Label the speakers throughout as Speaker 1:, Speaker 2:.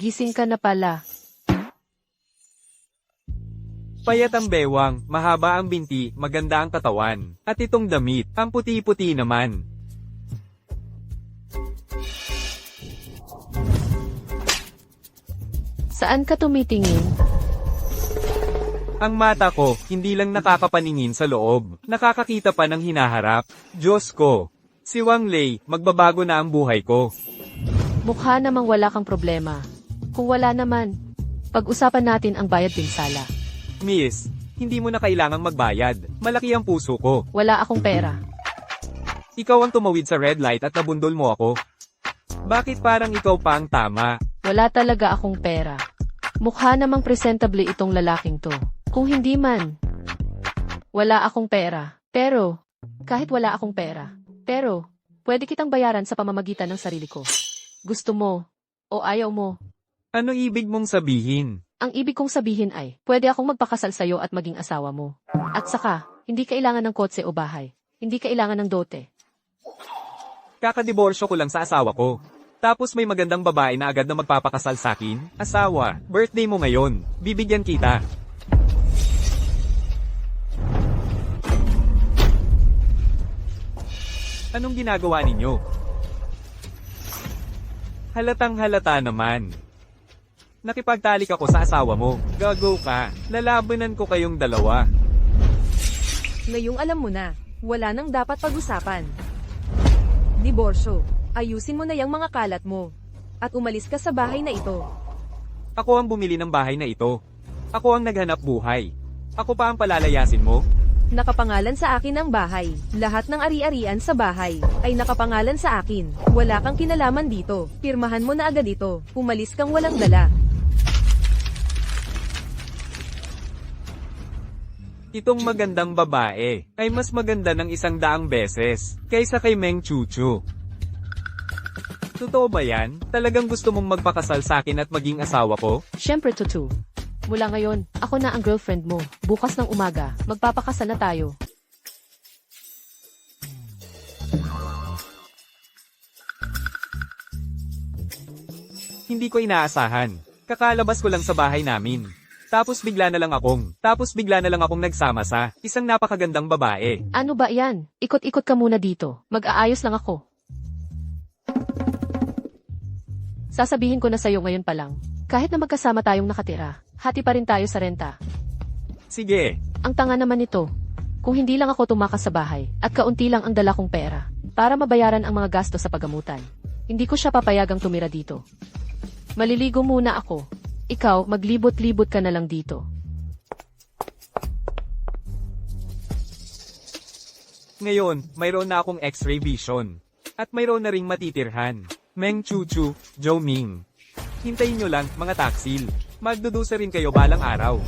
Speaker 1: gising ka na pala.
Speaker 2: Payat ang bewang, mahaba ang binti, maganda ang katawan. At itong damit, ang puti-puti naman.
Speaker 1: Saan ka tumitingin?
Speaker 2: Ang mata ko, hindi lang nakakapaningin sa loob, nakakakita pa ng hinaharap. Diyos ko! Si Wang Lei, magbabago na ang buhay ko.
Speaker 1: Mukha namang wala kang problema. Kung wala naman, pag-usapan natin ang bayad din sala.
Speaker 2: Miss, hindi mo na kailangang magbayad. Malaki ang puso ko.
Speaker 1: Wala akong pera.
Speaker 2: Ikaw ang tumawid sa red light at nabundol mo ako. Bakit parang ikaw pa ang tama?
Speaker 1: Wala talaga akong pera. Mukha namang presentable itong lalaking to. Kung hindi man, wala akong pera. Pero, kahit wala akong pera, pwede kitang bayaran sa pamamagitan ng sarili ko. Gusto mo, o ayaw mo.
Speaker 2: Ano ibig mong sabihin?
Speaker 1: Ang ibig kong sabihin ay, pwede akong magpakasal sa'yo at maging asawa mo. At saka, hindi kailangan ng kotse o bahay. Hindi kailangan ng dote.
Speaker 2: Kakadiborsyo ko lang sa asawa ko. Tapos may magandang babae na agad na magpapakasal sa akin. Asawa, birthday mo ngayon. Bibigyan kita. Anong ginagawa ninyo? Halatang halata naman. Nakipagtalik ako sa asawa mo. Gago ka. Lalabanan ko kayong dalawa.
Speaker 3: Ngayong alam mo na, wala nang dapat pag-usapan. Diborsyo. Ayusin mo na yung mga kalat mo. At umalis ka sa bahay na ito.
Speaker 2: Ako ang bumili ng bahay na ito. Ako ang naghanap buhay. Ako pa ang palalayasin mo?
Speaker 3: Nakapangalan sa akin ang bahay. Lahat ng ari-arian sa bahay ay nakapangalan sa akin. Wala kang kinalaman dito. Pirmahan mo na agad ito. Umalis kang walang dala.
Speaker 2: Itong magandang babae ay mas maganda ng 100 beses kaysa kay Meng Chuchu. Totoo ba yan? Talagang gusto mong magpakasal sa akin at maging asawa ko?
Speaker 1: Siyempre, Tutu. Mula ngayon, ako na ang girlfriend mo. Bukas ng umaga, magpapakasal na tayo.
Speaker 2: Hindi ko inaasahan. Kakalabas ko lang sa bahay namin. Tapos bigla na lang akong nagsama sa isang napakagandang babae.
Speaker 1: Ano ba yan? Ikot-ikot ka muna dito. Mag-aayos lang ako. Sasabihin ko na sa'yo ngayon pa lang. Kahit na magkasama tayong nakatira, hati pa rin tayo sa renta.
Speaker 2: Sige.
Speaker 1: Ang tanga naman nito. Kung hindi lang ako tumakas sa bahay, at kaunti lang ang dala kong pera, para mabayaran ang mga gasto sa pagamutan, hindi ko siya papayagang tumira dito. Maliligo muna ako. Ikaw, maglibot-libot ka na lang dito.
Speaker 2: Ngayon, mayroon na akong x-ray vision. At mayroon na ring matitirhan. Meng Chuchu, Zhou Ming. Hintayin nyo lang, mga taksil. Magdudusa rin kayo balang araw.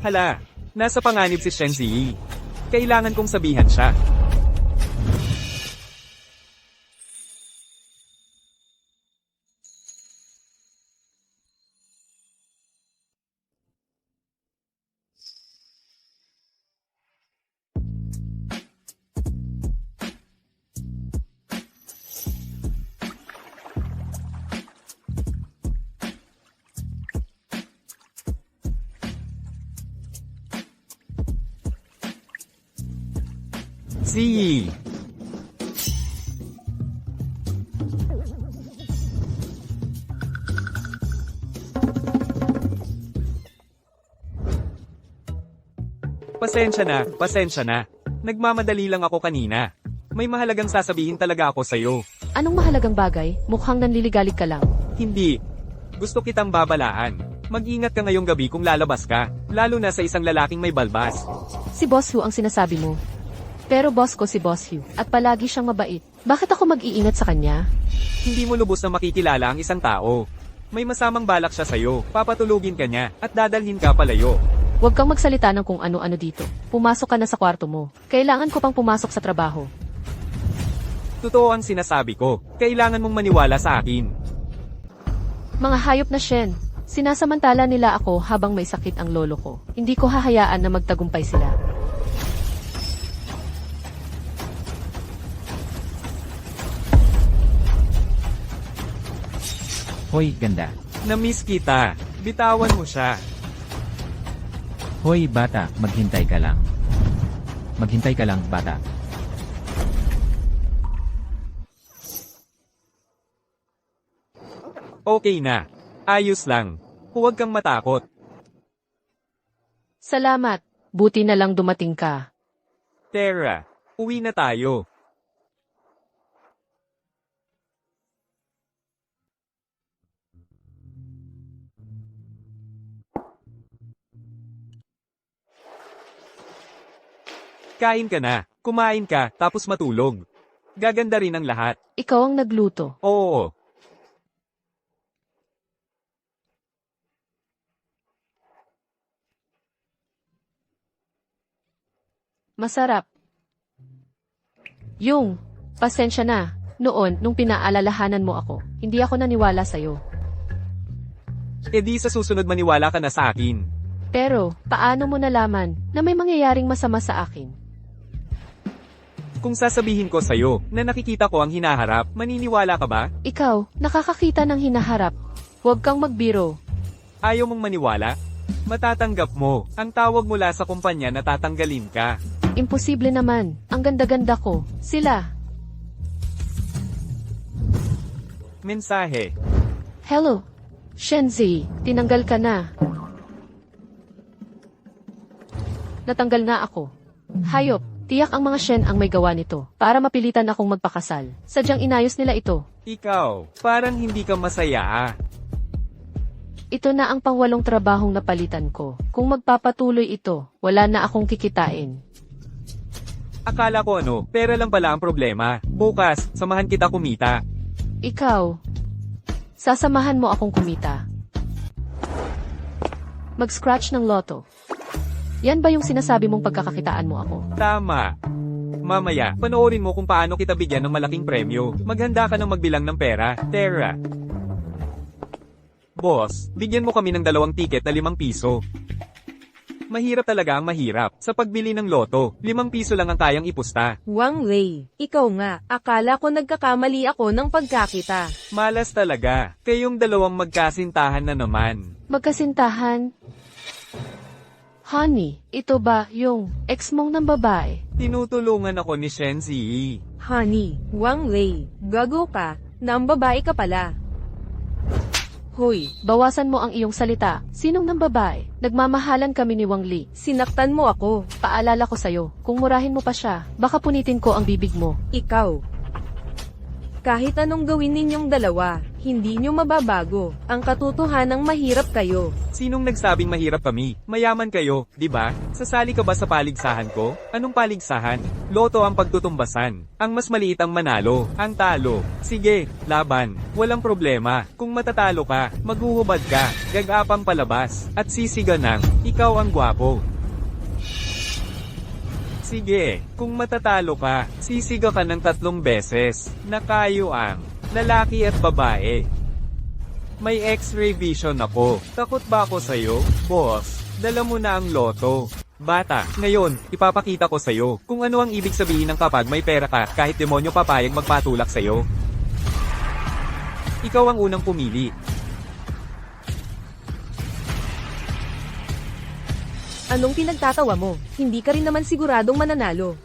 Speaker 2: Hala, nasa panganib si Shen Ziyi. Kailangan kong sabihan siya. Ziyi. Pasensya na. Nagmamadali lang ako kanina. May mahalagang sasabihin talaga ako sa'yo.
Speaker 1: Anong mahalagang bagay? Mukhang nanliligalig ka lang.
Speaker 2: Hindi. Gusto kitang babalaan. Mag-ingat ka ngayong gabi kung lalabas ka, lalo na sa isang lalaking may balbas.
Speaker 1: Si Boss Hu ang sinasabi mo. Pero boss ko si Boss Hu, at palagi siyang mabait. Bakit ako mag-iingat sa kanya?
Speaker 2: Hindi mo lubos na makikilala ang isang tao. May masamang balak siya sa'yo, papatulugin ka niya, at dadalhin ka palayo.
Speaker 1: Huwag kang magsalita ng kung ano-ano dito. Pumasok ka na sa kwarto mo. Kailangan ko pang pumasok sa trabaho.
Speaker 2: Totoo ang sinasabi ko. Kailangan mong maniwala sa akin.
Speaker 1: Mga hayop na Shen. Sinasamantala nila ako habang may sakit ang lolo ko. Hindi ko hahayaan na magtagumpay sila.
Speaker 4: Hoy, ganda.
Speaker 2: Na-miss kita. Bitawan mo siya.
Speaker 4: Hoy, bata, maghintay ka lang. Maghintay ka lang, bata.
Speaker 2: Okay na. Ayos lang. Huwag kang matakot.
Speaker 1: Salamat. Buti na lang dumating ka.
Speaker 2: Tara, uwi na tayo. Kain ka na. Kumain ka, tapos matulog. Gaganda rin ang lahat.
Speaker 1: Ikaw ang nagluto.
Speaker 2: Oo.
Speaker 1: Masarap. Yung, pasensya na. Noon, nung pinaalalahanan mo ako, hindi ako naniwala sa'yo.
Speaker 2: E di sa susunod maniwala ka na sa akin.
Speaker 1: Pero, paano mo nalaman na may mangyayaring masama sa akin?
Speaker 2: Kung sasabihin ko sa'yo na nakikita ko ang hinaharap, maniniwala ka ba?
Speaker 1: Ikaw, nakakakita ng hinaharap. Huwag kang magbiro.
Speaker 2: Ayaw mong maniwala? Matatanggap mo. Ang tawag mula sa kumpanya na tatanggalin ka.
Speaker 1: Imposible naman. Ang ganda-ganda ko. Sila.
Speaker 2: Mensahe.
Speaker 1: Hello. Shenzi, tinanggal ka na. Natanggal na ako. Hayop, tiyak ang mga Shen ang may gawa nito para mapilitan akong magpakasal. Sadyang inayos nila ito.
Speaker 2: Ikaw, parang hindi ka masaya.
Speaker 1: Ito na ang pangwalong trabahong napalitan ko. Kung magpapatuloy ito, wala na akong kikitain.
Speaker 2: Akala ko ano, pera lang pala ang problema. Bukas, samahan kita kumita.
Speaker 1: Ikaw, sasamahan mo akong kumita. Mag-scratch ng loto. Yan ba yung sinasabi mong pagkakakitaan mo ako?
Speaker 2: Tama. Mamaya, panoorin mo kung paano kita bigyan ng malaking premyo. Maghanda ka ng magbilang ng pera, Tara. Boss, bigyan mo kami ng 2 tiket na 5 piso. Mahirap talaga ang mahirap. Sa pagbili ng loto, 5 piso lang ang kayang ipusta.
Speaker 3: Wang Lei, ikaw nga, akala ko nagkakamali ako ng pagkakita.
Speaker 2: Malas talaga. Kayong dalawang magkasintahan na naman.
Speaker 1: Magkasintahan? Honey, ito ba yung ex mong ng babae?
Speaker 2: Tinutulungan ako ni Shenzi.
Speaker 3: Honey, Wang Lei, gago ka, nang babae ka pala. Hoy,
Speaker 1: Bawasan mo ang iyong salita. Sinong ng babae? Nagmamahalan kami ni Wang Li.
Speaker 3: sinaktan mo ako,
Speaker 1: Paalala ko sa'yo, kung murahin mo pa siya, baka punitin ko ang bibig mo.
Speaker 3: ikaw. Kahit anong gawin ninyong dalawa, hindi nyo mababago. Ang katotohanang mahirap kayo.
Speaker 2: Sinong nagsabing mahirap kami? Mayaman kayo, di ba? Sasali ka ba sa paligsahan ko? Anong paligsahan? Loto ang pagtutumbasan. Ang mas maliit ang manalo. Ang talo. Sige, laban. Walang problema. Kung matatalo ka, maghuhubad ka, gagapang palabas, at sisiga ng, ikaw ang gwapo. Sige, kung matatalo ka, sisiga ka ng 3 beses, na kayo ang lalaki at babae. May X-ray vision ako. Takot ba ako sa'yo? Boss, dala mo na ang loto. Bata, ngayon, ipapakita ko sa'yo kung ano ang ibig sabihin ng kapag may pera ka kahit demonyo papayag magpatulak sa'yo. Ikaw ang unang pumili.
Speaker 3: Anong pinagtatawa mo? Hindi ka rin naman siguradong mananalo.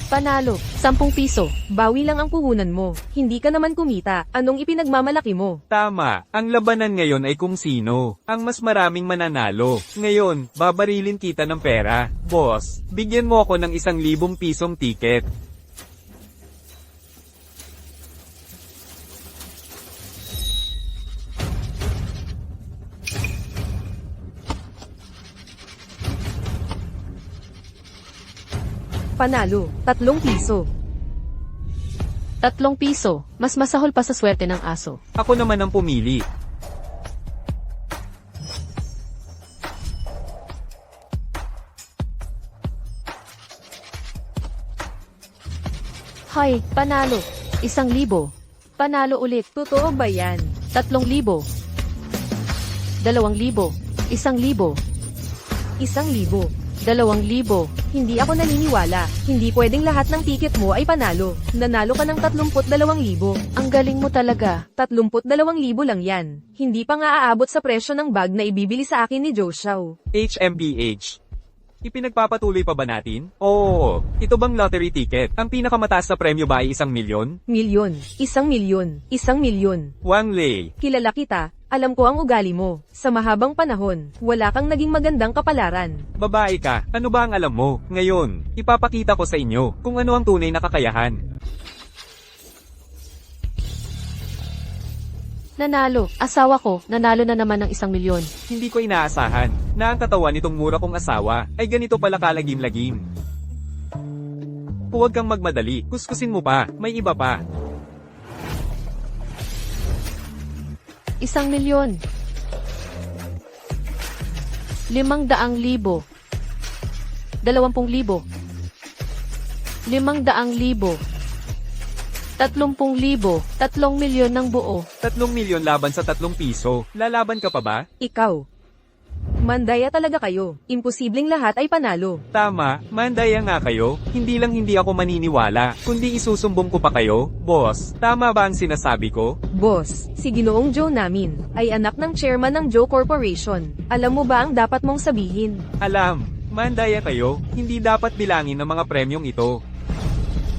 Speaker 1: Panalo, 10 piso.
Speaker 3: Bawi lang ang puhunan mo. Hindi ka naman kumita. Anong ipinagmamalaki mo?
Speaker 2: Tama, ang labanan ngayon ay kung sino ang mas maraming mananalo. Ngayon, babarilin kita ng pera. Boss, bigyan mo ako ng 1,000 pisong tiket.
Speaker 3: Panalo, 3 piso.
Speaker 1: 3 piso, mas masahol pa sa swerte ng aso.
Speaker 2: Ako naman ang pumili.
Speaker 1: Hay, panalo. 1,000. Panalo ulit.
Speaker 3: Totoo ba yan?
Speaker 1: 3,000. 2,000. 1,000.
Speaker 3: 1,000.
Speaker 1: 2,000.
Speaker 3: Hindi ako naniniwala. Hindi pwedeng lahat ng ticket mo ay panalo. Nanalo ka ng 32,000.
Speaker 1: Ang galing mo talaga.
Speaker 3: 32,000 lang yan. Hindi pa nga aabot sa presyo ng bag na ibibili sa akin ni Joe Xiao.
Speaker 2: HMBH. Ipinagpapatuloy pa ba natin? Oo. Ito bang lottery ticket? Ang pinakamataas na premyo ba ay 1,000,000?
Speaker 3: Milyon. 1,000,000. 1,000,000.
Speaker 2: Wang Lei.
Speaker 3: Kilala kita. Alam ko ang ugali mo. Sa mahabang panahon, wala kang naging magandang kapalaran.
Speaker 2: Babae ka, ano ba ang alam mo? Ngayon, ipapakita ko sa inyo kung ano ang tunay na kakayahan.
Speaker 1: Nanalo. Asawa ko, nanalo na naman ng 1,000,000.
Speaker 2: Hindi ko inaasahan na ang katawan nitong mura kong asawa ay ganito pala kalagim-lagim. Huwag kang magmadali, kuskusin mo pa, may iba pa.
Speaker 1: 1,000,000. 500,000. 20,000. 500,000. 30,000. 3,000,000 ng buo.
Speaker 2: 3,000,000 laban sa 3 piso. Lalaban ka pa ba?
Speaker 3: Ikaw. Mandaya talaga kayo. Imposibleng lahat ay panalo.
Speaker 2: Tama, mandaya nga kayo. Hindi lang hindi ako maniniwala, kundi isusumbong ko pa kayo. Boss, tama ba ang sinasabi ko?
Speaker 3: Boss, si Ginoong Joe namin, ay anak ng chairman ng Joe Corporation. Alam mo ba ang dapat mong sabihin?
Speaker 2: Alam, mandaya kayo. Hindi dapat bilangin ang mga premyong ito.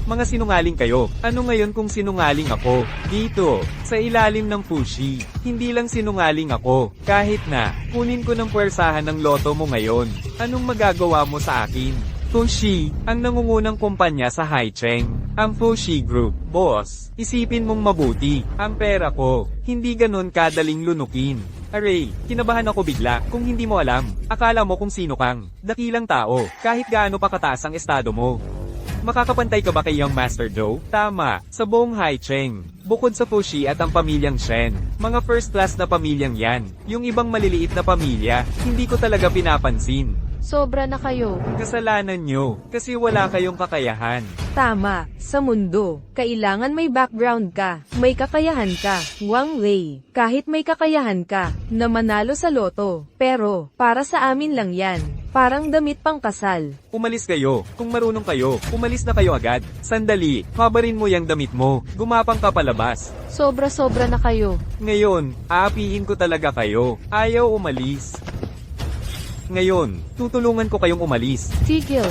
Speaker 2: Mga sinungaling kayo. Ano ngayon kung sinungaling ako? Dito, sa ilalim ng pushi. Hindi lang sinungaling ako. Kahit na, kunin ko ng puwersahan ng loto mo ngayon. Anong magagawa mo sa akin? Fushi, ang nangungunang kumpanya sa Haicheng. Ang Fushi Group. Boss, isipin mong mabuti. Ang pera ko, hindi ganon kadaling lunukin. Aray, kinabahan ako bigla. Kung hindi mo alam, akala mo kung sino kang dakilang tao, kahit gaano pa kataas ang estado mo. Makakapantay ka ba kay Young Master Joe? Tama, sa buong Haicheng. Bukod sa Fushi at ang pamilyang Shen, mga first class na pamilyang yan. Yung ibang maliliit na pamilya, hindi ko talaga pinapansin.
Speaker 1: Sobra na kayo.
Speaker 2: Kasalanan nyo, kasi wala kayong kakayahan.
Speaker 3: Tama, sa mundo, kailangan may background ka, may kakayahan ka, Wang Lei. Kahit may kakayahan ka, na manalo sa loto. Pero, para sa amin lang yan. Parang damit pang kasal.
Speaker 2: Umalis kayo, kung marunong kayo, umalis na kayo agad. Sandali, habarin mo yung damit mo, gumapang ka palabas.
Speaker 1: Sobra-sobra na kayo.
Speaker 2: Ngayon, aapihin ko talaga kayo, ayaw umalis. Ngayon, tutulungan ko kayong umalis.
Speaker 1: Tigil.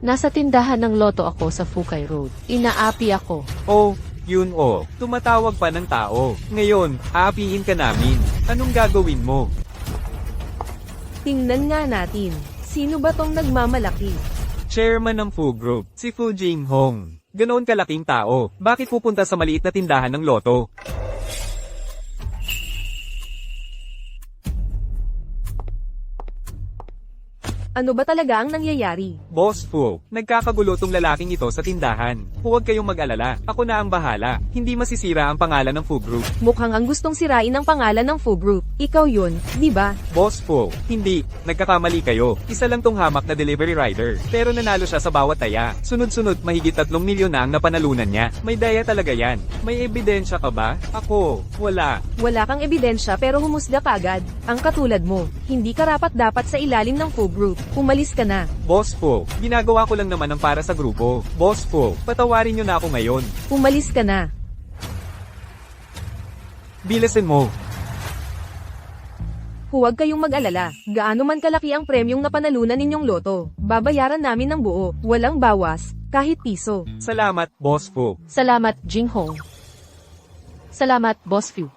Speaker 1: Nasa tindahan ng loto ako sa Fukai Road. Inaapi ako.
Speaker 2: Oh, yun oh, tumatawag pa ng tao. Ngayon, aapihin ka namin. Anong gagawin mo?
Speaker 3: Tingnan nga natin, sino ba tong nagmamalaki?
Speaker 2: Chairman ng Fu Group, si Fu Jinghong. Ganoon kalaking tao, bakit pupunta sa maliit na tindahan ng loto?
Speaker 3: Ano ba talaga ang nangyayari?
Speaker 2: Boss Fu, nagkakagulo tong lalaking ito sa tindahan. Huwag kayong mag-alala, ako na ang bahala. Hindi masisira ang pangalan ng Fu Group.
Speaker 3: Mukhang ang gustong sirain ang pangalan ng Fu Group. Ikaw yun, di ba?
Speaker 2: Boss Fu, hindi. Nagkakamali kayo. Isa lang tong hamak na delivery rider. Pero nanalo siya sa bawat taya. Sunod-sunod mahigit 3 milyon na ang napanalunan niya. May daya talaga yan. May ebidensya ka ba? Ako, wala.
Speaker 3: Wala kang ebidensya pero humusga ka agad. Ang katulad mo, hindi karapat dapat sa ilalim ng Fu Group. Umalis ka na.
Speaker 2: Boss Fu, ginagawa ko lang naman ang para sa grupo. Boss Fu, patawarin niyo na ako ngayon.
Speaker 3: Umalis ka na.
Speaker 2: Bilisin mo.
Speaker 3: Huwag kayong mag-alala. Gaano man kalaki ang premyong napanalunan ninyong loto, babayaran namin ng buo, walang bawas, kahit piso.
Speaker 2: Salamat, Boss Fu.
Speaker 1: Salamat, Jinghong. Salamat, Boss Fu.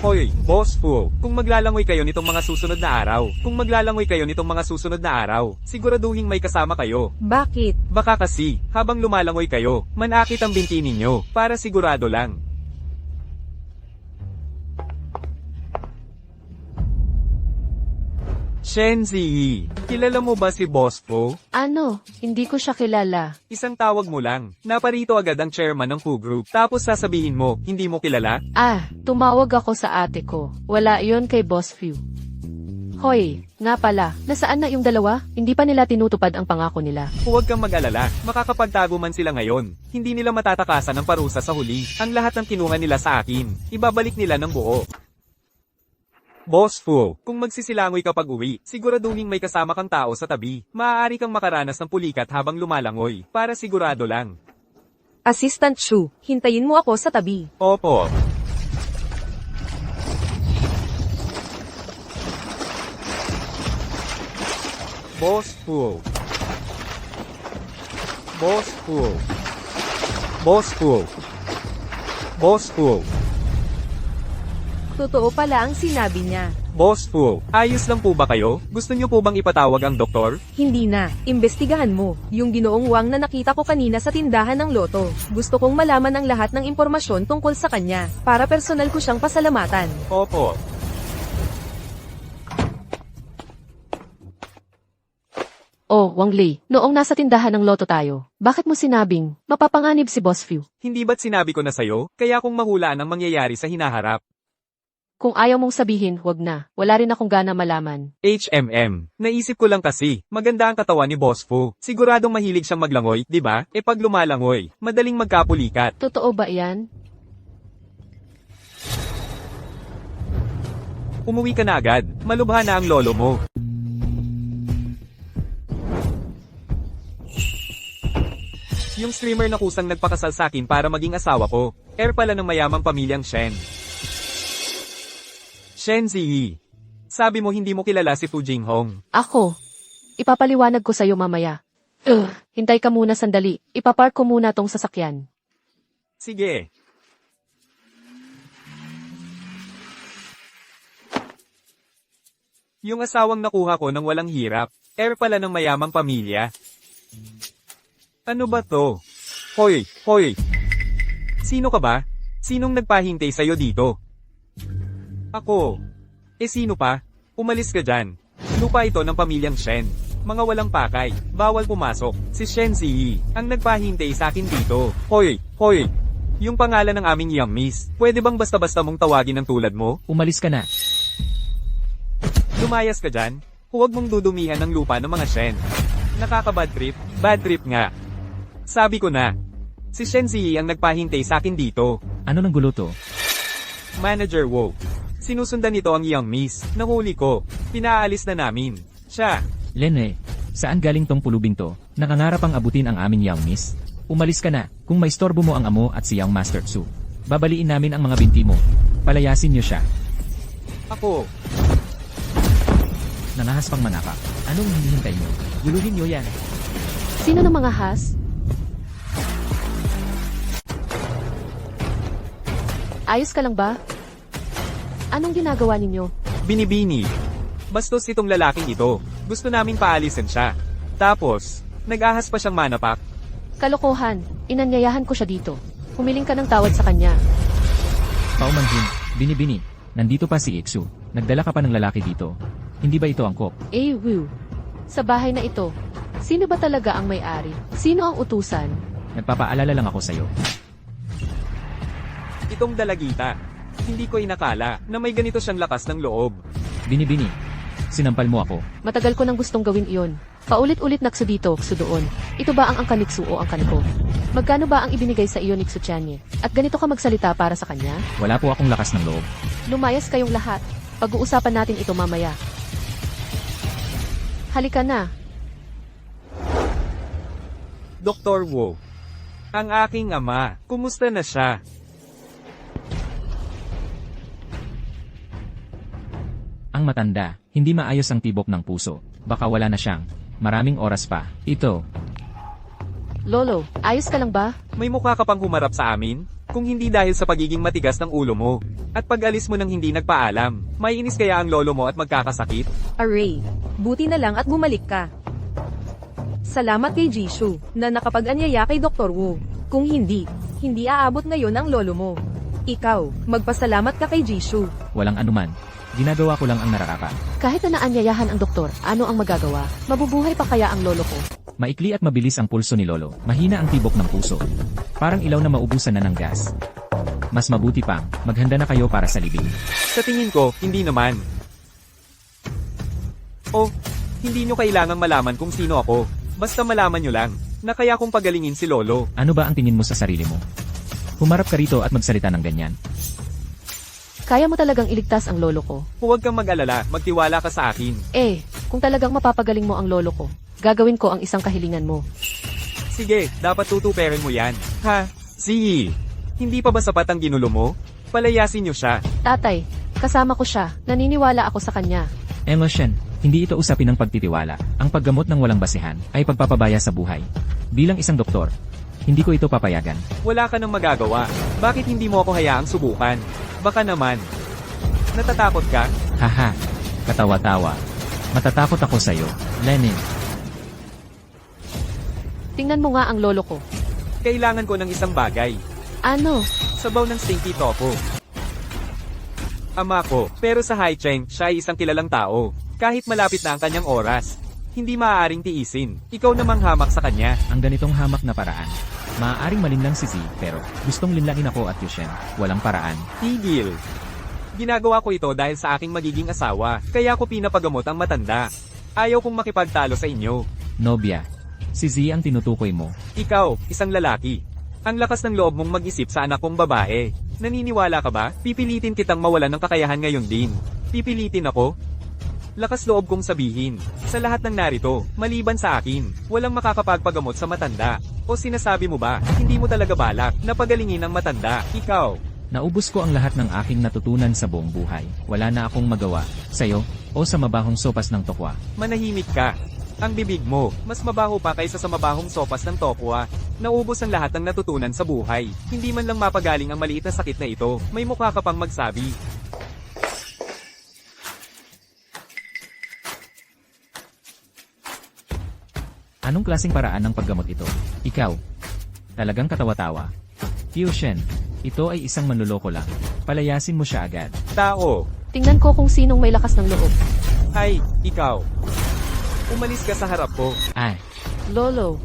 Speaker 2: Hoy, Boss Fu, kung maglalangoy kayo nitong mga susunod na araw, siguraduhin may kasama kayo.
Speaker 3: Bakit?
Speaker 2: Baka kasi, habang lumalangoy kayo, manakit ang binti ninyo, para sigurado lang. Shen Ziyi, kilala mo ba si Boss Po?
Speaker 1: Ano? Hindi ko siya kilala.
Speaker 2: Isang tawag mo lang. Naparito agad ang chairman ng Fu Group. Tapos sasabihin mo, hindi mo kilala?
Speaker 1: Tumawag ako sa ate ko. Wala yon kay Boss Few. Hoy, nga pala, nasaan na yung dalawa? Hindi pa nila tinutupad ang pangako nila.
Speaker 2: Huwag kang mag-alala, makakapagtago man sila ngayon. Hindi nila matatakasan ng parusa sa huli. Ang lahat ng kinuha nila sa akin, ibabalik nila ng buo. Boss Fu, kung magsisilangoy kapag uwi, siguraduhin may kasama kang tao sa tabi. Maaari kang makaranas ng pulikat habang lumalangoy, para sigurado lang.
Speaker 3: Assistant Shu, hintayin mo ako sa tabi.
Speaker 2: Opo. Boss Fu. Boss Fu. Boss Fu. Boss Fu.
Speaker 3: Totoo pala ang sinabi niya.
Speaker 2: Boss Fu, ayos lang po ba kayo? Gusto niyo po bang ipatawag ang doktor?
Speaker 3: Hindi na, imbestigahan mo. Yung Ginoong Wang na nakita ko kanina sa tindahan ng loto. Gusto kong malaman ang lahat ng impormasyon tungkol sa kanya, para personal ko siyang pasalamatan.
Speaker 2: Opo.
Speaker 1: Oh, Wang Li, noong nasa tindahan ng loto tayo, bakit mo sinabing, mapapanganib si Boss Few?
Speaker 2: Hindi ba't sinabi ko na sa'yo? Kaya kung mahulaan ang mangyayari sa hinaharap.
Speaker 1: Kung ayaw mong sabihin, wag na. Wala rin akong gana malaman.
Speaker 2: HMM. Naisip ko lang kasi, maganda ang katawan ni Boss Fu. Siguradong mahilig siyang maglangoy, di ba? E pag lumalangoy, madaling magkapulikat.
Speaker 1: Totoo ba yan?
Speaker 2: Umuwi ka na agad. Malubha na ang lolo mo. Yung streamer na kusang nagpakasal sa akin para maging asawa ko. Heir pala ng mayamang pamilyang Shen. Shen Ziyi. Sabi mo hindi mo kilala si Fu Jinghong.
Speaker 1: Ako. Ipapaliwanag ko sa'yo mamaya. Hintay ka muna sandali. Ipapark ko muna tong sasakyan.
Speaker 2: Sige. Yung asawang nakuha ko nang walang hirap. Heir pala ng mayamang pamilya. Ano ba to? Hoy, hoy. Sino ka ba? Sinong nagpahintay sa'yo dito? Ako. Sino pa? Umalis ka dyan. Lupa ito ng pamilyang Shen. Mga walang pakay. Bawal pumasok. Si Shen Ziyi, ang nagpahintay sa akin dito. Hoy, hoy. Yung pangalan ng aming young miss. Pwede bang basta-basta mong tawagin ng tulad mo?
Speaker 4: Umalis ka na.
Speaker 2: Lumayas ka dyan. Huwag mong dudumihan ng lupa ng mga Shen. Nakaka-bad trip? Bad trip nga. Sabi ko na. Si Shen Ziyi ang nagpahintay sa akin dito.
Speaker 4: Ano ng gulo to?
Speaker 2: Manager Wo. Sinusundan nito ang young miss. Nahuli ko. Pinaalis na namin. Siya.
Speaker 4: Lene, saan galing tong pulubing to? Nakangarap ang abutin ang aming young miss? Umalis ka na, kung may storbo mo ang amo at si young Master Tsu. Babaliin namin ang mga binti mo. Palayasin niyo siya.
Speaker 2: Ako.
Speaker 4: Nanahas pang manaka. Anong hinihintay niyo? Guluhin niyo yan.
Speaker 1: Sino ng mga has? Ayos ka lang ba? Anong ginagawa ninyo?
Speaker 2: Binibini. Bastos itong lalaking ito. Gusto namin paalisin siya. Tapos, nag-ahas pa siyang manapak.
Speaker 1: Kalokohan. Inanyayahan ko siya dito. Humiling ka ng tawad sa kanya.
Speaker 4: Paumanhin, binibini. Nandito pa si Iksu. Nagdala ka pa ng lalaki dito. Hindi ba ito angkop?
Speaker 1: Wu. Sa bahay na ito, sino ba talaga ang may-ari? Sino ang utusan?
Speaker 4: Nagpapaalala lang ako sa'yo.
Speaker 2: Itong dalagita. Hindi ko inakala na may ganito siyang lakas ng loob.
Speaker 4: Binibini. Sinampal mo ako.
Speaker 1: Matagal ko nang gustong gawin iyon. Paulit-ulit nakso dito, kso doon. Ito ba ang angkaniksu o ang kaniko? Magkano ba ang ibinigay sa iyo ni Ksuchanye? At ganito ka magsalita para sa kanya?
Speaker 4: Wala po akong lakas ng loob.
Speaker 1: Lumayas kayong lahat. Pag-uusapan natin ito mamaya. Halika na.
Speaker 2: Dr. Wo. Ang aking ama. Kumusta na siya?
Speaker 4: Ang matanda, hindi maayos ang tibok ng puso. Baka wala na siyang maraming oras pa. Ito,
Speaker 1: Lolo, ayos ka lang ba?
Speaker 2: May mukha ka pang humarap sa amin? Kung hindi dahil sa pagiging matigas ng ulo mo. At pag-alis mo nang hindi nagpaalam. May inis kaya ang lolo mo at magkakasakit?
Speaker 3: Array, buti na lang at bumalik ka. Salamat kay Jishu, na nakapag-anyaya kay Dr. Wu. Kung hindi aabot ngayon ang lolo mo. Ikaw, magpasalamat ka kay Jishu.
Speaker 4: walang anuman. ginagawa ko lang ang nararapat.
Speaker 1: Kahit na naanyayahan ang doktor, ano ang magagawa? Mabubuhay pa kaya ang lolo ko?
Speaker 4: Maikli at mabilis ang pulso ni Lolo. Mahina ang tibok ng puso. Parang ilaw na maubusan na ng gas. Mas mabuti pang, maghanda na kayo para sa libing.
Speaker 2: Sa tingin ko, hindi naman. Oh, hindi nyo kailangang malaman kung sino ako. Basta malaman nyo lang, na kaya kong pagalingin si Lolo.
Speaker 4: Ano ba ang tingin mo sa sarili mo? Humarap ka rito at magsalita ng ganyan.
Speaker 1: Kaya mo talagang iligtas ang lolo ko?
Speaker 2: Huwag kang mag-alala, magtiwala ka sa akin.
Speaker 1: Kung talagang mapapagaling mo ang lolo ko, gagawin ko ang isang kahilingan mo.
Speaker 2: Sige, dapat tutuperin mo yan. Ha? Sige. Hindi pa ba sapat ang ginulo mo? Palayasin nyo siya.
Speaker 1: Tatay, kasama ko siya, naniniwala ako sa kanya.
Speaker 4: Emosyon, hindi ito usapin ng pagtitiwala. Ang paggamot ng walang basihan ay pagpapabaya sa buhay. Bilang isang doktor, hindi ko ito papayagan.
Speaker 2: Wala ka nang magagawa. Bakit hindi mo ako hayaang subukan? Baka naman. Natatakot ka?
Speaker 4: Haha, katawa-tawa. Matatakot ako sa'yo, Lenin.
Speaker 1: Tingnan mo nga ang lolo ko.
Speaker 2: Kailangan ko ng isang bagay.
Speaker 1: Ano?
Speaker 2: Sabaw ng stinky tofu. Ama ko, pero sa Hai Cheng, siya ay isang kilalang tao. Kahit malapit na ang kanyang oras, hindi maaaring tiisin. Ikaw namang hamak sa kanya.
Speaker 4: Ang ganitong hamak na paraan. Maaaring malinlang si Z, pero gustong linlangin ako at Yushen. Walang paraan.
Speaker 2: Tigil. Ginagawa ko ito dahil sa aking magiging asawa, kaya ko pinapagamot ang matanda. Ayaw kong makipagtalo sa inyo.
Speaker 4: Nobya, si Z ang tinutukoy mo.
Speaker 2: Ikaw, isang lalaki. Ang lakas ng loob mong mag-isip sa anak kong babae. Naniniwala ka ba? Pipilitin kitang mawalan ng kakayahan ngayon din. Pipilitin ako? Lakas loob kong sabihin, sa lahat ng narito, maliban sa akin, walang makakapagpagamot sa matanda. O sinasabi mo ba, hindi mo talaga balak na pagalingin ang matanda? Ikaw,
Speaker 4: Naubos ko ang lahat ng aking natutunan sa buong buhay. Wala na akong magawa, sa'yo, o sa mabahong sopas ng tokwa.
Speaker 2: manahimik ka. Ang bibig mo, mas mabaho pa kaysa sa mabahong sopas ng tokwa. Naubos ang lahat ng natutunan sa buhay. Hindi man lang mapagaling ang maliit na sakit na ito. May mukha ka pang magsabi.
Speaker 4: Anong klaseng paraan ng paggamot ito? Ikaw. Talagang katawa-tawa. Kyushen, ito ay isang manloloko lang. Palayasin mo siya agad.
Speaker 2: Tao,
Speaker 1: Tingnan ko kung sinong may lakas ng loob.
Speaker 2: ay, ikaw. Umalis ka sa harap ko.
Speaker 4: Ay,
Speaker 1: Lolo.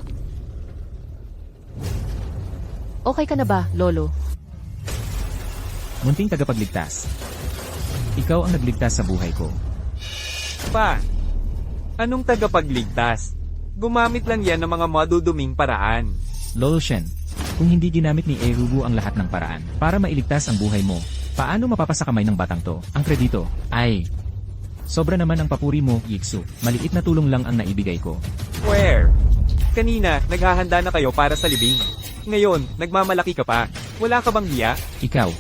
Speaker 1: Okay ka na ba, Lolo?
Speaker 4: munting tagapagligtas. Ikaw ang nagligtas sa buhay ko.
Speaker 2: Pa, anong tagapagligtas? Gumamit lang yan ng mga maduduming paraan.
Speaker 4: Lolo Shen, kung hindi ginamit ni Erubu ang lahat ng paraan para mailigtas ang buhay mo, paano mapapasakamay ng batang to? Ang kredito, ay... Sobra naman ang papuri mo, Yiksu. Maliit na tulong lang ang naibigay ko.
Speaker 2: Where? Kanina, naghahanda na kayo para sa libing. Ngayon, nagmamalaki ka pa. Wala ka bang hiya?
Speaker 4: Ikaw,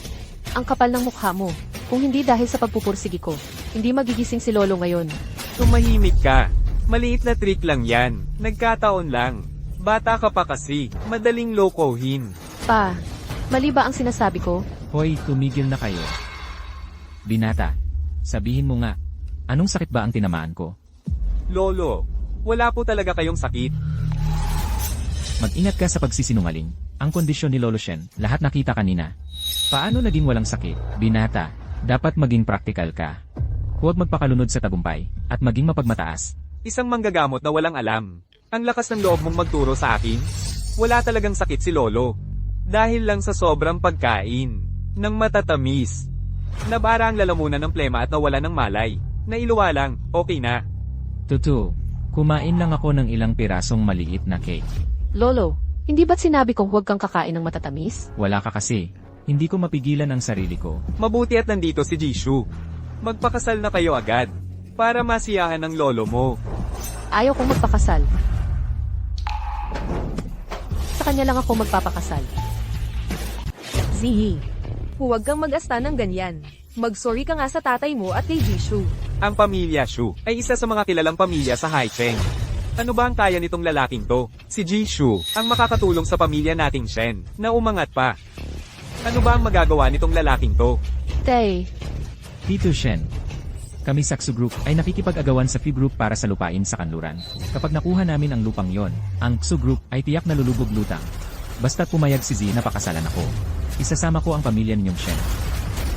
Speaker 1: Ang kapal ng mukha mo. Kung hindi dahil sa pagpupursigi ko, hindi magigising si Lolo ngayon.
Speaker 2: Tumahimik ka. Maliit na trick lang yan. Nagkataon lang. Bata ka pa kasi. Madaling lokohin.
Speaker 1: Pa, mali ba ang sinasabi ko?
Speaker 4: hoy, tumigil na kayo. Binata, sabihin mo nga, anong sakit ba ang tinamaan ko?
Speaker 2: Lolo, wala po talaga kayong sakit.
Speaker 4: Mag-ingat ka sa pagsisinungaling. Ang kondisyon ni Lolo Shen, lahat nakita kanina. Paano naging walang sakit? Binata, dapat maging praktikal ka. Huwag magpakalunod sa tagumpay, at maging mapagmataas.
Speaker 2: Isang manggagamot na walang alam. Ang lakas ng loob mong magturo sa akin. Wala talagang sakit si Lolo. Dahil lang sa sobrang pagkain. Ng matatamis. Nabara ang lalamunan ng plema at nawala ng malay. Nailuwa lang, okay na.
Speaker 4: Tutu, kumain lang ako ng ilang pirasong maliit na cake.
Speaker 1: Lolo, hindi ba't sinabi kong huwag kang kakain ng matatamis?
Speaker 4: Wala ka kasi. Hindi ko mapigilan ang sarili ko.
Speaker 2: Mabuti at nandito si Jishu. Magpakasal na kayo agad. Para masiyahan ng lolo mo.
Speaker 1: Ayaw kong magpakasal. Sa kanya lang ako magpapakasal.
Speaker 3: Zihi. Huwag kang mag-asta ng ganyan. Mag-sorry ka nga sa tatay mo at kay Jishu.
Speaker 2: Ang pamilya Shu ay isa sa mga kilalang pamilya sa Haicheng. Ano ba ang kaya nitong lalaking to? Si Jishu ang makakatulong sa pamilya nating Shen na umangat pa. Ano ba ang magagawa nitong lalaking to?
Speaker 1: Tay,
Speaker 4: Tito Shen, kami sa Xu Group ay nakikipag-agawan sa Phi Group para sa lupain sa kanluran. Kapag nakuha namin ang lupang yon, ang Xu Group ay tiyak na lulubog lutang. Basta't pumayag si Z na pakasalan ako. Isasama ko ang pamilya ninyong Shen.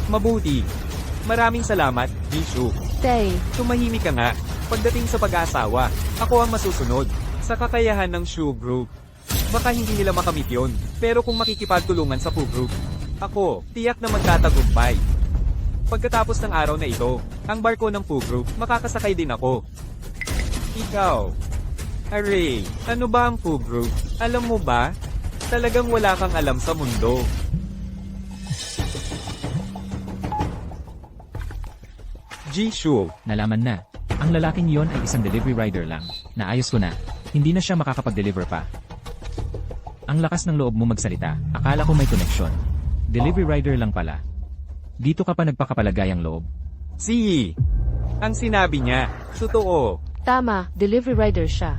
Speaker 2: Mabuti. Maraming salamat, Jisoo.
Speaker 1: Tay,
Speaker 2: Tumahimik ka nga. Pagdating sa pag-aasawa, ako ang masusunod. Sa kakayahan ng Shu Group. Baka hindi nila makamit yon, pero kung makikipagtulungan sa Fu Group, ako, tiyak na magtatagumpay. Pagkatapos ng araw na ito, ang barko ng Fu Group, makakasakay din ako. Ikaw. Aray, ano ba ang Fu Group? Alam mo ba? Talagang wala kang alam sa mundo. Jisoo.
Speaker 4: Nalaman na. Ang lalaking yon ay isang delivery rider lang. Naayos ko na. Hindi na siya makakapag-deliver pa. Ang lakas ng loob mo magsalita. Akala ko may connection. Delivery rider lang pala. Dito ka pa nagpakapalagayang loob.
Speaker 2: Si. Ang sinabi niya, totoo.
Speaker 1: tama, delivery rider siya.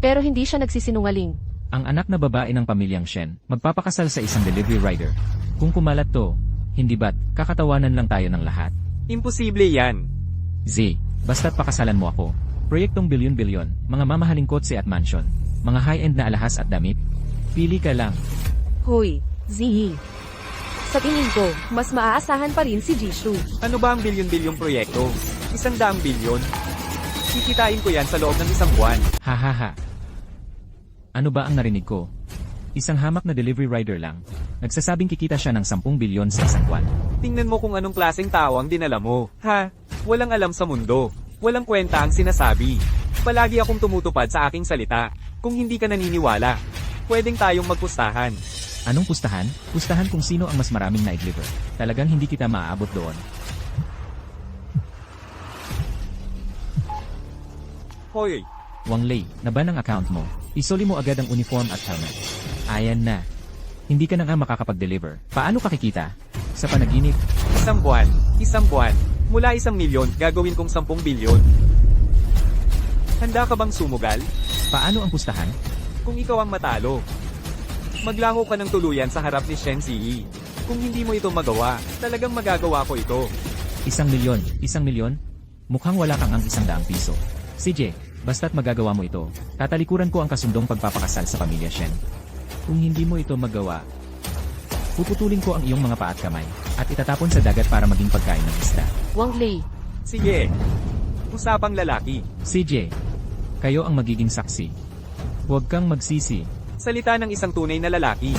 Speaker 1: Pero hindi siya nagsisinungaling.
Speaker 4: Ang anak na babae ng pamilyang Shen, magpapakasal sa isang delivery rider. Kung kumalat to, hindi ba't kakatawanan lang tayo ng lahat?
Speaker 2: Imposible yan.
Speaker 4: Z, basta't pakasalan mo ako. Proyektong bilyon-bilyon, mga mamahaling kotse at mansion, mga high-end na alahas at damit. Pili ka lang.
Speaker 3: Hoy, Zihi. Sa tingin ko, mas maaasahan pa rin si Jisoo.
Speaker 2: Ano ba ang bilyon-bilyong proyekto? 100 bilyon? Kikitain ko yan sa loob ng 1 buwan.
Speaker 4: Hahaha. Ano ba ang narinig ko? Isang hamak na delivery rider lang. Nagsasabing kikita siya ng 10 bilyon sa 1 buwan.
Speaker 2: Tingnan mo kung anong klaseng tao ang dinala mo. Ha? Walang alam sa mundo. Walang kwenta ang sinasabi. Palagi akong tumutupad sa aking salita. Kung hindi ka naniniwala, pwedeng tayong magpustahan.
Speaker 4: Anong pustahan? Pustahan kung sino ang mas maraming na-deliver. Talagang hindi kita maaabot doon.
Speaker 2: Hoy,
Speaker 4: Wang Lei, naban ang account mo. Isoli mo agad ang uniform at helmet. Ayan na. Hindi ka na nga makakapag-deliver. Paano ka kikita? Sa panaginip?
Speaker 2: 1 buwan. 1 buwan. Mula 1 milyon, gagawin kong 10 bilyon. Handa ka bang sumugal?
Speaker 4: Paano ang pustahan?
Speaker 2: Kung ikaw ang matalo, maglaho ka ng tuluyan sa harap ni Shen Ziyi. Kung hindi mo ito magawa, talagang magagawa ko ito.
Speaker 4: 1 milyon? 1 milyon? Mukhang wala kang ang 100 piso. CJ, basta't magagawa mo ito, tatalikuran ko ang kasundong pagpapakasal sa pamilya Shen. Kung hindi mo ito magawa, puputulin ko ang iyong mga paa at kamay, at itatapon sa dagat para maging pagkain ng isda.
Speaker 1: Wang Lei,
Speaker 2: Sige. Usapang lalaki.
Speaker 4: CJ, kayo ang magiging saksi. Huwag kang magsisi.
Speaker 2: Salita ng isang tunay na lalaki.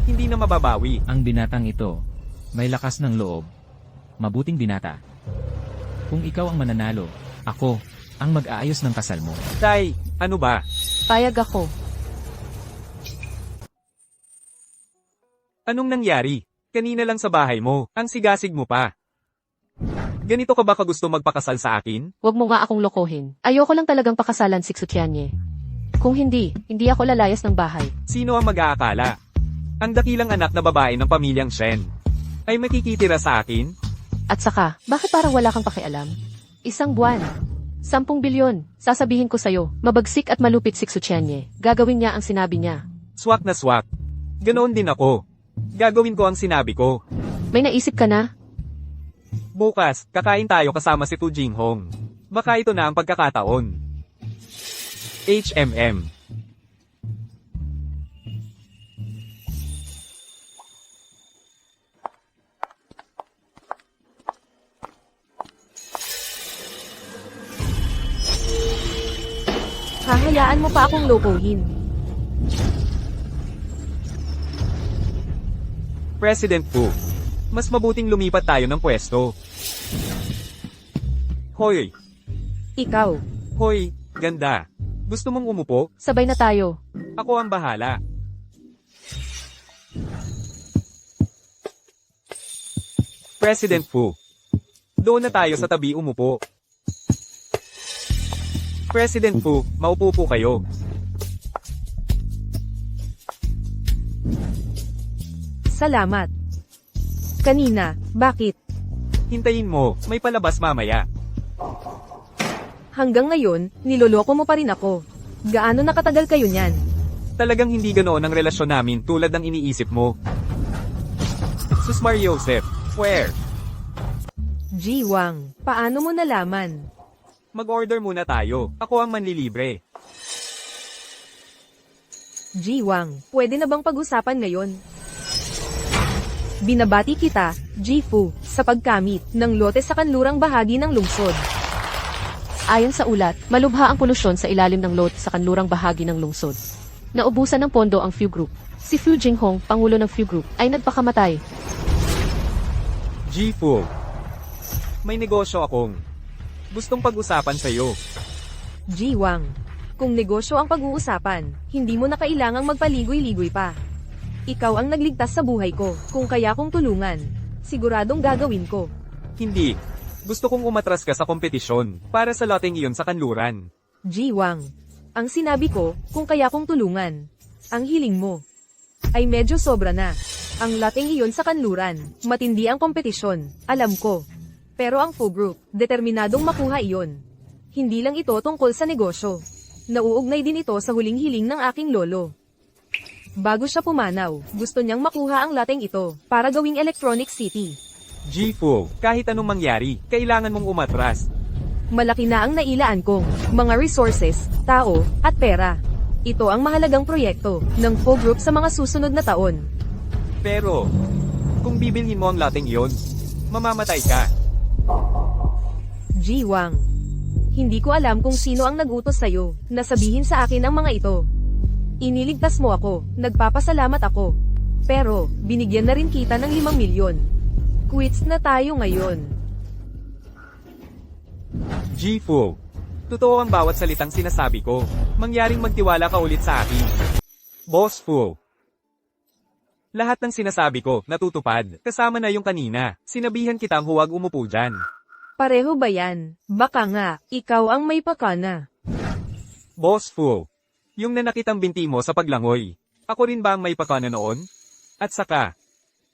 Speaker 2: Hindi na mababawi.
Speaker 4: Ang binatang ito, may lakas ng loob. Mabuting binata. Kung ikaw ang mananalo, ako, ang mag-aayos ng kasal mo.
Speaker 2: Tay, ano ba?
Speaker 1: payag ako.
Speaker 2: Anong nangyari? Kanina lang sa bahay mo, ang sigasig mo pa. Ganito ka ba kagusto magpakasal sa akin?
Speaker 1: Huwag mo nga akong lokohin. Ayoko lang talagang pakasalan si Xuetianye. Kung hindi ako lalayas ng bahay.
Speaker 2: Sino ang mag-aakala? Ang dakilang anak na babae ng pamilyang Shen ay makikitira sa akin?
Speaker 1: At saka, bakit parang wala kang pakialam? 1 buwan. 10 bilyon. Sasabihin ko sa'yo, mabagsik at malupit si Xuetianye. Gagawin niya ang sinabi niya.
Speaker 2: Swak na swak. Ganoon din ako. Gagawin ko ang sinabi ko.
Speaker 1: May naisip ka na?
Speaker 2: Bukas, kakain tayo kasama si Tu Jinghong. Baka ito na ang pagkakataon. HMM.
Speaker 3: Hahayaan mo pa akong lokohin.
Speaker 2: President Fu. Mas mabuting lumipat tayo ng pwesto. Hoy,
Speaker 3: Ikaw.
Speaker 2: hoy, ganda. Gusto mong umupo?
Speaker 1: Sabay na tayo.
Speaker 2: Ako ang bahala. President Fu. Doon na tayo sa tabi umupo. President Fu, maupo po kayo.
Speaker 3: Salamat. Kanina, bakit?
Speaker 2: Hintayin mo, may palabas mamaya.
Speaker 3: Hanggang ngayon, niloloko mo pa rin ako. Gaano nakatagal kayo niyan?
Speaker 2: Talagang hindi ganoon ang relasyon namin tulad ng iniisip mo. Susmar Joseph, where?
Speaker 3: Jiwang, paano mo nalaman?
Speaker 2: Mag-order muna tayo. Ako ang manlilibre.
Speaker 3: Jiwang, pwede na bang pag-usapan ngayon? Binabati kita, Jifu, sa pagkamit ng lote sa kanlurang bahagi ng lungsod.
Speaker 1: Ayon sa ulat, malubha ang polusyon sa ilalim ng lot sa kanlurang bahagi ng lungsod. Naubusan ng pondo ang Few Group. Si Fu Jinghong, pangulo ng Few Group, ay nagpakamatay.
Speaker 2: Jifu, may negosyo akong gustong pag-usapan sa'yo.
Speaker 3: Jiwang, kung negosyo ang pag-uusapan, hindi mo na kailangang magpaligoy-ligoy pa. Ikaw ang nagligtas sa buhay ko, kung kaya kong tulungan, siguradong gagawin ko.
Speaker 2: Hindi. Gusto kong umatras ka sa kompetisyon para sa loteng iyon sa kanluran.
Speaker 3: Jiwang, ang sinabi ko, kung kaya kong tulungan, ang hiling mo, ay medyo sobra na. Ang loteng iyon sa kanluran, matindi ang kompetisyon, alam ko. Pero ang Fu Group, determinadong makuha iyon. Hindi lang ito tungkol sa negosyo. Nauugnay din ito sa huling hiling ng aking lolo. Bago siya pumanaw, gusto niyang makuha ang loteng ito, para gawing Electronic City.
Speaker 2: Jifu, kahit anong mangyari, kailangan mong umatras.
Speaker 3: Malaki na ang nailaan kong mga resources, tao, at pera. Ito ang mahalagang proyekto ng Fu Group sa mga susunod na taon.
Speaker 2: Pero, kung bibilhin mo ang loteng iyon, mamamatay ka.
Speaker 3: Jiwang, hindi ko alam kung sino ang nag-utos sa'yo na sabihin sa akin ang mga ito. Iniligtas mo ako, nagpapasalamat ako. Pero, binigyan na rin kita ng 5 milyon. Quits na tayo ngayon.
Speaker 2: Jifu, totoo ang bawat salitang sinasabi ko. Mangyaring magtiwala ka ulit sa akin. Boss Fu. Lahat ng sinasabi ko, natutupad. Kasama na yung kanina. Sinabihan kitang huwag umupo dyan.
Speaker 3: Pareho ba yan? Baka nga, ikaw ang may pakana.
Speaker 2: Boss Fu. Yung nanakit ang binti mo sa paglangoy. Ako rin ba ang may pakana noon? At saka,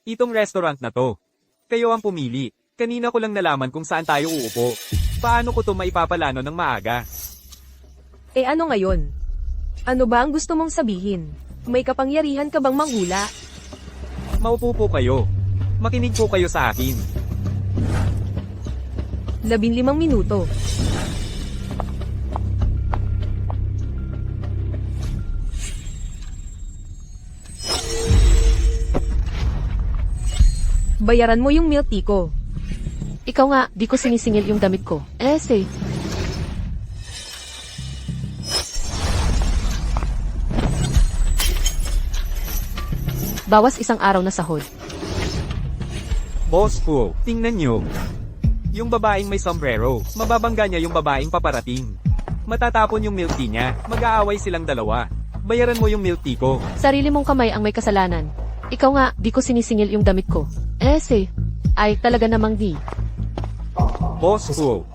Speaker 2: itong restaurant na to. Kayo ang pumili. Kanina ko lang nalaman kung saan tayo uupo. Paano ko to maipapalano ng maaga?
Speaker 3: Eh ano ngayon? Ano ba ang gusto mong sabihin? May kapangyarihan ka bang manghula?
Speaker 2: Maupo po kayo. Makinig po kayo sa akin.
Speaker 3: 15 minuto. Bayaran mo yung milk tea ko.
Speaker 1: Ikaw nga, di ko sinisingil yung damit ko. Say. Bawas isang araw na sahod.
Speaker 2: Boss Fu, tingnan nyo. Yung babaeng may sombrero, mababangga niya yung babaeng paparating. Matatapon yung milk tea niya, mag-aaway silang dalawa. Bayaran mo yung milk tea ko.
Speaker 1: Sarili mong kamay ang may kasalanan. Ikaw nga, di ko sinisingil yung damit ko. Say. Ay, talaga namang di.
Speaker 2: Boss Fu,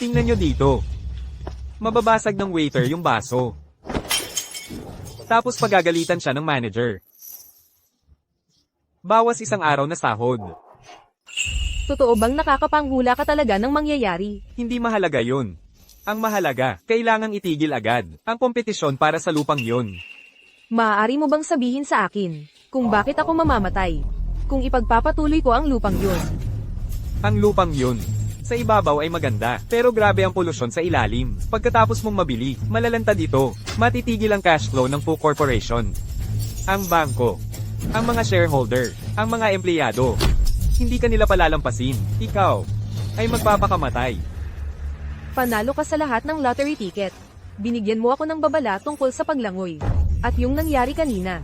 Speaker 2: tingnan nyo dito. Mababasag ng waiter yung baso. Tapos pagagalitan siya ng manager. Bawas isang araw na sahod.
Speaker 3: Totoo bang nakakapanghula ka talaga ng mangyayari?
Speaker 2: Hindi mahalaga yun. Ang mahalaga, kailangang itigil agad ang kompetisyon para sa lupang yun.
Speaker 3: Maaari mo bang sabihin sa akin kung bakit ako mamamatay? Kung ipagpapatuloy ko ang lupang yun.
Speaker 2: Ang lupang yun, sa ibabaw ay maganda, pero grabe ang polusyon sa ilalim. Pagkatapos mong mabili, malalantad ito, matitigil ang cash flow ng Fu Corporation. Ang bangko, ang mga shareholder, ang mga empleyado, hindi ka nila palalampasin. Ikaw, ay magpapakamatay.
Speaker 3: Panalo ka sa lahat ng lottery ticket. Binigyan mo ako ng babala tungkol sa paglangoy. At yung nangyari kanina.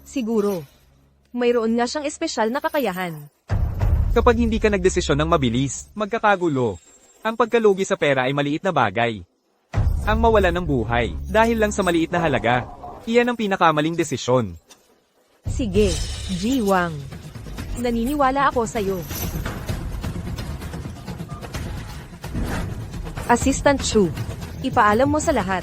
Speaker 3: Siguro, mayroon nga siyang espesyal na kakayahan.
Speaker 2: Kapag hindi ka nagdesisyon ng mabilis, magkakagulo. Ang pagkalugi sa pera ay maliit na bagay. Ang mawala ng buhay, dahil lang sa maliit na halaga, iyan ang pinakamaling desisyon.
Speaker 3: Sige, Jiwang. Naniniwala ako sa'yo. Assistant Shu, ipaalam mo sa lahat.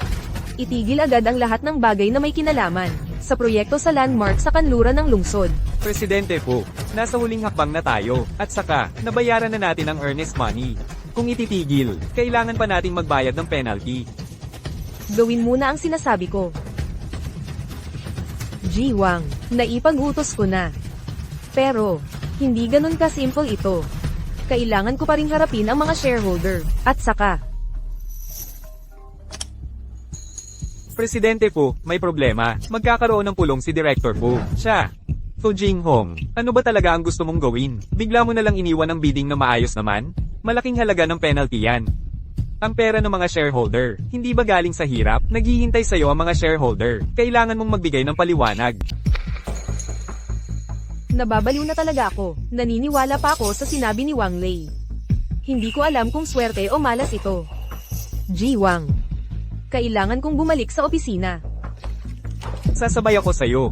Speaker 3: Itigil agad ang lahat ng bagay na may kinalaman sa proyekto sa landmark sa kanluran ng lungsod.
Speaker 2: Presidente po, nasa huling hakbang na tayo, at saka, nabayaran na natin ang earnest money. Kung ititigil, kailangan pa nating magbayad ng penalty.
Speaker 3: Gawin muna ang sinasabi ko. Jiwang, naipag-utos ko na. Pero, hindi ganun ka-simple ito. Kailangan ko pa ring harapin ang mga shareholder, at saka,
Speaker 2: Presidente po, may problema. Magkakaroon ng pulong si Director po. Siya. To Jinghong, ano ba talaga ang gusto mong gawin? Bigla mo na lang iniwan ang bidding na maayos naman? Malaking halaga ng penalty yan. Ang pera ng mga shareholder, hindi ba galing sa hirap? Naghihintay sa'yo ang mga shareholder. Kailangan mong magbigay ng paliwanag.
Speaker 3: Nababaliw na talaga ako. Naniniwala pa ako sa sinabi ni Wang Lei. Hindi ko alam kung swerte o malas ito. Ji Wang. Kailangan kong bumalik sa opisina.
Speaker 2: Sasabay ako sa'yo.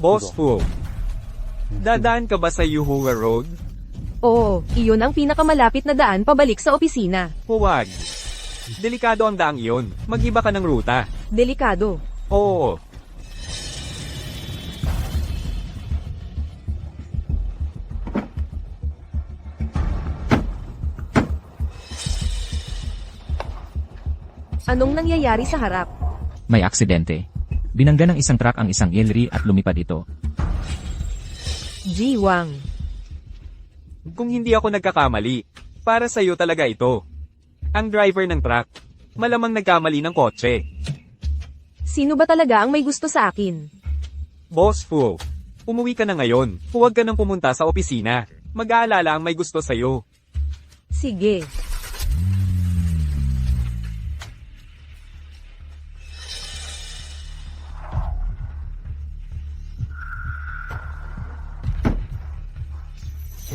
Speaker 2: Boss Fu, dadaan ka ba sa Yuhua Road?
Speaker 3: Oo, iyon ang pinakamalapit na daan pabalik sa opisina.
Speaker 2: Huwag. Delikado ang daang iyon. Mag-iba ka ng ruta.
Speaker 3: Delikado.
Speaker 2: Oo.
Speaker 3: Anong nangyayari sa harap?
Speaker 4: May aksidente. Binangga ng isang truck ang isang Elri at lumipad ito.
Speaker 3: Ji Wang.
Speaker 2: Kung hindi ako nagkakamali, para sa'yo talaga ito. Ang driver ng truck, malamang nagkamali ng kotse.
Speaker 3: Sino ba talaga ang may gusto sa akin?
Speaker 2: Boss Fu, umuwi ka na ngayon. Huwag ka nang pumunta sa opisina. Mag-aalala ang may gusto sa'yo.
Speaker 3: Sige.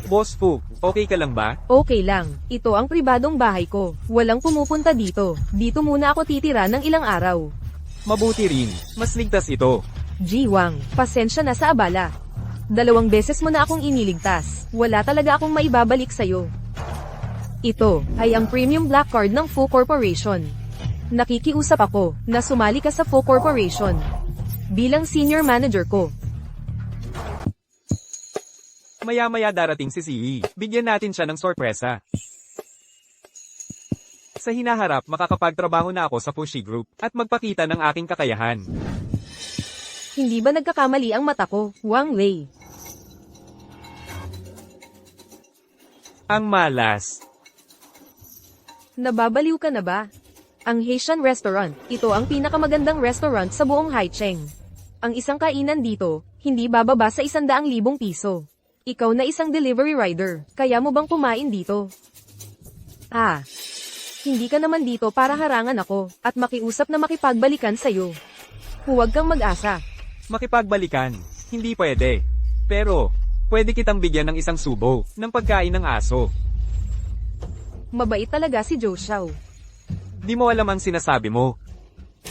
Speaker 2: Boss Fu, okay ka lang ba?
Speaker 3: Okay lang. Ito ang pribadong bahay ko. Walang pumupunta dito. Dito muna ako titira ng ilang araw.
Speaker 2: Mabuti rin. Mas ligtas ito.
Speaker 3: Ji Wang, pasensya na sa abala. 2 beses mo na akong iniligtas. Wala talaga akong maibabalik sa'yo. Ito ay ang premium black card ng Fu Corporation. Nakikiusap ako na sumali ka sa Fu Corporation bilang senior manager ko.
Speaker 2: Maya-maya darating si CE. Bigyan natin siya ng sorpresa. Sa hinaharap, makakapagtrabaho na ako sa Fushi Group at magpakita ng aking kakayahan.
Speaker 3: Hindi ba nagkakamali ang mata ko, Wang Lei?
Speaker 2: Ang malas.
Speaker 3: Nababaliw ka na ba? Ang Haitian Restaurant, ito ang pinakamagandang restaurant sa buong Haicheng. Ang isang kainan dito, hindi bababa sa 100,000 piso. Ikaw na isang delivery rider, kaya mo bang kumain dito? Ah, hindi ka naman dito para harangan ako, at makiusap na makipagbalikan sa'yo. Huwag kang mag-asa.
Speaker 2: Makipagbalikan. Hindi pwede. Pero, pwede kitang bigyan ng isang subo ng pagkain ng aso.
Speaker 3: Mabait talaga si Joe Xiao.
Speaker 2: Di mo alam ang sinasabi mo.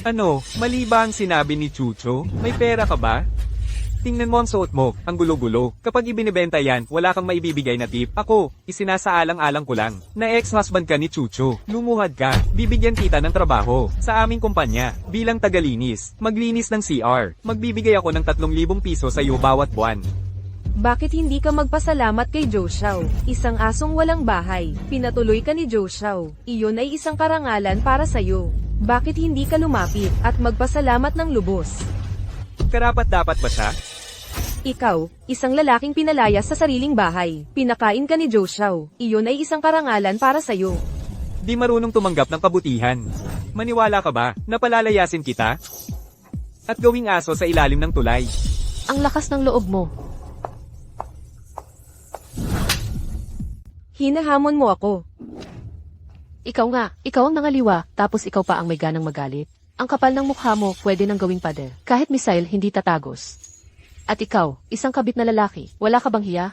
Speaker 2: Ano, mali ba ang sinabi ni Chucho? May pera ka ba? Tingnan mo ang suot mo, ang gulo-gulo. Kapag ibinibenta yan, wala kang maibibigay na tip. Ako, isinasaalang-alang ko lang. Na ex-husband ka ni Chucho. Lumuhad ka. Bibigyan kita ng trabaho. Sa aming kumpanya. Bilang tagalinis. Maglinis ng CR. Magbibigay ako ng 3,000 piso sa iyo bawat buwan.
Speaker 3: Bakit hindi ka magpasalamat kay Joe Xiao? Isang asong walang bahay. Pinatuloy ka ni Joe Xiao. Iyon ay isang karangalan para sa'yo. Bakit hindi ka lumapit at magpasalamat ng lubos?
Speaker 2: Karapat-dapat ba siya?
Speaker 3: Ikaw, isang lalaking pinalayas sa sariling bahay. Pinakain ka ni Joe Xiao. Iyon ay isang karangalan para sa'yo.
Speaker 2: Di marunong tumanggap ng kabutihan. Maniwala ka ba na palalayasin kita? At gawing aso sa ilalim ng tulay.
Speaker 1: Ang lakas ng loob mo.
Speaker 3: Hinahamon mo ako.
Speaker 1: Ikaw nga, ikaw ang nangaliwa, tapos ikaw pa ang may ganang magalit. Ang kapal ng mukha mo, pwede nang gawing pader. Kahit missile, hindi tatagos. At ikaw, isang kabit na lalaki, wala ka bang hiya?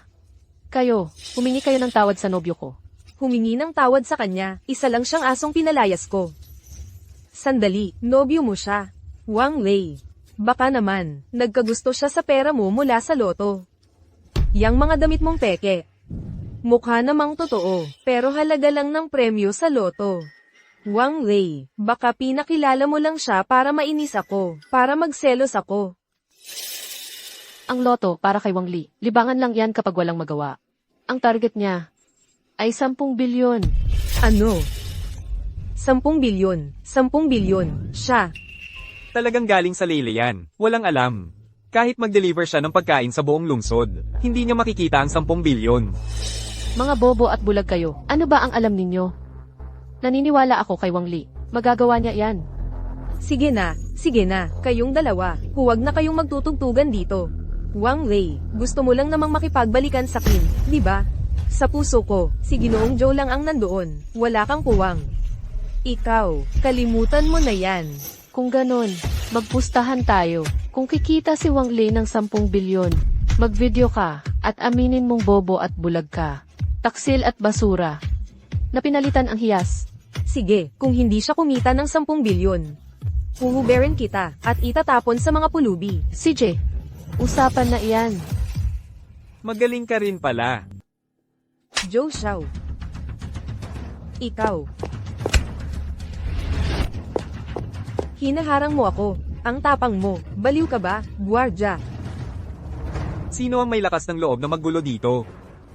Speaker 1: Kayo, humingi kayo ng tawad sa nobyo ko.
Speaker 3: Humingi ng tawad sa kanya, isa lang siyang asong pinalayas ko. Sandali, nobyo mo siya. Wang Lei. Baka naman, nagkagusto siya sa pera mo mula sa loto. Yang mga damit mong peke. Mukha namang totoo, pero halaga lang ng premyo sa loto. Wang Lei, baka pinakilala mo lang siya para mainis ako, para magselos ako.
Speaker 1: Ang loto para kay Wang Li. Libangan lang yan kapag walang magawa. Ang target niya ay 10 bilyon.
Speaker 3: Ano? 10 bilyon. 10 bilyon. Siya.
Speaker 2: Talagang galing sa Lele yan. Walang alam. Kahit mag-deliver siya ng pagkain sa buong lungsod, hindi niya makikita ang 10 bilyon.
Speaker 1: Mga bobo at bulag kayo. Ano ba ang alam ninyo? Naniniwala ako kay Wang Li. Magagawa niya yan.
Speaker 3: Sige na, kayong dalawa. Huwag na kayong magtutugtugan dito. Wang Lei, gusto mo lang namang makipagbalikan sa akin, di ba? Sa puso ko, si Ginoong Joe lang ang nandoon. Wala kang puwang. Ikaw, kalimutan mo na yan.
Speaker 1: Kung ganon, magpustahan tayo. Kung kikita si Wang Li ng 10 bilyon, mag-video ka at aminin mong bobo at bulag ka. Taksil at basura. Napinalitan ang hiyas.
Speaker 3: Sige, kung hindi siya kumita ng 10 bilyon, huhuberin kita at itatapon sa mga pulubi.
Speaker 1: CJ, usapan na iyan.
Speaker 2: Magaling ka rin pala.
Speaker 3: Joe Xiao. Ikaw. Hinaharang mo ako. Ang tapang mo. Baliw ka ba, guardia?
Speaker 2: Sino ang may lakas ng loob na maggulo dito?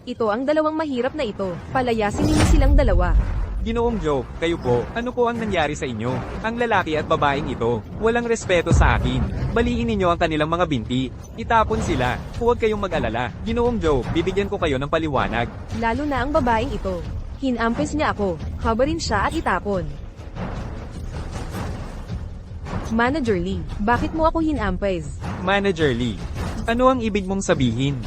Speaker 3: Ito ang dalawang mahirap na ito. Palayasin ninyo silang dalawa.
Speaker 2: Ginoong Joe, kayo po, ano po ang nangyari sa inyo? Ang lalaki at babaeng ito, walang respeto sa akin. Baliin ninyo ang kanilang mga binti. Itapon sila. Huwag kayong mag-alala. Ginoong Joe, bibigyan ko kayo ng paliwanag.
Speaker 3: Lalo na ang babaeng ito. Hinampes niya ako. Habarin siya at itapon. Manager Lee, bakit mo ako hinampes?
Speaker 2: Manager Lee, ano ang ibig mong sabihin?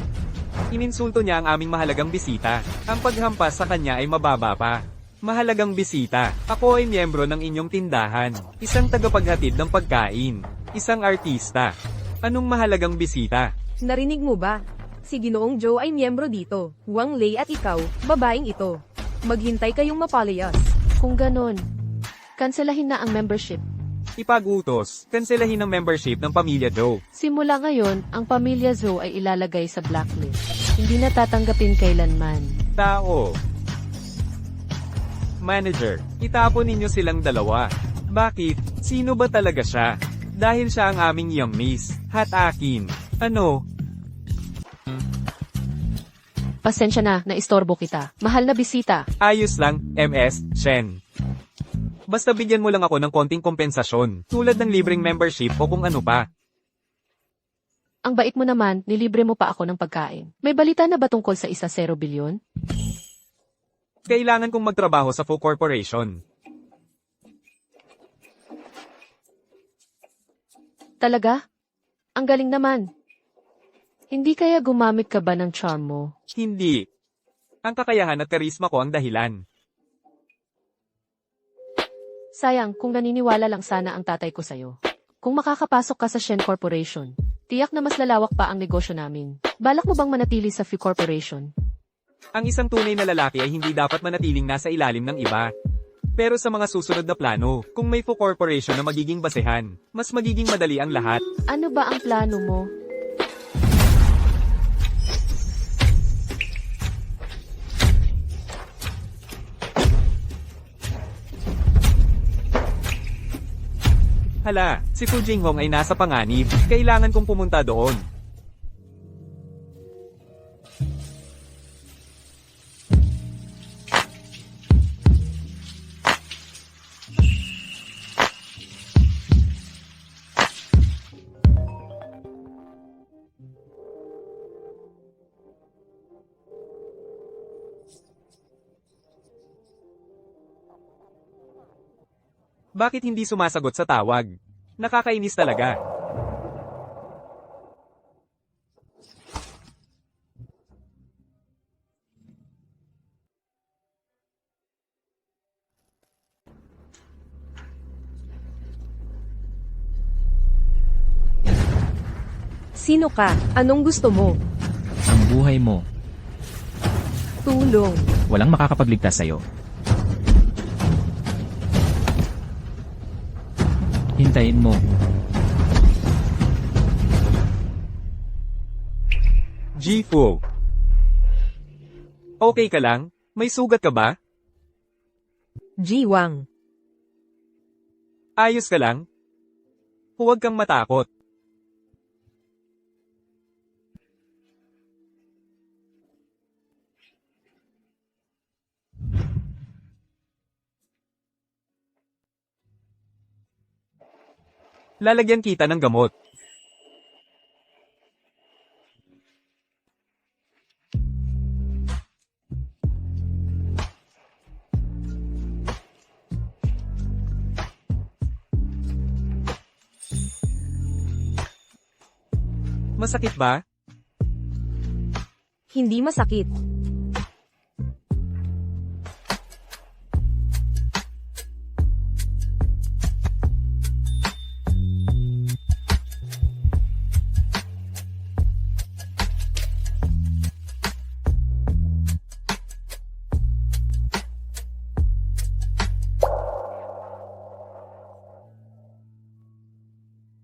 Speaker 2: Ininsulto niya ang aming mahalagang bisita. Ang paghampas sa kanya ay mababa pa. Mahalagang bisita. Ako ay miyembro ng inyong tindahan. Isang tagapaghatid ng pagkain. Isang artista. Anong mahalagang bisita?
Speaker 3: Narinig mo ba? Si Ginoong Joe ay miyembro dito. Wang Lei at ikaw, babaeng ito. Maghintay kayong mapalayas.
Speaker 1: Kung ganon, kanselahin na ang membership.
Speaker 2: Ipag-utos, kanselahin ang membership ng Pamilya Joe.
Speaker 1: Simula ngayon, ang pamilya Zhou ay ilalagay sa blacklist. Hindi na tatanggapin kailanman.
Speaker 2: Tao. Manager, itapon ninyo silang dalawa. Bakit? Sino ba talaga siya? Dahil siya ang aming yummies. Hat akin. Ano?
Speaker 1: Pasensya na, naistorbo kita. Mahal na bisita.
Speaker 2: Ayos lang, MS, Shen. Basta bigyan mo lang ako ng konting kompensasyon, tulad ng libreng membership o kung ano pa.
Speaker 1: Ang bait mo naman, nilibre mo pa ako ng pagkain. May balita na ba tungkol sa 1 bilyon?
Speaker 2: Kailangan kong magtrabaho sa full corporation.
Speaker 1: Talaga? Ang galing naman. Hindi kaya gumamit ka ba ng charm mo?
Speaker 2: Hindi. Ang kakayahan at karisma ko ang dahilan.
Speaker 1: Sayang kung naniniwala lang sana ang tatay ko sa'yo. Kung makakapasok ka sa Shen Corporation, tiyak na mas lalawak pa ang negosyo namin. Balak mo bang manatili sa Fi Corporation?
Speaker 2: Ang isang tunay na lalaki ay hindi dapat manatiling nasa ilalim ng iba. Pero sa mga susunod na plano, kung may full corporation na magiging basehan, mas magiging madali ang lahat.
Speaker 1: Ano ba ang plano mo?
Speaker 2: Hala, si Fu Jinghong ay nasa panganib. Kailangan kong pumunta doon. Bakit hindi sumasagot sa tawag? Nakakainis talaga.
Speaker 3: Sino ka? Anong gusto mo?
Speaker 4: Ang buhay mo,
Speaker 3: Tulong.
Speaker 4: walang makakapagligtas sa'yo. Hintayin mo.
Speaker 2: Ji-Fu. Okay ka lang? May sugat ka ba?
Speaker 3: Jiwang.
Speaker 2: Ayos ka lang? Huwag kang matakot. Lalagyan kita ng gamot. Masakit ba?
Speaker 3: Hindi masakit.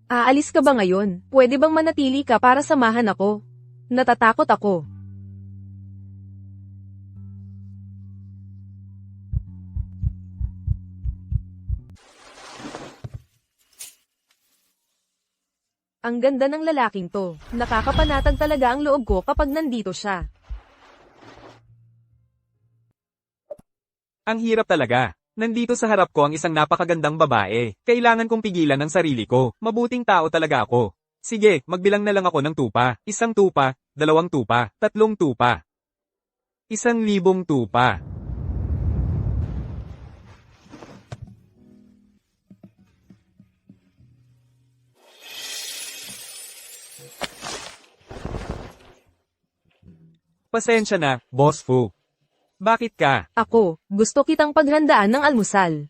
Speaker 3: Aalis ka ba ngayon? Pwede bang manatili ka para samahan ako? Natatakot ako. Ang ganda ng lalaking to. Nakakapanatag talaga ang loob ko kapag nandito siya.
Speaker 2: Ang hirap talaga. Nandito sa harap ko ang isang napakagandang babae. Kailangan kong pigilan ang sarili ko. Mabuting tao talaga ako. Sige, magbilang na lang ako ng tupa. 1 tupa, 2 tupa, 3 tupa. 1,000 tupa. Pasensya na, Boss Fu. Bakit ka?
Speaker 3: Ako, gusto kitang paghandaan ng almusal.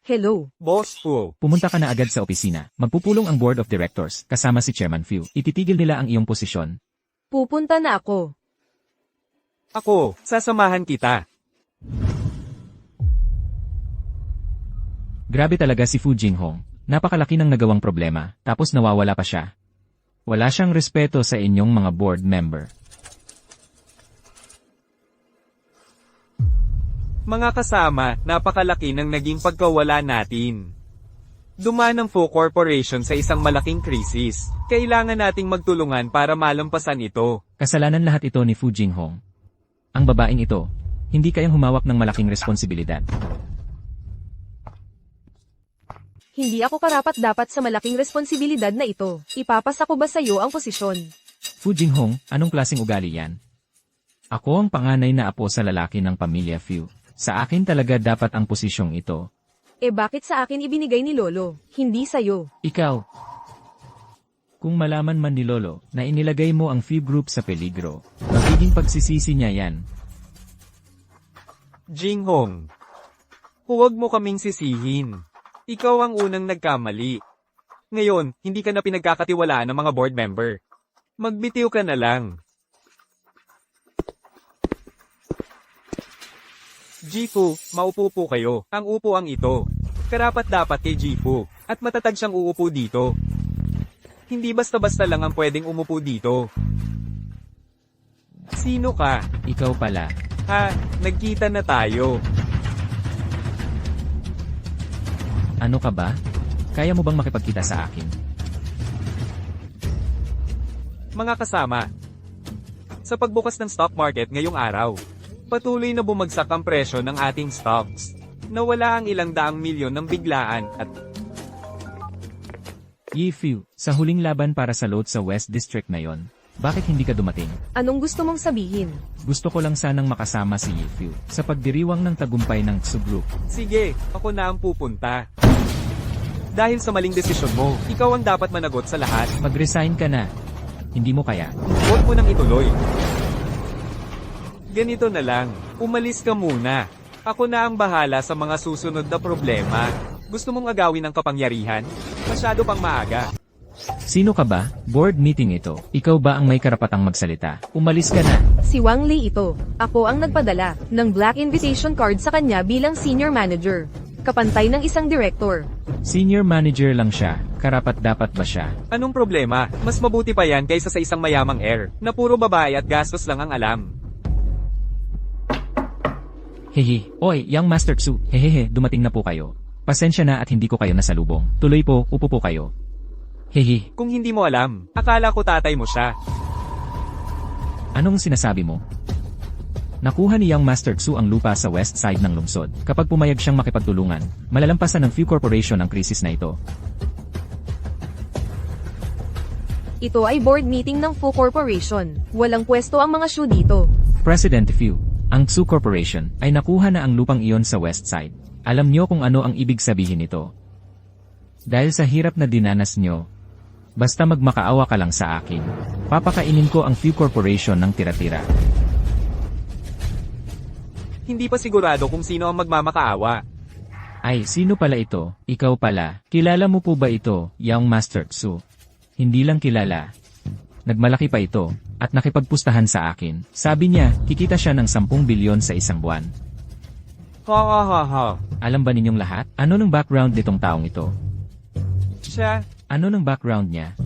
Speaker 3: Hello.
Speaker 2: Boss Fu.
Speaker 4: Pumunta ka na agad sa opisina. Magpupulong ang board of directors, kasama si Chairman Fu. Ititigil nila ang iyong posisyon.
Speaker 3: Pupunta na ako.
Speaker 2: Ako, sasamahan kita.
Speaker 4: Grabe talaga si Fu Jinghong. Napakalaki ng nagawang problema, tapos nawawala pa siya. Wala siyang respeto sa inyong mga board member.
Speaker 2: Mga kasama, napakalaki ng naging pagkawala natin. Dumaan ang Fu Corporation sa isang malaking krisis. Kailangan nating magtulungan para malampasan ito.
Speaker 4: Kasalanan lahat ito ni Fu Jinghong. Ang babaeng ito, hindi kayang humawak ng malaking responsibilidad.
Speaker 3: Hindi ako karapat-dapat sa malaking responsibilidad na ito. Ipapasa ko ba sa iyo ang posisyon?
Speaker 4: Fu Jinghong, anong klaseng ugali yan? Ako ang panganay na apo sa lalaki ng pamilya Fu. Sa akin talaga dapat ang posisyong ito.
Speaker 3: Bakit sa akin ibinigay ni Lolo, hindi sa'yo?
Speaker 4: Ikaw. Kung malaman man ni Lolo na inilagay mo ang Fu Group sa peligro, magiging pagsisisi niya yan.
Speaker 2: Jinghong, huwag mo kaming sisihin. Ikaw ang unang nagkamali. Ngayon, hindi ka na pinagkakatiwalaan ng mga board member. Magbitiw ka na lang. Jifu, maupo po kayo. Ang upuang ito. Karapat-dapat kay Jifu. At matatag siyang uupo dito. Hindi basta-basta lang ang pwedeng umupo dito. Sino ka?
Speaker 4: Ikaw pala.
Speaker 2: Ha, nagkita na tayo.
Speaker 4: Ano ka ba? Kaya mo bang makipagkita sa akin?
Speaker 2: Mga kasama, sa pagbukas ng stock market ngayong araw, patuloy na bumagsak ang presyo ng ating stocks. Nawala ang ilang daang milyon ng biglaan at
Speaker 4: Yi Fu, sa huling laban para sa load sa West District na yon, bakit hindi ka dumating?
Speaker 3: Anong gusto mong sabihin?
Speaker 4: Gusto ko lang sanang makasama si Yi Fu sa pagdiriwang ng tagumpay ng Xu Group.
Speaker 2: sige, ako na ang pupunta. Dahil sa maling desisyon mo, ikaw ang dapat managot sa lahat.
Speaker 4: Mag-resign ka na. Hindi mo kaya.
Speaker 2: Huwag mo nang ituloy. Ganito na lang, umalis ka muna. Ako na ang bahala sa mga susunod na problema. Gusto mong agawin ang kapangyarihan? Masyado pang maaga.
Speaker 4: Sino ka ba? Board meeting ito. Ikaw ba ang may karapatang magsalita? Umalis ka na.
Speaker 3: Si Wang Lei ito. Ako ang nagpadala ng black invitation card sa kanya bilang senior manager. Kapantay ng isang director.
Speaker 4: Senior manager lang siya. Karapat-dapat ba siya?
Speaker 2: Anong problema? Mas mabuti pa yan kaysa sa isang mayamang heir, na puro babae at gastos lang ang alam.
Speaker 4: Hehe, oy, Young Master Tsu, hehehe, dumating na po kayo. Pasensya na at hindi ko kayo nasalubong. Tuloy po, upo po kayo. Hehe,
Speaker 2: Kung hindi mo alam, akala ko tatay mo siya.
Speaker 4: anong sinasabi mo? Nakuha ni Young Master Tsu ang lupa sa west side ng lungsod. Kapag pumayag siyang makipagtulungan, malalampasan ng Few Corporation ang krisis na ito.
Speaker 3: Ito ay board meeting ng Fu Corporation. Walang pwesto ang mga Shu dito.
Speaker 4: President Few, ang Tsu Corporation ay nakuha na ang lupang iyon sa west side. Alam niyo kung ano ang ibig sabihin nito. Dahil sa hirap na dinanas niyo, basta magmakaawa ka lang sa akin. Papakainin ko ang Few Corporation ng tira-tira.
Speaker 2: Hindi pa sigurado kung sino ang magmamakaawa.
Speaker 4: Ay, sino pala ito? Ikaw pala. Kilala mo po ba ito, Young Master Tsu? Hindi lang kilala. Nagmalaki pa ito, at nakipagpustahan sa akin. Sabi niya, kikita siya ng 10 bilyon sa isang buwan.
Speaker 2: Ha ha ha ha.
Speaker 4: Alam ba ninyong lahat? Ano ng background nitong taong ito?
Speaker 2: Siya,
Speaker 4: Ano ng background niya?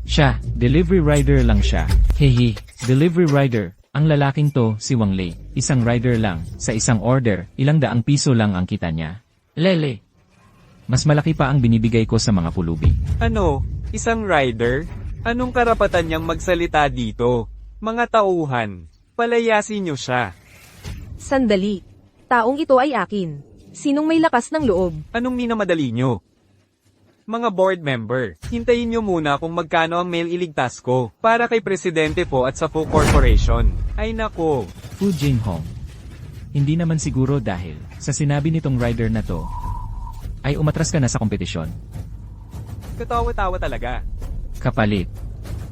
Speaker 4: Siya, delivery rider lang siya. Hehe, delivery rider. Ang lalaking to, si Wang Lei, isang rider lang, sa isang order, ilang daang piso lang ang kita niya. Lele! Mas malaki pa ang binibigay ko sa mga pulubi.
Speaker 2: ano, isang rider? Anong karapatan niyang magsalita dito? Mga tauhan, palayasin niyo siya.
Speaker 3: Sandali. Taong ito ay akin. Sinong may lakas ng loob?
Speaker 2: Anong minamadali niyo? Mga board member, hintayin niyo muna kung magkano ang mail iligtas ko, para kay Presidente po at sa Fu Corporation. Ay nako,
Speaker 4: Fu Jinghong. Hindi naman siguro dahil, sa sinabi nitong rider na to, ay umatras ka na sa kompetisyon.
Speaker 2: katawa-tawa talaga.
Speaker 4: Kapalit.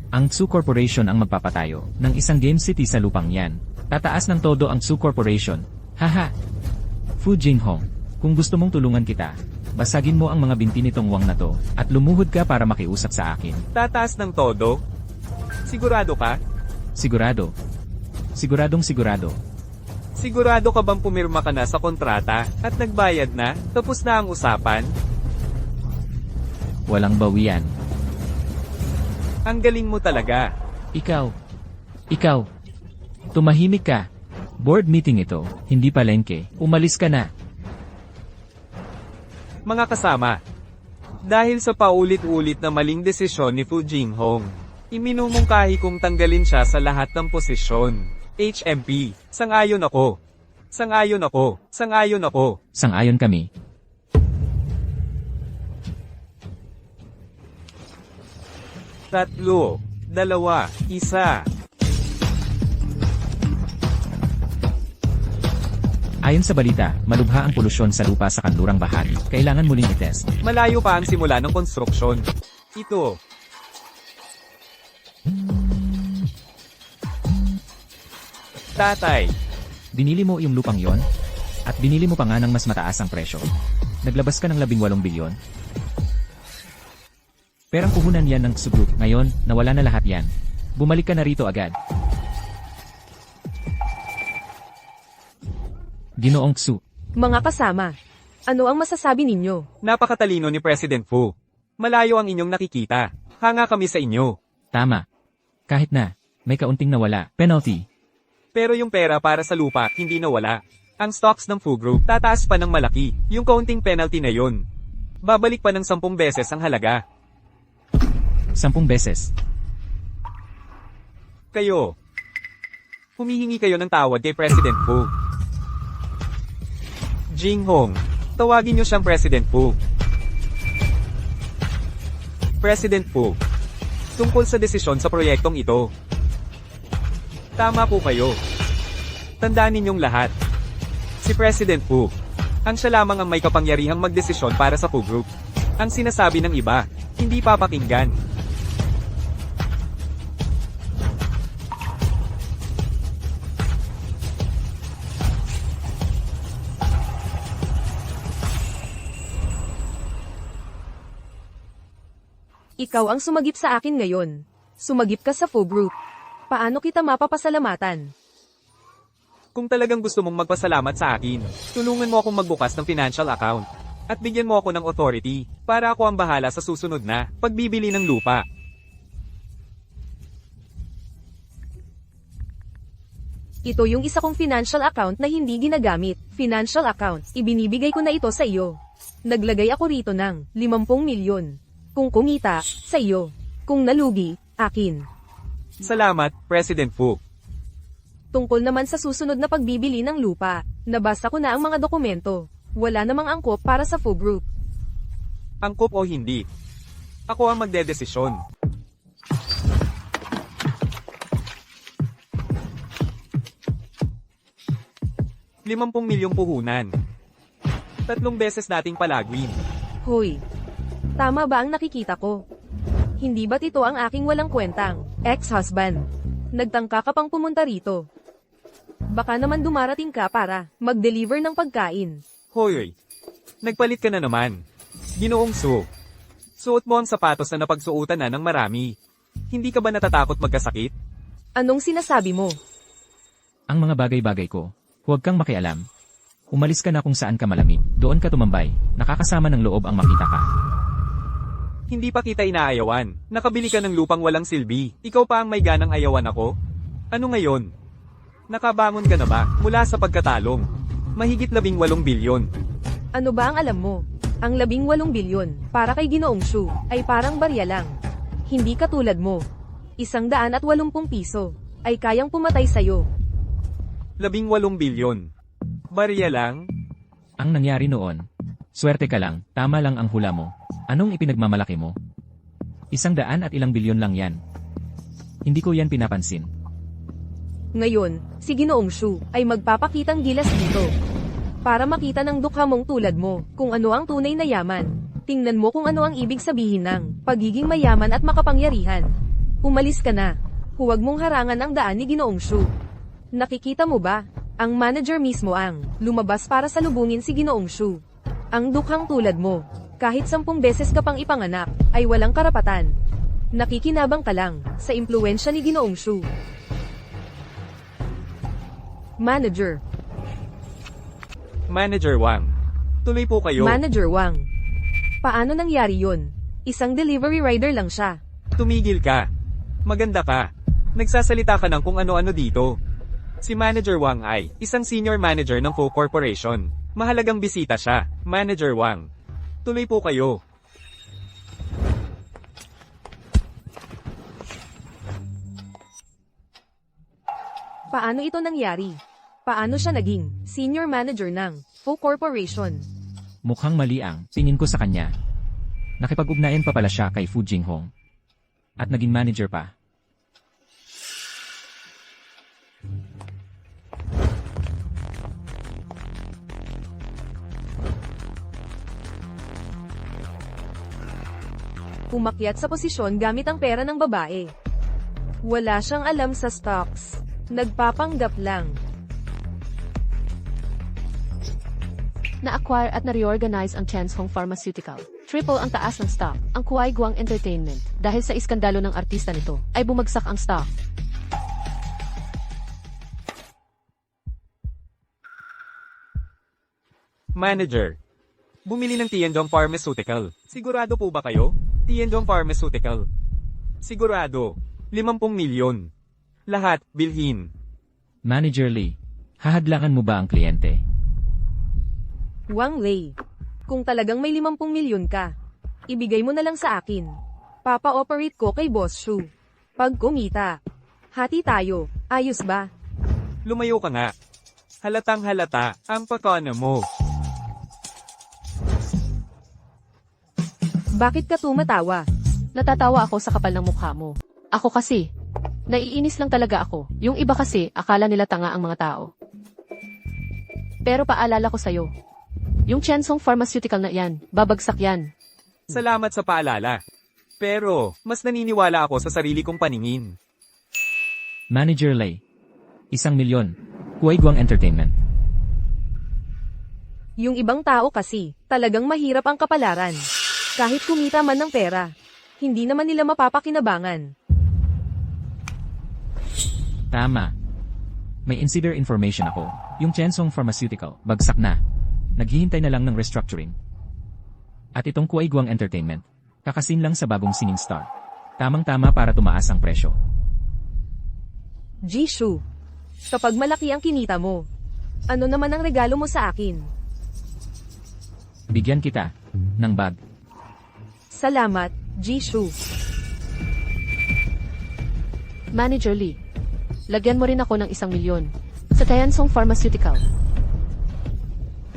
Speaker 4: Ang Tsu Corporation ang magpapatayo ng isang game city sa lupang yan. Tataas ng todo ang Tsu Corporation. Haha. Fu Jinghong, kung gusto mong tulungan kita, basagin mo ang mga binti nitong Wang na to, at lumuhod ka para makiusap sa akin.
Speaker 2: Tataas ng todo? Sigurado ka?
Speaker 4: Sigurado. Siguradong sigurado.
Speaker 2: Sigurado ka bang pumirma ka na sa kontrata, at nagbayad na, tapos na ang usapan?
Speaker 4: Walang bawian.
Speaker 2: Ang galing mo talaga.
Speaker 4: Ikaw. Tumahimik ka. Board meeting ito, hindi palengke. Umalis ka na.
Speaker 2: Mga kasama, dahil sa paulit-ulit na maling desisyon ni Fu Jinghong, iminumungkahi kong tanggalin siya sa lahat ng posisyon. HMP, sang-ayon ako. Sang-ayon ako. Sang-ayon ako.
Speaker 4: Sang-ayon kami.
Speaker 2: Tatlo, dalawa, isa.
Speaker 4: Ayon sa balita, malubha ang polusyon sa lupa sa kanlurang bahagi. Kailangan muling itest.
Speaker 2: Malayo pa ang simula ng konstruksyon. Ito. Tatay,
Speaker 4: Binili mo yung lupang yon? At binili mo pa nga ng mas mataas ang presyo. Naglabas ka ng 18 bilyon. Perang puhunan yan ng Tsu Group. Ngayon, nawala na lahat yan. Bumalik ka na rito agad. Ginoong Tsu.
Speaker 3: Mga kasama. Ano ang masasabi ninyo?
Speaker 2: napakatalino ni President Fu. Malayo ang inyong nakikita. Hanga kami sa inyo.
Speaker 4: Tama. Kahit na, may kaunting nawala. Penalty.
Speaker 2: Pero yung pera para sa lupa, hindi nawala. Ang stocks ng Fu Group, tataas pa ng malaki. Yung kaunting penalty na yun. Babalik pa ng 10 beses ang halaga.
Speaker 4: 10 beses.
Speaker 2: Kayo. Humihingi kayo ng tawad kay President Fu. Jinghong, tawagin niyo siyang President Fu. President Fu, tungkol sa desisyon sa proyektong ito. Tama po kayo. Tandaan ninyong lahat. Si President Fu, ang siya lamang ang may kapangyarihang magdesisyon para sa Fu Group. Ang sinasabi ng iba, hindi papakinggan.
Speaker 3: Ikaw ang sumagip sa akin ngayon. Sumagip ka sa Fu Group. Paano kita mapapasalamatan?
Speaker 2: Kung talagang gusto mong magpasalamat sa akin, tulungan mo akong magbukas ng financial account. At bigyan mo ako ng authority, para ako ang bahala sa susunod na pagbibili ng lupa.
Speaker 3: Ito yung isa kong financial account na hindi ginagamit. Financial account, ibinibigay ko na ito sa iyo. Naglagay ako rito ng 50 milyon. Kung kumita, sa iyo. Kung nalugi, akin.
Speaker 2: Salamat, President Fu.
Speaker 3: Tungkol naman sa susunod na pagbibili ng lupa, nabasa ko na ang mga dokumento. Wala namang angkop para sa Fu Group.
Speaker 2: Angkop o hindi. Ako ang magdedesisyon. $50 milyong puhunan. 3 beses nating palagwin.
Speaker 3: Hoy, tama ba ang nakikita ko? Hindi ba't ito ang aking walang kwentang ex-husband? Nagtangka ka pang pumunta rito. Baka naman dumarating ka para mag-deliver ng pagkain.
Speaker 2: Hoy, nagpalit ka na naman. Ginoong Su. Suot mo ang sapatos na napagsuotan na ng marami. Hindi ka ba natatakot magkasakit?
Speaker 3: Anong sinasabi mo?
Speaker 4: Ang mga bagay-bagay ko, huwag kang makialam. Umalis ka na kung saan ka malamig, doon ka tumambay, nakakasama ng loob ang makita ka.
Speaker 2: Hindi pa kita inaayawan. Nakabili ka ng lupang walang silbi. Ikaw pa ang may ganang ayawan ako? Ano ngayon? Nakabangon ka na ba mula sa pagkatalong? Mahigit 18 bilyon.
Speaker 3: Ano ba ang alam mo? Ang 18 bilyon, para kay Ginoong Shu, ay parang barya lang. Hindi katulad mo. 180 piso, ay kayang pumatay sa'yo.
Speaker 2: 18 bilyon. Barya lang?
Speaker 4: Ang nangyari noon, swerte ka lang, tama lang ang hula mo. Anong ipinagmamalaki mo? 100 at ilang bilyon lang yan. Hindi ko yan pinapansin.
Speaker 3: Ngayon, si Ginoong Shu, ay magpapakitang gilas dito. Para makita ng dukha mong tulad mo, kung ano ang tunay na yaman. Tingnan mo kung ano ang ibig sabihin ng pagiging mayaman at makapangyarihan. Umalis ka na. Huwag mong harangan ang daan ni Ginoong Shu. Nakikita mo ba? Ang manager mismo ang lumabas para salubungin si Ginoong Shu. Ang dukhang tulad mo, kahit 10 beses ka pang ipanganak, ay walang karapatan. Nakikinabang ka lang sa impluwensya ni Ginoong Shu. Manager.
Speaker 2: Manager Wang. Tuloy po kayo.
Speaker 3: Manager Wang. Paano nangyari yun? Isang delivery rider lang siya.
Speaker 2: Tumigil ka. Maganda ka. Nagsasalita ka ng kung ano-ano dito. Si Manager Wang ay isang senior manager ng Fu Corporation. Mahalagang bisita siya. Manager Wang. Tuloy po kayo.
Speaker 3: Paano ito nangyari? Paano siya naging senior manager ng Fu Corporation?
Speaker 4: Mukhang mali ang tingin ko sa kanya. Nakipag-ugnayan pa pala siya kay Fu Jinghong. At naging manager pa.
Speaker 3: Umakyat sa posisyon gamit ang pera ng babae. Wala siyang alam sa stocks. Nagpapanggap lang.
Speaker 1: Na-acquire at na-reorganize ang Chanshong Pharmaceutical. Triple ang taas ng stock. Ang Kuai Guang Entertainment, dahil sa iskandalo ng artista nito, ay bumagsak ang stock.
Speaker 2: Manager. Bumili ng Tiandong Pharmaceutical. Sigurado po ba kayo? Tiandong Pharmaceutical. Sigurado. 50 milyon. Lahat, bilhin.
Speaker 4: Manager Lee, hahadlangan mo ba ang kliyente?
Speaker 3: Wang Lei. Kung talagang may 50 milyon ka, ibigay mo na lang sa akin. Papa-operate ko kay Boss Shu. Pag kumita, hati tayo. Ayos ba?
Speaker 2: Lumayo ka nga. Halatang halata ang pakana mo.
Speaker 3: Bakit ka tumatawa?
Speaker 1: Natatawa ako sa kapal ng mukha mo. Ako kasi, naiinis lang talaga ako. Yung iba kasi, akala nila tanga ang mga tao. Pero paalala ko sa'yo, yung Chanshong Pharmaceutical na yan, babagsak yan.
Speaker 2: Salamat sa paalala. Pero, mas naniniwala ako sa sarili kong paningin.
Speaker 4: Manager Lei, 1 milyon. Kuai Guang Entertainment.
Speaker 3: Yung ibang tao kasi, talagang mahirap ang kapalaran. Kahit kumita man ng pera, hindi naman nila mapapakinabangan.
Speaker 4: Tama. May insider information ako. Yung Chanshong Pharmaceutical, bagsak na. Naghihintay na lang ng restructuring. At itong Kuaiguang Entertainment. Kakasin lang sa bagong Singing Star. Tamang-tama para tumaas ang presyo.
Speaker 3: Jishu. Kapag malaki ang kinita mo, ano naman ang regalo mo sa akin?
Speaker 4: Bigyan kita ng bag.
Speaker 3: Salamat, Jishu.
Speaker 1: Manager Lee, lagyan mo rin ako ng 1 milyon sa Tiansong Pharmaceutical.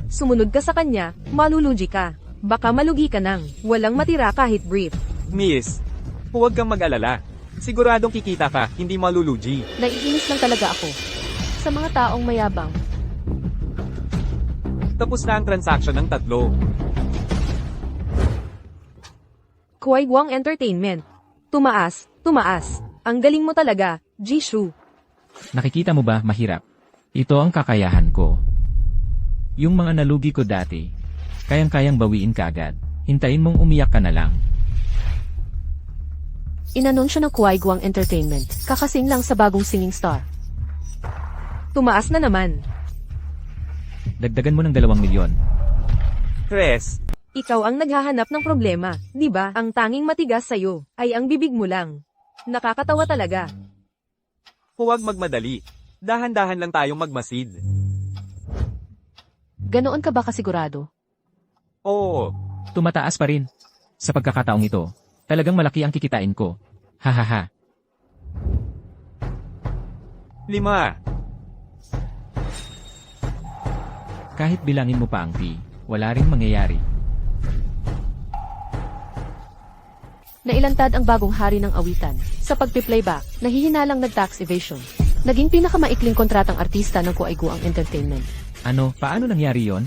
Speaker 3: Sumunod ka sa kanya, malulugi ka. Baka malugi ka nang, walang matira kahit brief.
Speaker 2: Miss, huwag kang mag-alala. Siguradong kikita ka, hindi malulugi.
Speaker 1: Naiinis lang talaga ako sa mga taong mayabang.
Speaker 2: Tapos na ang transaction ng 3.
Speaker 3: Kuaiguang Entertainment. Tumaas, tumaas. Ang galing mo talaga, Jishu.
Speaker 4: Nakikita mo ba mahirap? Ito ang kakayahan ko. Yung mga nalugi ko dati, kayang-kayang bawiin kagad. Hintayin mong umiyak ka na lang.
Speaker 1: Inanunsyo ng Kuaiguang Entertainment, kakasing lang sa bagong Singing Star.
Speaker 3: Tumaas na naman.
Speaker 4: Dagdagan mo ng 2 milyon.
Speaker 2: Tres,
Speaker 3: Ikaw ang naghahanap ng problema, di ba? Ang tanging matigas sa'yo ay ang bibig mo lang. Nakakatawa talaga.
Speaker 2: huwag magmadali. Dahan-dahan lang tayong magmasid.
Speaker 1: Ganoon ka ba kasigurado?
Speaker 2: Oo,
Speaker 4: Tumataas pa rin. Sa pagkakataong ito, talagang malaki ang kikitain ko. Hahaha.
Speaker 2: 5.
Speaker 4: Kahit bilangin mo pa ang fee, wala ring mangyayari.
Speaker 1: Nailantad ang bagong hari ng awitan. Sa pagpi-playback, nahihinalang nag-tax evasion. Naging pinakamaikling kontratang artista ng Kuaiguang Entertainment.
Speaker 4: Ano, paano nangyari yon?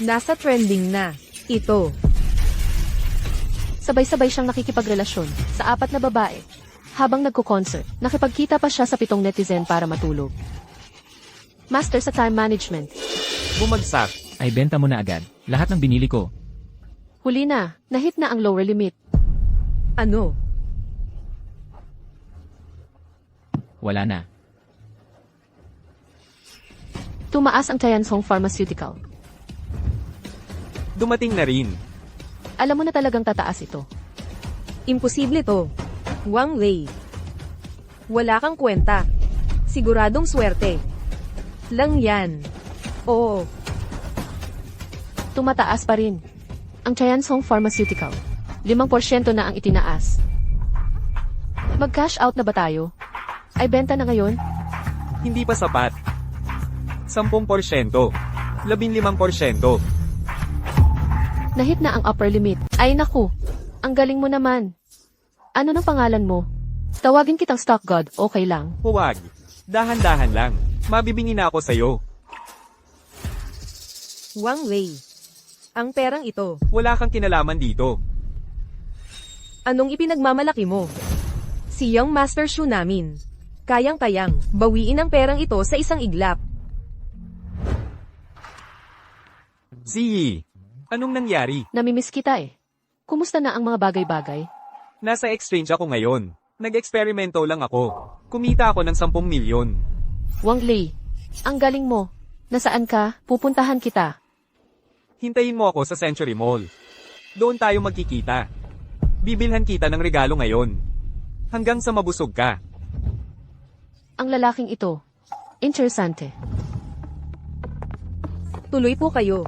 Speaker 3: Nasa trending na. Ito.
Speaker 1: Sabay-sabay siyang nakikipagrelasyon sa 4 na babae. Habang nagko-concert, nakipagkita pa siya sa 7 netizen para matulog. Master sa time management.
Speaker 2: Bumagsak.
Speaker 4: Ay benta mo na agad. Lahat ng binili ko.
Speaker 1: Huli na, nahit na ang lower limit.
Speaker 3: Ano?
Speaker 4: Wala na.
Speaker 1: Tumaas ang Tiansong Pharmaceutical.
Speaker 2: Dumating na rin.
Speaker 1: Alam mo na talagang tataas ito.
Speaker 3: Imposible to. Wang Lei. Wala kang kwenta. Siguradong swerte. Lang yan. Oo.
Speaker 1: Tumataas pa rin. Ang Tiansong Pharmaceutical. 5% na ang itinaas. Mag-cash out na ba tayo? Ay benta na ngayon?
Speaker 2: Hindi pa sapat. 10%. 15%.
Speaker 1: Nahit na ang upper limit. Ay naku, ang galing mo naman. Ano ng pangalan mo? Tawagin kitang stock god, okay lang.
Speaker 2: Huwag. Dahan-dahan lang. Mabibingi na ako sa'yo.
Speaker 3: Wang Lei. Ang perang ito,
Speaker 2: Wala kang kinalaman dito.
Speaker 3: anong ipinagmamalaki mo? Si Young Master Shu namin. Kayang-kayang, bawiin ang perang ito sa isang iglap.
Speaker 2: Ziyi, anong nangyari?
Speaker 1: Namimiss kita eh. Kumusta na ang mga bagay-bagay?
Speaker 2: Nasa exchange ako ngayon. Nag-eksperimento lang ako. Kumita ako ng 10 milyon.
Speaker 1: Wang Lei, ang galing mo. Nasaan ka? Pupuntahan kita.
Speaker 2: Hintayin mo ako sa Century Mall. Doon tayo magkikita. Bibilhan kita ng regalo ngayon. Hanggang sa mabusog ka.
Speaker 1: Ang lalaking ito. Interesante.
Speaker 3: Tuloy po kayo.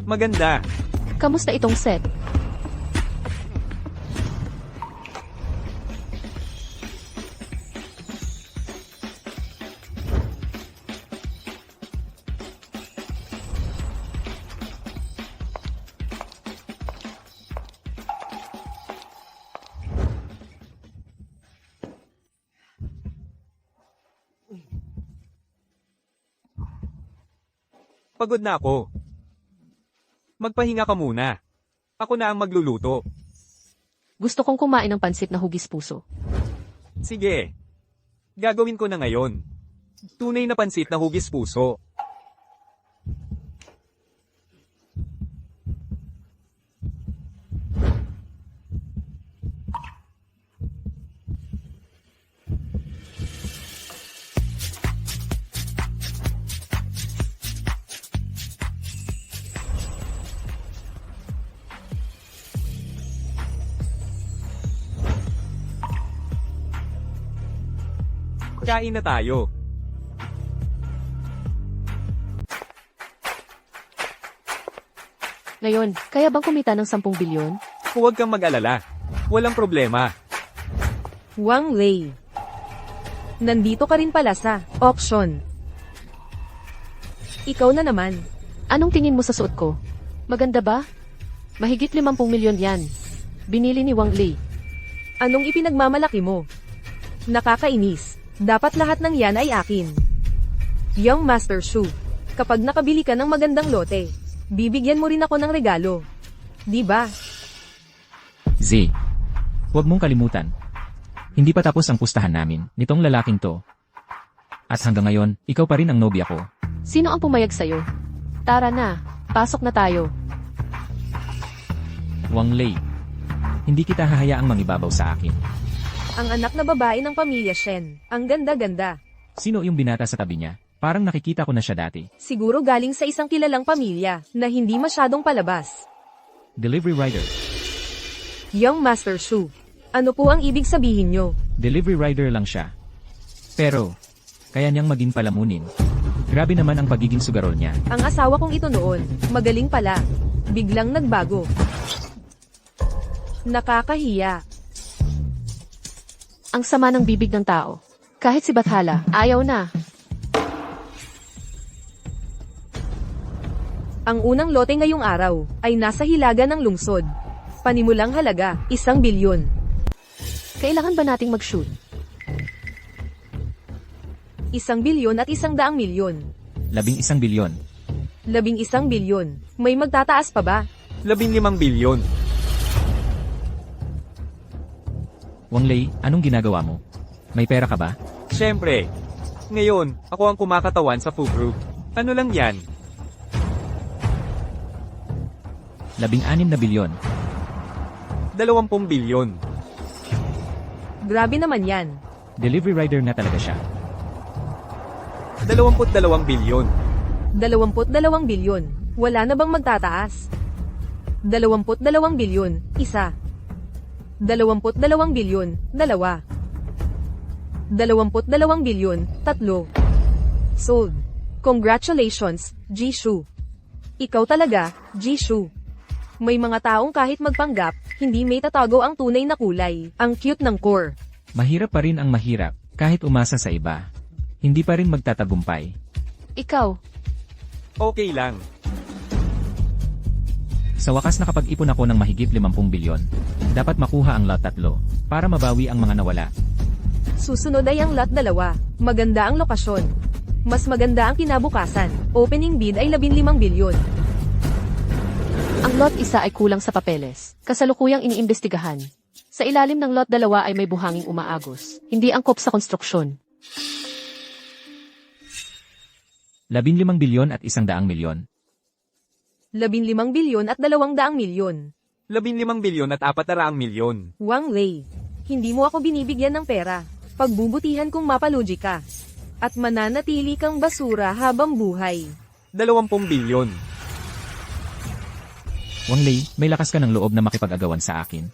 Speaker 2: Maganda.
Speaker 1: Kamusta itong set?
Speaker 2: Pagod na ako. Magpahinga ka muna. Ako na ang magluluto.
Speaker 1: Gusto kong kumain ng pansit na hugis puso.
Speaker 2: Sige. Gagawin ko na ngayon. Tunay na pansit na hugis puso. Kain na tayo.
Speaker 1: Ngayon, kaya bang kumita ng 10 bilyon?
Speaker 2: Huwag kang mag-alala. Walang problema.
Speaker 3: Wang Lei. Nandito ka rin pala sa auction. Ikaw na naman.
Speaker 1: Anong tingin mo sa suot ko? Maganda ba? Mahigit 50 milyon yan. Binili ni Wang Lei.
Speaker 3: Anong ipinagmamalaki mo? Nakakainis. Dapat lahat ng yan ay akin. Young Master Shu, kapag nakabili ka ng magandang lote, bibigyan mo rin ako ng regalo. Di ba?
Speaker 4: Z. Huwag mong kalimutan. Hindi pa tapos ang pustahan namin, nitong lalaking to. At hanggang ngayon, ikaw pa rin ang nobya ko.
Speaker 1: Sino ang pumayag sa'yo? Tara na, pasok na tayo.
Speaker 4: Wang Lei. Hindi kita hahayaang mangibabaw sa akin.
Speaker 3: Ang anak na babae ng pamilya Shen. Ang ganda-ganda.
Speaker 4: Sino yung binata sa tabi niya? Parang nakikita ko na siya dati.
Speaker 3: Siguro galing sa isang kilalang pamilya na hindi masyadong palabas.
Speaker 4: Delivery rider.
Speaker 3: Young Master Shu, ano po ang ibig sabihin nyo?
Speaker 4: Delivery rider lang siya. Pero, kaya niyang maging palamunin. Grabe naman ang pagiging sugarol niya.
Speaker 3: Ang asawa kong ito noon, magaling pala. Biglang nagbago. Nakakahiya.
Speaker 1: Ang sama ng bibig ng tao. Kahit si Bathala, ayaw na.
Speaker 3: Ang unang lote ngayong araw ay nasa hilaga ng lungsod. Panimulang halaga, 1 bilyon.
Speaker 1: Kailangan ba nating mag-shoot?
Speaker 3: 1 bilyon at 100 milyon.
Speaker 4: 11 bilyon.
Speaker 3: 11 bilyon. May magtataas pa ba?
Speaker 2: 15 bilyon.
Speaker 4: Wang Lei, anong ginagawa mo? May pera ka ba?
Speaker 2: Siyempre. Ngayon, ako ang kumakatawan sa Fu Group. Ano lang yan?
Speaker 4: 16 na bilyon.
Speaker 2: 20 bilyon.
Speaker 3: Grabe naman yan.
Speaker 4: Delivery rider na talaga siya.
Speaker 2: 22 bilyon.
Speaker 3: 22 bilyon. Wala na bang magtataas? 22 bilyon, 1. 22 bilyon, 2. 22 bilyon, 3. Sold. Congratulations, Jishu. Ikaw talaga, Jishu. May mga taong kahit magpanggap, hindi may tatago ang tunay na kulay. Ang cute ng core.
Speaker 4: Mahirap pa rin ang mahirap, kahit umasa sa iba. Hindi pa rin magtatagumpay.
Speaker 1: Ikaw,
Speaker 2: Okay lang.
Speaker 4: Sa wakas nakapag-ipon ako ng mahigit 50 bilyon. Dapat makuha ang lot 3, para mabawi ang mga nawala.
Speaker 3: Susunod ay ang lot 2. Maganda ang lokasyon. Mas maganda ang kinabukasan. Opening bid ay 15 bilyon.
Speaker 1: ang lot 1 ay kulang sa papeles. Kasalukuyang iniimbestigahan. Sa ilalim ng lot 2 ay may buhanging umaagos. Hindi angkop sa konstruksyon.
Speaker 4: 15 bilyon at 100 milyon.
Speaker 3: 15 bilyon at 200 milyon.
Speaker 2: 15 bilyon at 400 milyon.
Speaker 3: Wang Lei, hindi mo ako binibigyan ng pera. Pagbubutihan kong mapaluji ka. At mananatili kang basura habang buhay.
Speaker 2: 20 bilyon.
Speaker 4: Wang Lei, may lakas ka ng loob na makipag-agawan sa akin.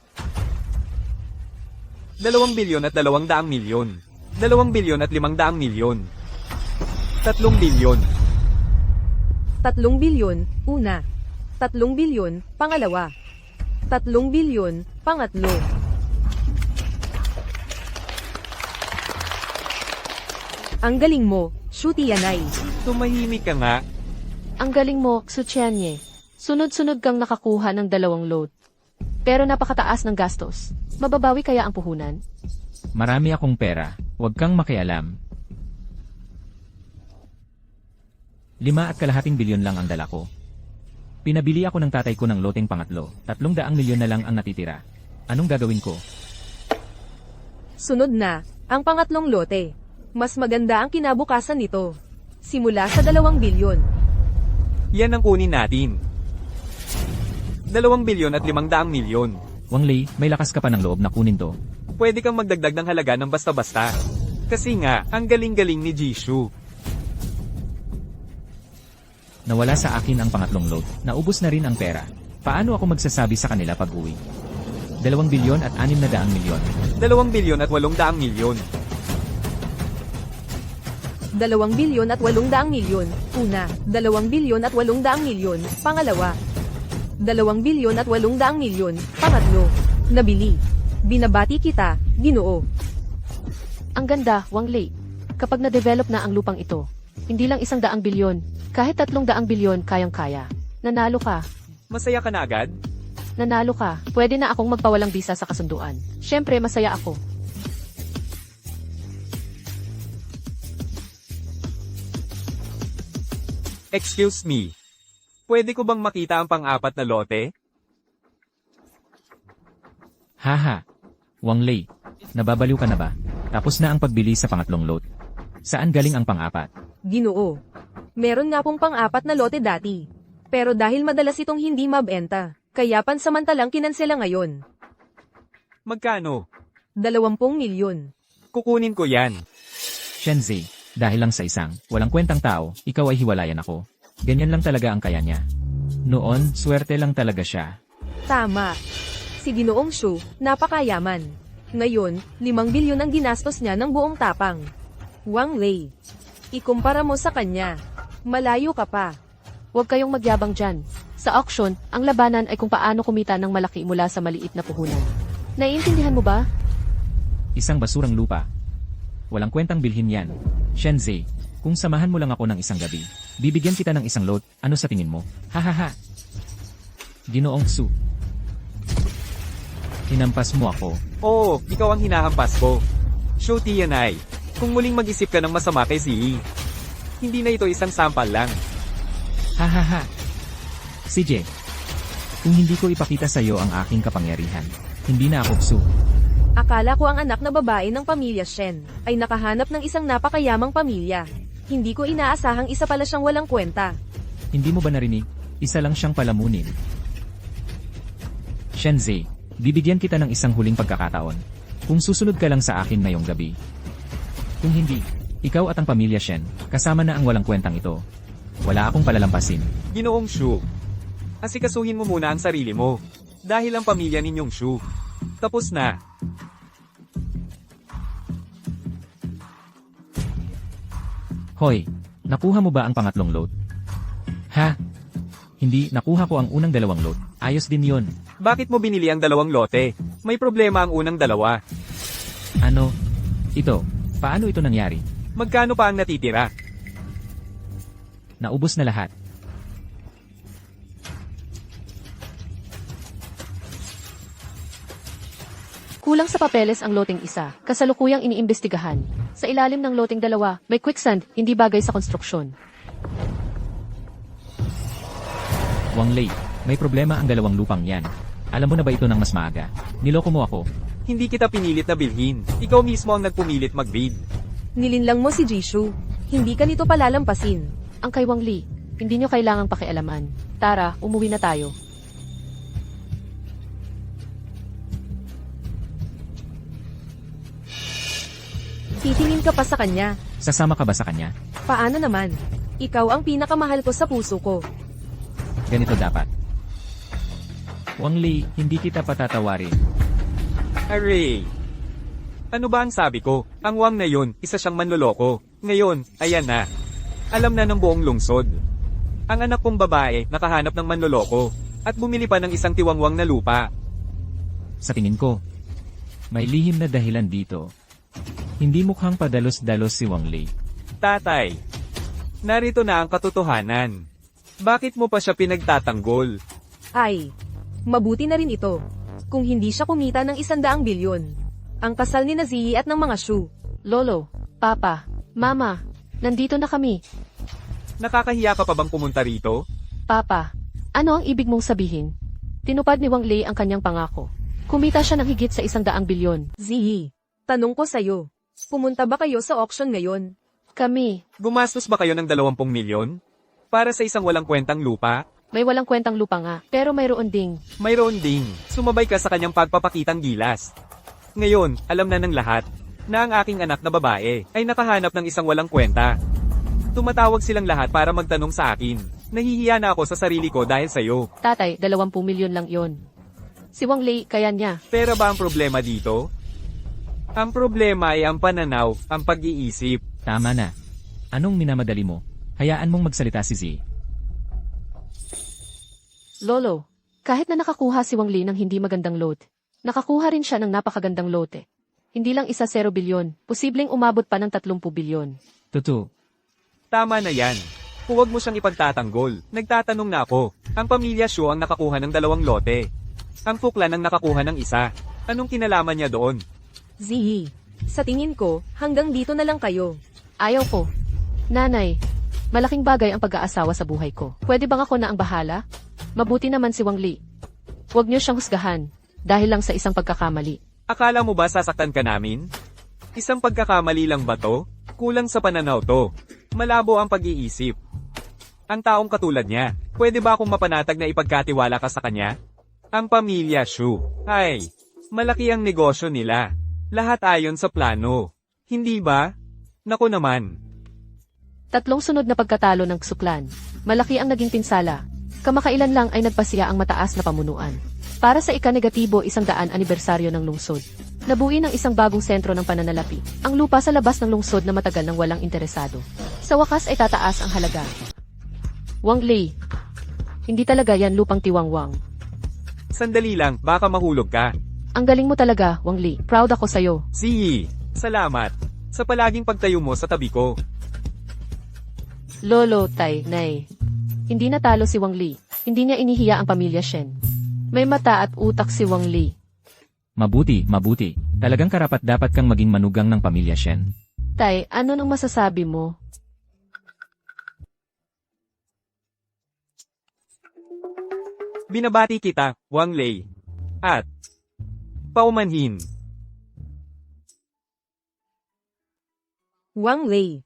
Speaker 2: 2 bilyon at 200 milyon. 2 bilyon at 500 milyon. 3 bilyon.
Speaker 3: 3 bilyon, una. 3 bilyon, pangalawa. 3 bilyon, pangatlo. Ang galing mo, Shuti Yanay.
Speaker 2: Tumahimik ka nga.
Speaker 1: Ang galing mo, Suchianye. Sunod-sunod kang nakakuha ng 2 load. Pero napakataas ng gastos. Mababawi kaya ang puhunan?
Speaker 4: Marami akong pera, huwag kang makialam. 5.25 bilyon lang ang dala ko. Pinabili ako ng tatay ko ng loteng pangatlo, 300 milyon na lang ang natitira. Anong gagawin ko?
Speaker 3: Sunod na, ang pangatlong lote. Mas maganda ang kinabukasan nito. Simula sa 2 bilyon.
Speaker 2: Yan ang kunin natin. 2 bilyon at 500 milyon.
Speaker 4: Wang Lei, may lakas ka pa ng loob na kunin to.
Speaker 2: Pwede kang magdagdag ng halaga ng basta-basta. Kasi nga, ang galing-galing ni Jishu.
Speaker 4: Nawala sa akin ang pangatlong load, naubos na rin ang pera. Paano ako magsasabi sa kanila pag uwi? 2 bilyon at 600 milyon.
Speaker 2: 2 bilyon at 800 milyon.
Speaker 3: 2 bilyon at 800 milyon. Una, 2 bilyon at 800 milyon. Pangalawa, 2 bilyon at 800 milyon. Pangatlo, nabili. Binabati kita, Ginoo.
Speaker 1: Ang ganda, Wang Lei. Kapag na-develop na ang lupang ito, hindi lang 100 bilyon, kahit 300 bilyon kayang-kaya. Nanalo ka.
Speaker 2: Masaya ka na agad?
Speaker 1: Nanalo ka. Pwede na akong magpawalang bisa sa kasunduan. Siyempre, masaya ako.
Speaker 2: Excuse me. Pwede ko bang makita ang pang-apat na lote?
Speaker 4: Haha. Wang Lei, nababaliw ka na ba? Tapos na ang pagbili sa pangatlong lot. Saan galing ang pang-apat?
Speaker 3: Ginoo. Meron nga pong pang-apat na lote dati. Pero dahil madalas itong hindi mabenta, kaya pansamantalang kinansela ngayon.
Speaker 2: Magkano?
Speaker 3: 20 milyon.
Speaker 2: Kukunin ko yan.
Speaker 4: Shenzhe, dahil lang sa isang, walang kwentang tao, ikaw ay hiwalayan ako. Ganyan lang talaga ang kaya niya. Noon, swerte lang talaga siya.
Speaker 3: Tama. Si Ginoong Shu, napakayaman. Ngayon, 5 bilyon ang ginastos niya ng buong tapang. Wang Lei, ikumpara mo sa kanya. Malayo ka pa.
Speaker 1: Huwag kayong magyabang dyan. Sa auction, ang labanan ay kung paano kumita ng malaki mula sa maliit na puhunan. Naiintindihan mo ba?
Speaker 4: Isang basurang lupa. Walang kwentang bilhin yan. Shenzhe, kung samahan mo lang ako ng isang gabi, bibigyan kita ng isang lot, ano sa tingin mo? Hahaha. Ginoong Su. Hinampas mo ako.
Speaker 2: Oo, ikaw ang hinahampas ko. Show Tianai. Kung muling mag-isip ka ng masama kay Ziyi, hindi na ito isang sampal lang.
Speaker 4: Hahaha. CJ, kung hindi ko ipakita sa iyo ang aking kapangyarihan, hindi na ako Su.
Speaker 3: Akala ko ang anak na babae ng pamilya Shen ay nakahanap ng isang napakayamang pamilya. Hindi ko inaasahang isa pala siyang walang kwenta.
Speaker 4: Hindi mo ba narinig? Isa lang siyang palamunin. Shenzhe, bibigyan kita ng isang huling pagkakataon. Kung susunod ka lang sa akin ngayong gabi. Kung hindi, ikaw at ang pamilya Shen, kasama na ang walang kwentang ito. Wala akong palalampasin.
Speaker 2: Ginoong Shu, asikasuhin mo muna ang sarili mo. Dahil ang pamilya ninyong Shu, tapos na.
Speaker 4: Hoy, nakuha mo ba ang pangatlong load? Ha? Hindi, nakuha ko ang unang 2 load. Ayos din yon.
Speaker 2: Bakit mo binili ang 2 lote? May problema ang unang 2.
Speaker 4: Ano? Ito, paano ito nangyari?
Speaker 2: Magkano pa ang natitira?
Speaker 4: Naubos na lahat.
Speaker 1: Kulang sa papeles ang loteng isa, kasalukuyang iniimbestigahan. Sa ilalim ng loteng 2, may quicksand, hindi bagay sa konstruksyon.
Speaker 4: Wang Lei, may problema ang 2 lupang yan. Alam mo na ba ito ng mas maaga? Niloko mo ako.
Speaker 2: Hindi kita pinilit na bilhin. Ikaw mismo ang nagpumilit mag-bid.
Speaker 3: Nilinlang mo si Jishu. Hindi ka nito palalampasin.
Speaker 1: Ang kay Wang Li, hindi nyo kailangang pakialaman. Tara, umuwi na tayo.
Speaker 3: Titingin ka pa sa kanya.
Speaker 4: Sasama ka ba sa kanya?
Speaker 3: Paano naman? Ikaw ang pinakamahal ko sa puso ko.
Speaker 4: Ganito dapat. Wang Lei, hindi kita patatawarin.
Speaker 2: Aray! Ano ba ang sabi ko? Ang Wang na yun, isa siyang manloloko. Ngayon, ayan na. Alam na ng buong lungsod. Ang anak kong babae, nakahanap ng manloloko. At bumili pa ng isang tiwangwang na lupa.
Speaker 4: Sa tingin ko, may lihim na dahilan dito. Hindi mukhang padalos-dalos si Wang Lei.
Speaker 2: Tatay, narito na ang katotohanan. Bakit mo pa siya pinagtatanggol?
Speaker 3: Ay, mabuti na rin ito. Kung hindi siya kumita ng 100 bilyon. Ang kasal ni Ziyi at ng mga Shu.
Speaker 1: Lolo, Papa, Mama, nandito na kami.
Speaker 2: Nakakahiya ka pa bang pumunta rito?
Speaker 1: Papa, ano ang ibig mong sabihin? Tinupad ni Wang Lei ang kanyang pangako. Kumita siya ng higit sa 100 bilyon.
Speaker 3: Ziyi, tanong ko sa'yo. Pumunta ba kayo sa auction ngayon?
Speaker 1: Kami,
Speaker 2: Gumastos ba kayo ng 20 milyon? Para sa isang walang kwentang lupa?
Speaker 1: may walang kwentang lupa nga, pero mayroon ding.
Speaker 2: Mayroon ding, sumabay ka sa kanyang pagpapakitang gilas. Ngayon, alam na ng lahat, na ang aking anak na babae, ay nakahanap ng isang walang kwenta. Tumatawag silang lahat para magtanong sa akin. Nahihiya na ako sa sarili ko dahil sa'yo.
Speaker 1: Tatay, 20 milyon lang yon. Si Wang Lei, kaya niya.
Speaker 2: Pera ba ang problema dito? Ang problema ay ang pananaw, ang pag-iisip.
Speaker 4: Tama na. Anong minamadali mo? Hayaan mong magsalita si Z.
Speaker 1: Lolo, kahit na nakakuha si Wang Li ng hindi magandang lote, nakakuha rin siya ng napakagandang lote. Hindi lang 10 bilyon, posibleng umabot pa ng 30 bilyon.
Speaker 4: Totoo.
Speaker 2: Tama na yan. Huwag mo siyang ipagtatanggol. Nagtatanong na ako. Ang pamilya Shu ang nakakuha ng 2 lote. Ang Fuklan ang nakakuha ng 1. Anong kinalaman niya doon?
Speaker 3: Ziyi, sa tingin ko, hanggang dito na lang kayo.
Speaker 1: Ayaw ko. Nanay, malaking bagay ang pag-aasawa sa buhay ko. Pwede bang ako na ang bahala? Mabuti naman si Wang Li. Huwag niyo siyang husgahan, dahil lang sa isang pagkakamali.
Speaker 2: Akala mo ba sasaktan ka namin? Isang pagkakamali lang ba to? Kulang sa pananaw to. Malabo ang pag-iisip. Ang taong katulad niya, pwede ba akong mapanatag na ipagkatiwala ka sa kanya? Ang pamilya Shu. Ay, malaki ang negosyo nila. Lahat ayon sa plano. Hindi ba? Naku naman.
Speaker 1: 3 sunod na pagkatalo ng Suklan. Malaki ang naging pinsala. Kamakailan lang ay nagpasiya ang mataas na pamunuan. Para sa ika-negatibo 100 anibersaryo ng lungsod. Nabuin ng isang bagong sentro ng pananalapi. Ang lupa sa labas ng lungsod na matagal nang walang interesado. Sa wakas ay tataas ang halaga. Wang Li. Hindi talaga yan lupang tiwangwang.
Speaker 2: Sandali lang, baka mahulog ka.
Speaker 1: Ang galing mo talaga, Wang Li. Proud ako sa'yo.
Speaker 2: Ziyi, salamat. Sa palaging pagtayo mo sa tabi ko.
Speaker 1: Lolo, Tay, Nay. Hindi natalo si Wang Li. Hindi niya inihiya ang pamilya Shen. May mata at utak si Wang Li.
Speaker 4: Mabuti, mabuti. Talagang karapat dapat kang maging manugang ng pamilya Shen.
Speaker 1: Tay, ano nang masasabi mo?
Speaker 2: Binabati kita, Wang Lei. At paumanhin.
Speaker 3: Wang Lei.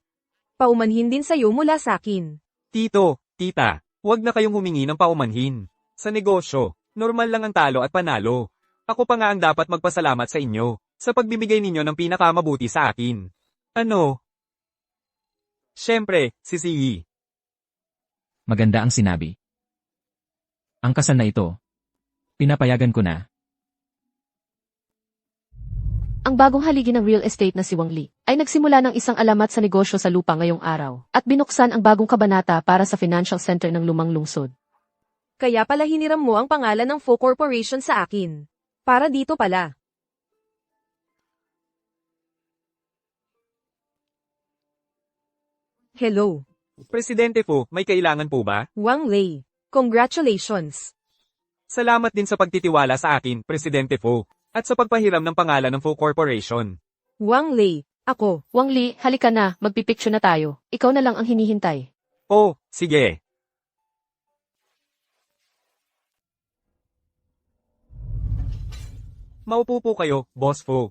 Speaker 3: Paumanhin din sa'yo mula sa'kin.
Speaker 2: Tito, tita, huwag na kayong humingi ng paumanhin. Sa negosyo, normal lang ang talo at panalo. Ako pa nga ang dapat magpasalamat sa inyo, sa pagbibigay ninyo ng pinakamabuti sa akin. Ano? Siyempre, si Ziyi.
Speaker 4: Maganda ang sinabi. Ang kasal na ito, pinapayagan ko na.
Speaker 1: Ang bagong haligi ng real estate na si Wang Li ay nagsimula ng isang alamat sa negosyo sa lupa ngayong araw at binuksan ang bagong kabanata para sa financial center ng lumang lungsod.
Speaker 3: Kaya pala hiniram mo ang pangalan ng Fo Corporation sa akin. Para dito pala. Hello,
Speaker 2: Presidente po, may kailangan po ba?
Speaker 3: Wang Lei. Congratulations.
Speaker 2: Salamat din sa pagtitiwala sa akin, Presidente Po, at sa pagpahiram ng pangalan ng Fo Corporation.
Speaker 3: Wang Lei, ako.
Speaker 1: Wang Li, halika na, magpipicture na tayo. Ikaw na lang ang hinihintay.
Speaker 2: Oh, sige. Maupo po kayo, Boss Fo.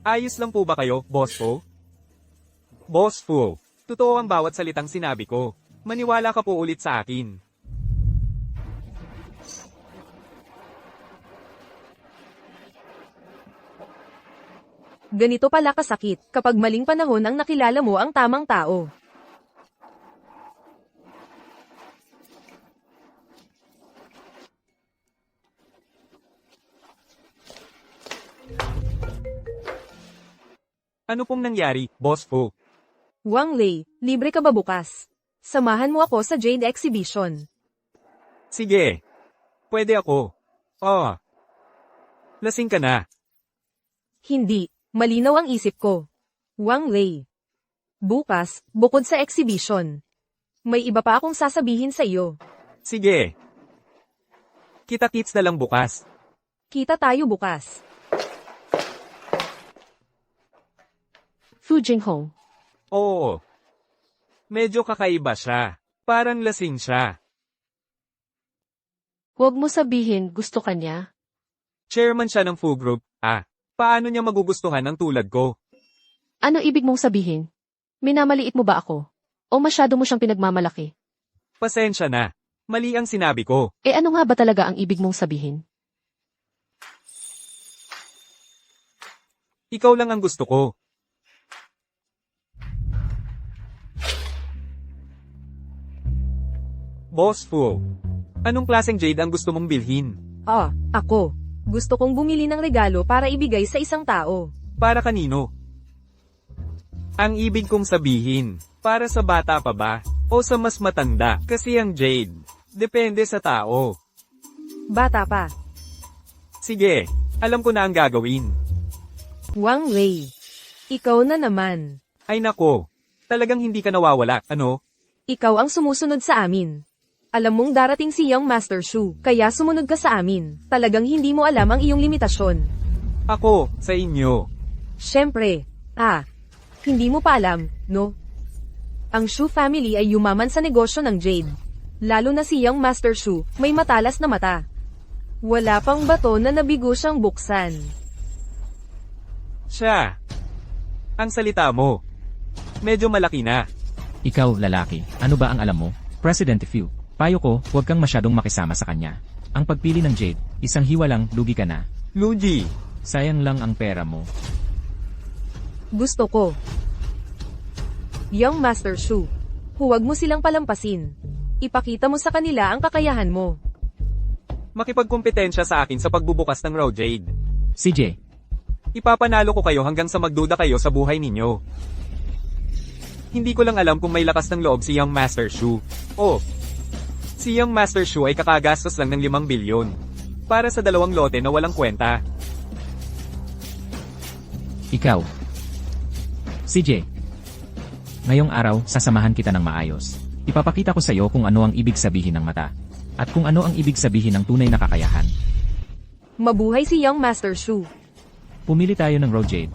Speaker 2: Ayos lang po ba kayo, Boss Fo? Boss Fo, totoo ang bawat salitang sinabi ko. Maniwala ka po ulit sa akin.
Speaker 3: Ganito pala kasakit kapag maling panahon ang nakilala mo ang tamang tao.
Speaker 2: Ano pong nangyari, Boss Fo?
Speaker 3: Wang Lei, libre ka ba bukas? Samahan mo ako sa Jade Exhibition.
Speaker 2: Sige. Pwede ako. Oh. Lasing ka na.
Speaker 3: Hindi, malinaw ang isip ko. Wang Lei. Bukas, bukod sa exhibition. May iba pa akong sasabihin sa iyo.
Speaker 2: Sige. Kita-kits na lang bukas.
Speaker 3: Kita tayo bukas.
Speaker 1: Fu Jinghong.
Speaker 2: Oo. Medyo kakaiba siya. Parang lasing siya.
Speaker 1: Huwag mo sabihin gusto ka niya.
Speaker 2: Chairman siya ng Fu Group. Paano niya magugustuhan ng tulad ko?
Speaker 1: Ano ibig mong sabihin? Minamaliit mo ba ako? O masyado mo siyang pinagmamalaki?
Speaker 2: Pasensya na. Mali ang sinabi ko.
Speaker 1: Ano nga ba talaga ang ibig mong sabihin?
Speaker 2: Ikaw lang ang gusto ko. Boss Fu, anong klaseng jade ang gusto mong bilhin?
Speaker 3: Ako. Gusto kong bumili ng regalo para ibigay sa isang tao.
Speaker 2: Para kanino? Ang ibig kong sabihin, para sa bata pa ba? O sa mas matanda? Kasi ang Jade, depende sa tao.
Speaker 3: Bata pa.
Speaker 2: Sige, alam ko na ang gagawin.
Speaker 3: Wang Wei. Ikaw na naman.
Speaker 2: Ay nako, talagang hindi ka nawawala, ano?
Speaker 3: Ikaw ang sumusunod sa amin. Alam mong darating si Young Master Shu, kaya sumunod ka sa amin. Talagang hindi mo alam ang iyong limitasyon.
Speaker 2: Ako, sa inyo.
Speaker 3: Siyempre. Hindi mo pa alam, no? Ang Shu family ay yumaman sa negosyo ng Jade. Lalo na si Young Master Shu, may matalas na mata. Wala pang bato na nabigo siyang buksan.
Speaker 2: Siya. Ang salita mo. Medyo malaki na.
Speaker 4: Ikaw, lalaki, ano ba ang alam mo? President Fu, payo ko, huwag kang masyadong makisama sa kanya. Ang pagpili ng Jade, isang hiwa lang, lugi ka na.
Speaker 2: Luigi.
Speaker 4: Sayang lang ang pera mo.
Speaker 3: Gusto ko. Young Master Shu, huwag mo silang palampasin. Ipakita mo sa kanila ang kakayahan mo.
Speaker 2: Makipagkompetensya sa akin sa pagbubukas ng Raw Jade.
Speaker 4: CJ,
Speaker 2: Ipapanalo ko kayo hanggang sa magduda kayo sa buhay ninyo. Hindi ko lang alam kung may lakas ng loob si Young Master Shu. Si Young Master Shu ay kakagastos lang ng 5 bilyon. Para sa 2 lote na walang kwenta.
Speaker 4: ikaw. CJ, ngayong araw, sasamahan kita ng maayos. Ipapakita ko sa iyo kung ano ang ibig sabihin ng mata. At kung ano ang ibig sabihin ng tunay na kakayahan.
Speaker 3: Mabuhay si Young Master Shu.
Speaker 4: Pumili tayo ng Raw Jade.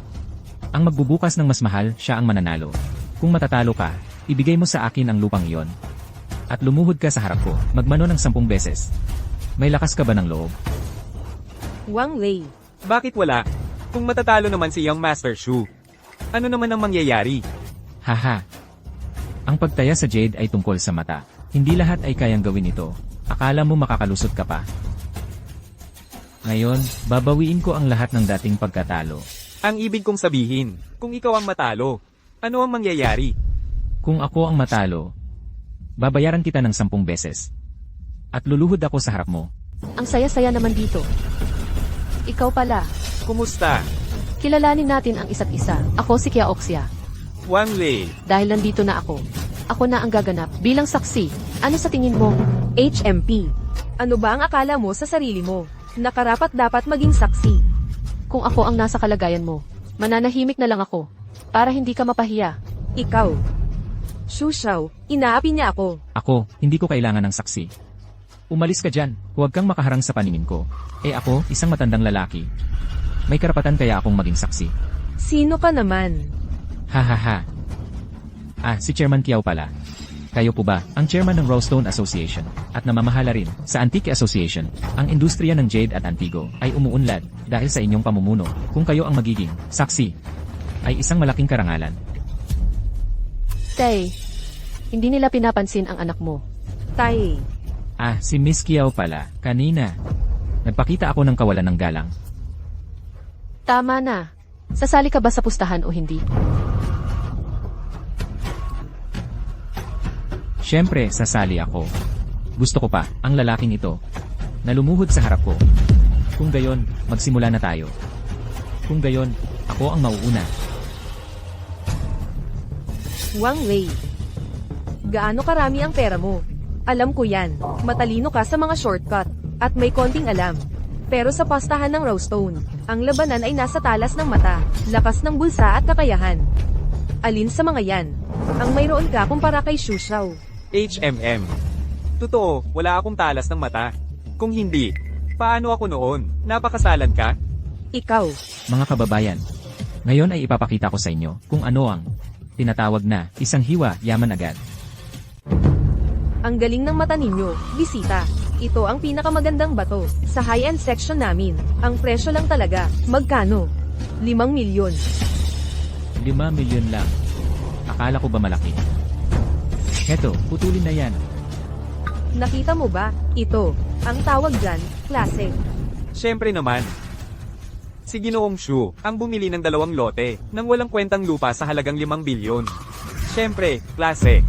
Speaker 4: Ang magbubukas ng mas mahal, siya ang mananalo. Kung matatalo ka, ibigay mo sa akin ang lupang iyon. At lumuhod ka sa harap ko, magmano ng 10 beses. May lakas ka ba ng loob?
Speaker 3: Wang Wei.
Speaker 2: Bakit wala? Kung matatalo naman si Young Master Shu, ano naman ang mangyayari?
Speaker 4: Haha. Ang pagtaya sa Jade ay tungkol sa mata. Hindi lahat ay kayang gawin ito. Akala mo makakalusot ka pa. Ngayon, babawiin ko ang lahat ng dating pagkatalo.
Speaker 2: Ang ibig kong sabihin, kung ikaw ang matalo, ano ang mangyayari?
Speaker 4: Kung ako ang matalo, babayaran kita ng 10 beses. At luluhod ako sa harap mo.
Speaker 1: Ang saya-saya naman dito. Ikaw pala.
Speaker 2: Kumusta?
Speaker 1: Kilalanin natin ang isa't isa. Ako si Kiaoxia.
Speaker 2: Wang Lei.
Speaker 1: Dahil nandito na ako. Ako na ang gaganap bilang saksi. Ano sa tingin mo?
Speaker 3: HMP. Ano ba ang akala mo sa sarili mo? Nakarapat dapat maging saksi.
Speaker 1: Kung ako ang nasa kalagayan mo, mananahimik na lang ako. Para hindi ka mapahiya.
Speaker 3: Ikaw. Shu Xiao, inaapi niya ako.
Speaker 4: Ako, hindi ko kailangan ng saksi. Umalis ka dyan. Huwag kang makaharang sa paningin ko. Ako, isang matandang lalaki. May karapatan kaya akong maging saksi.
Speaker 3: Sino ka naman?
Speaker 4: Hahaha. Si Chairman Kiao pala. Kayo po ba, ang chairman ng Rowstone Association, at namamahala rin sa Antique Association, ang industriya ng Jade at Antigo, ay umuunlad dahil sa inyong pamumuno. Kung kayo ang magiging saksi, ay isang malaking karangalan.
Speaker 1: Tay, hindi nila pinapansin ang anak mo.
Speaker 3: Tay.
Speaker 4: Si Miss Kiao pala, kanina. Nagpakita ako ng kawalan ng galang.
Speaker 1: Tama na. Sasali ka ba sa pustahan o hindi?
Speaker 4: Siyempre, sasali ako. Gusto ko pa, ang lalaking ito, na lumuhod sa harap ko. Kung gayon, magsimula na tayo. Kung gayon, ako ang mauuna.
Speaker 3: Wang Wei. Gaano karami ang pera mo? Alam ko yan. Matalino ka sa mga shortcut. At may konting alam. Pero sa pastahan ng Rowstone, ang labanan ay nasa talas ng mata, lakas ng bulsa at kakayahan. Alin sa mga yan ang mayroon ka kumpara kay Shu Xiao?
Speaker 2: HMM. Totoo, wala akong talas ng mata. Kung hindi, paano ako noon? Napakasalan ka?
Speaker 3: Ikaw.
Speaker 4: Mga kababayan, ngayon ay ipapakita ko sa inyo kung ano ang tinatawag na isang hiwa yaman agad.
Speaker 3: Ang galing ng mata ninyo, bisita. Ito ang pinakamagandang bato sa high-end section namin. Ang presyo lang talaga. Magkano? 5 milyon.
Speaker 4: 5 milyon lang. Akala ko ba malaki? Heto, putulin na yan.
Speaker 3: Nakita mo ba? Ito. Ang tawag dyan, klase.
Speaker 2: Siyempre naman. Si Ginoong Shu, ang bumili ng 2 lote, nang walang kwentang lupa sa halagang 5 bilyon. Siyempre, klase.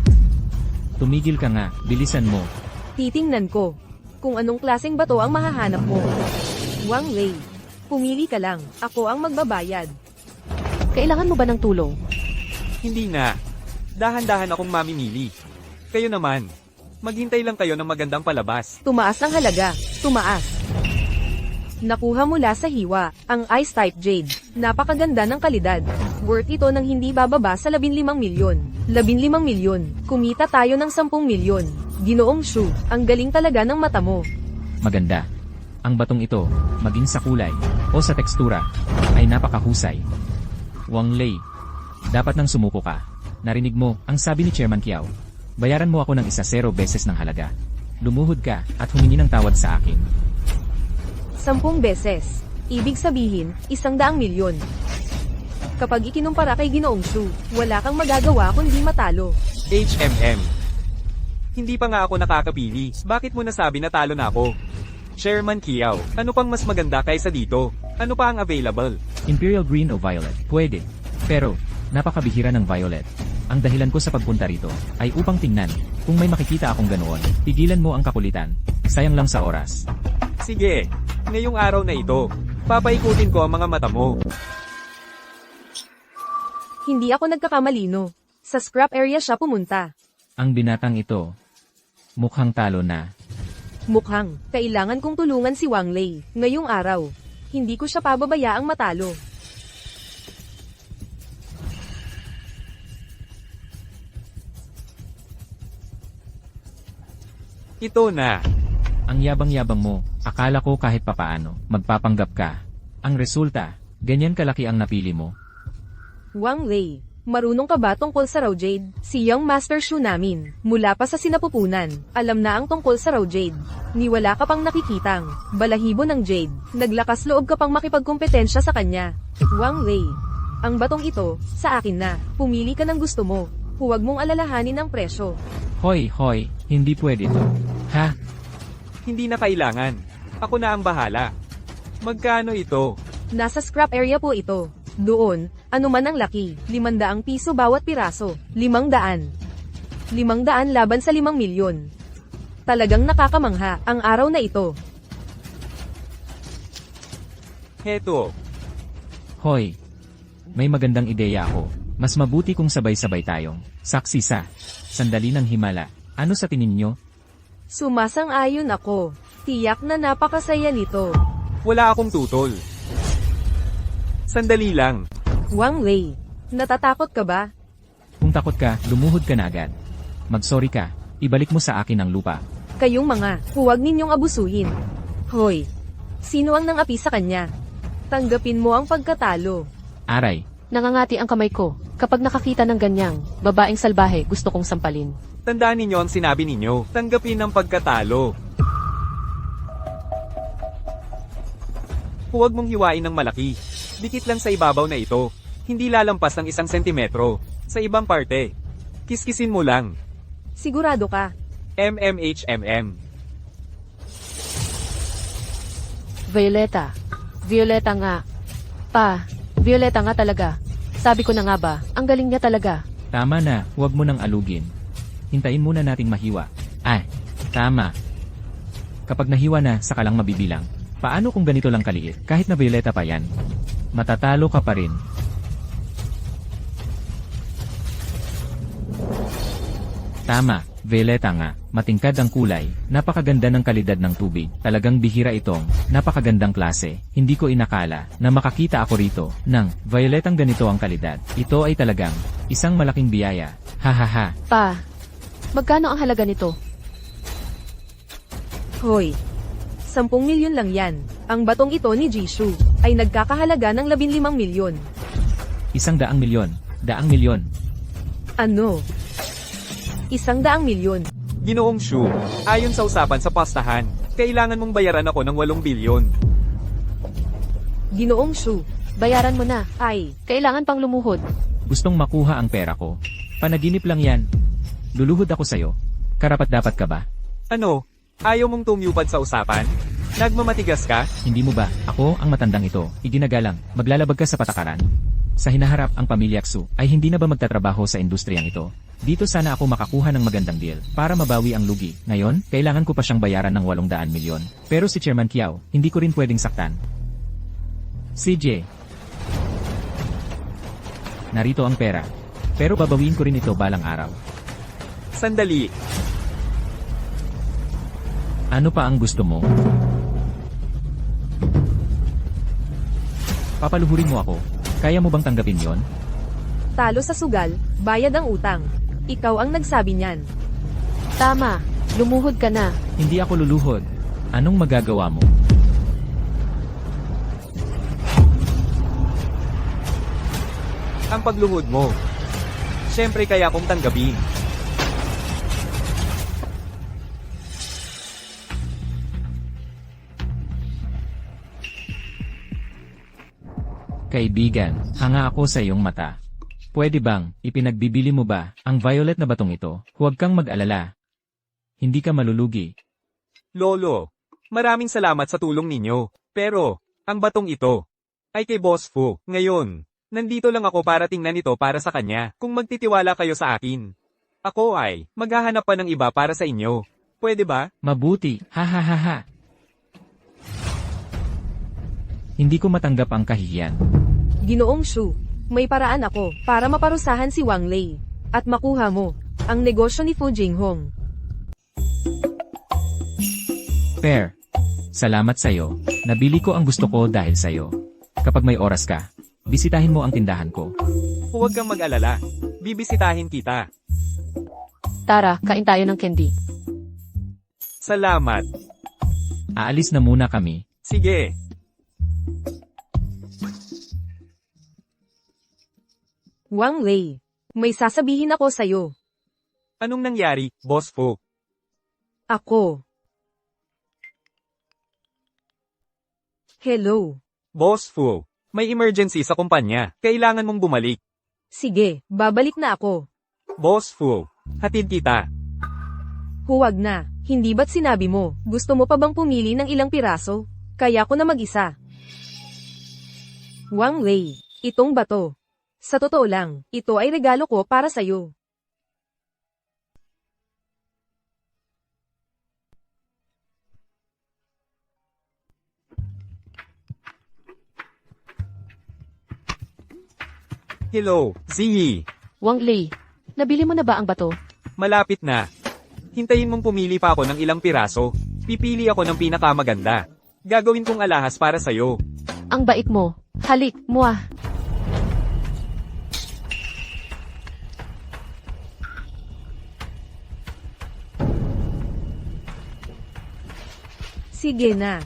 Speaker 4: Tumigil ka nga, bilisan mo.
Speaker 3: Titingnan ko kung anong klaseng bato ang mahahanap mo. Wang Wei. Pumili ka lang. Ako ang magbabayad.
Speaker 1: Kailangan mo ba ng tulong?
Speaker 2: Hindi na. Dahan-dahan akong mamimili. Kayo naman. Maghintay lang kayo ng magandang palabas.
Speaker 3: Tumaas ang halaga. Tumaas. Nakuha mula sa hiwa, ang Ice Type Jade. Napakaganda ng kalidad. Worth ito ng hindi bababa sa 15 milyon. 15 milyon. Kumita tayo ng 10 milyon. Ginoong Shu, ang galing talaga ng mata mo.
Speaker 4: Maganda. Ang batong ito, maging sa kulay o sa tekstura, ay napakahusay. Wang Lei, dapat nang sumuko ka. Narinig mo ang sabi ni Chairman Kiao. Bayaran mo ako ng 10 beses ng halaga. Lumuhod ka at humingi ng tawad sa akin.
Speaker 3: 10 beses. Ibig sabihin, 100 milyon. Kapag ikinumpara kay Ginoong Shu, wala kang magagawa kundi matalo.
Speaker 2: HMM. Hindi pa nga ako nakakapili. Bakit mo nasabi na talo na ako? Chairman Kiao, ano pang mas maganda kaysa dito? Ano pa ang available?
Speaker 4: Imperial Green o Violet? Pwede. Pero, napakabihira ng Violet. Ang dahilan ko sa pagpunta rito ay upang tingnan kung may makikita akong ganoon. Pigilan mo ang kakulitan. Sayang lang sa oras.
Speaker 2: Sige, ngayong araw na ito, papaikutin ko ang mga mata mo.
Speaker 3: Hindi ako nagkakamalino. Sa scrap area siya pumunta.
Speaker 4: Ang binatang ito, mukhang talo na.
Speaker 3: Mukhang, kailangan kong tulungan si Wang Lei, ngayong araw. Hindi ko siya pababayaang matalo.
Speaker 2: Ito na.
Speaker 4: Ang yabang-yabang mo, akala ko kahit papaano, magpapanggap ka. Ang resulta, ganyan kalaki ang napili mo.
Speaker 3: Wang Lei, marunong ka ba tungkol sa Raw Jade? Si Young Master Shu namin, mula pa sa sinapupunan, alam na ang tungkol sa Raw Jade. Ni wala ka pang nakikitang balahibo ng Jade, naglakas loob ka pang makipagkompetensya sa kanya. Wang Lei, ang batong ito, sa akin na, pumili ka ng gusto mo. Huwag mong alalahanin ang presyo.
Speaker 4: Hoy, hindi pwede to. Ha?
Speaker 2: Hindi na kailangan. Ako na ang bahala. Magkano ito?
Speaker 3: Nasa scrap area po ito. Doon, ano man ang laki, 500 piso bawat piraso. 500. 500 laban sa 5 milyon. Talagang nakakamangha ang araw na ito.
Speaker 2: Heto.
Speaker 4: Hoy, may magandang ideya ako. Mas mabuti kung sabay-sabay tayong saksi sa sandali ng himala. Ano sa tingin nyo?
Speaker 3: Sumasang-ayon ako. Tiyak na napakasaya nito.
Speaker 2: Wala akong tutol. Sandali lang.
Speaker 3: Wang Lei, natatakot ka ba?
Speaker 4: Kung takot ka, lumuhod ka na agad. Magsorry ka, ibalik mo sa akin ang lupa.
Speaker 3: Kayong mga, huwag ninyong abusuhin. Hoy, sino ang nangapi sa kanya? Tanggapin mo ang pagkatalo.
Speaker 4: Aray,
Speaker 1: Nangangati ang kamay ko. Kapag nakakita ng ganyang, babaeng salbahe, gusto kong sampalin.
Speaker 2: Tandaan ninyo ang sinabi ninyo. Tanggapin ang pagkatalo. Huwag mong hiwain ng malaki. Dikit lang sa ibabaw na ito. Hindi lalampas ng 1 sentimetro. Sa ibang parte. Kiskisin mo lang.
Speaker 3: Sigurado ka.
Speaker 2: MMHMM.
Speaker 1: Violeta. Violeta nga. Violeta nga talaga. Sabi ko na nga ba, ang galing niya talaga.
Speaker 4: tama na, huwag mo nang alugin. Hintayin muna nating mahiwa. Tama. Kapag nahiwa na, saka lang mabibilang. Paano kung ganito lang kaliit, kahit na Violeta pa yan? Matatalo ka pa rin. Tama, Violeta nga, matingkad ang kulay, napakaganda ng kalidad ng tubig, talagang bihira itong, napakagandang klase, hindi ko inakala, na makakita ako rito, ng, Violetang ganito ang kalidad, ito ay talagang, isang malaking biyaya, hahaha.
Speaker 1: Magkano ang halaga nito?
Speaker 3: Hoy, 10 milyon lang yan. Ang batong ito ni Jishu, ay nagkakahalaga ng 15 milyon.
Speaker 4: 100 milyon, 100 milyon.
Speaker 3: Ano? 100 milyon.
Speaker 2: Ginoong Shu, ayon sa usapan sa pastahan, kailangan mong bayaran ako ng 8 bilyon.
Speaker 3: Ginoong Shu,
Speaker 1: Bayaran mo na.
Speaker 3: ay,
Speaker 1: Kailangan pang lumuhod.
Speaker 4: Gustong makuha ang pera ko. Panaginip lang yan. Luluhod ako sa'yo. Karapat-dapat ka ba?
Speaker 2: Ano? Ayaw mong tumyupad sa usapan? Nagmamatigas ka?
Speaker 4: Hindi mo ba, ako ang matandang ito, iginagalang, maglalabag ka sa patakaran? Sa hinaharap ang pamilya Xu, ay hindi na ba magtatrabaho sa industriyang ito? Dito sana ako makakuha ng magandang deal, para mabawi ang lugi. Ngayon, kailangan ko pa siyang bayaran ng 800 milyon. Pero si Chairman Kiao, hindi ko rin pwedeng saktan. CJ. Narito ang pera. Pero babawiin ko rin ito balang araw.
Speaker 2: Sandali.
Speaker 4: Ano pa ang gusto mo? Papaluhurin mo ako. Kaya mo bang tanggapin yon?
Speaker 3: Talo sa sugal, bayad ang utang. Ikaw ang nagsabi niyan.
Speaker 1: Tama, lumuhod ka na.
Speaker 4: Hindi ako luluhod. Anong magagawa mo?
Speaker 2: Ang pagluhod mo. Siyempre kaya kong tanggapin.
Speaker 4: Kaibigan, hanga ako sa iyong mata. Pwede bang, ipinagbibili mo ba, ang violet na batong ito? Huwag kang mag-alala. Hindi ka malulugi.
Speaker 2: Lolo, maraming salamat sa tulong ninyo. Pero, ang batong ito ay kay Boss Fu. Ngayon, nandito lang ako para tingnan ito para sa kanya. Kung magtitiwala kayo sa akin, ako ay maghahanap pa ng iba para sa inyo. Pwede ba?
Speaker 4: Mabuti, ha ha ha ha. Hindi ko matanggap ang kahihiyan.
Speaker 3: Ginoong Shu, may paraan ako para maparusahan si Wang Lei at makuha mo ang negosyo ni Fu Jinghong.
Speaker 4: Fair. Salamat sa'yo. Nabili ko ang gusto ko dahil sa'yo. Kapag may oras ka, bisitahin mo ang tindahan ko.
Speaker 2: Huwag kang mag-alala. Bibisitahin kita.
Speaker 1: Tara, kain tayo ng candy.
Speaker 2: Salamat.
Speaker 4: Aalis na muna kami.
Speaker 2: Sige.
Speaker 3: Wang Lei, may sasabihin ako sa'yo.
Speaker 2: Anong nangyari, Boss Fu?
Speaker 3: Ako. Hello.
Speaker 2: Boss Fu, may emergency sa kumpanya. Kailangan mong bumalik.
Speaker 3: Sige, babalik na ako.
Speaker 2: Boss Fu, hatid kita.
Speaker 3: Huwag na. Hindi ba't sinabi mo, gusto mo pa bang pumili ng ilang piraso? Kaya ko na mag-isa. Wang Lei, itong bato. Sa totoo lang, ito ay regalo ko para sa'yo.
Speaker 2: Hello, Ziyi.
Speaker 1: Wang Lei, nabili mo na ba ang bato?
Speaker 2: Malapit na. Hintayin mong pumili pa ako ng ilang piraso. Pipili ako ng pinakamaganda. Gagawin kong alahas para sa'yo.
Speaker 1: Ang bait mo. Halik, muah.
Speaker 3: Sige na.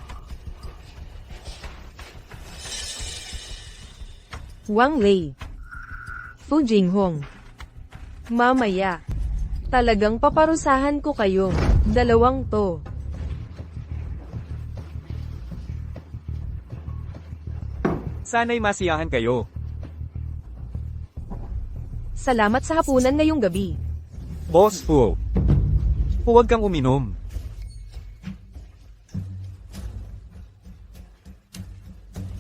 Speaker 3: Wang Lei. Fu Jinghong. Mamaya. Talagang paparusahan ko kayo. Dalawang to.
Speaker 2: Sana'y masiyahan kayo.
Speaker 3: Salamat sa hapunan ngayong gabi.
Speaker 2: Boss Fu, huwag kang uminom.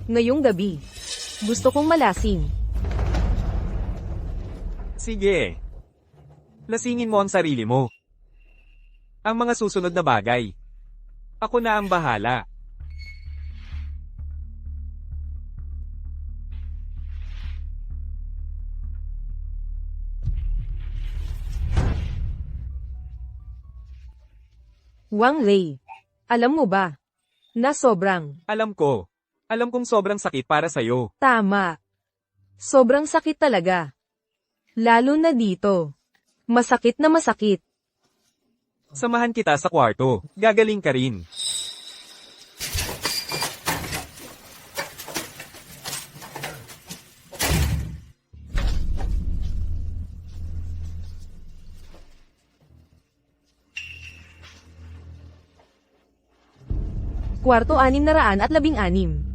Speaker 3: Ngayong gabi. Gusto kong malasing.
Speaker 2: Sige. Lasingin mo ang sarili mo. Ang mga susunod na bagay. Ako na ang bahala.
Speaker 3: Wang Lei. Alam mo ba? Na sobrang.
Speaker 2: Alam ko. Alam kong sobrang sakit para sa'yo.
Speaker 3: Tama. Sobrang sakit talaga. Lalo na dito. Masakit na masakit.
Speaker 2: Samahan kita sa kwarto. Gagaling ka rin.
Speaker 3: Kwarto 616.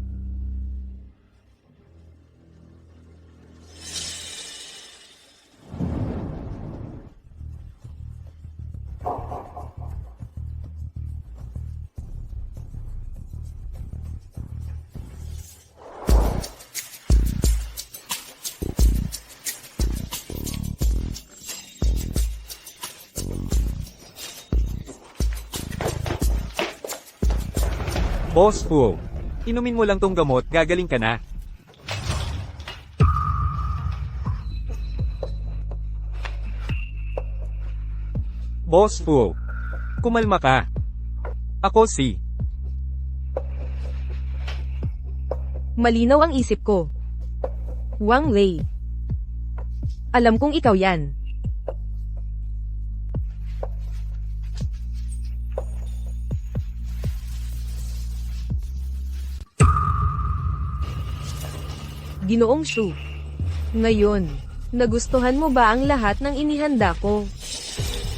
Speaker 2: Boss Fu, inumin mo lang tong gamot, gagaling ka na. Boss Fu. Kumalma ka. Ako si...
Speaker 3: Malinaw ang isip ko. Wang Lei. Alam kong ikaw yan. Ginoong Shu. Ngayon, nagustuhan mo ba ang lahat ng inihanda ko?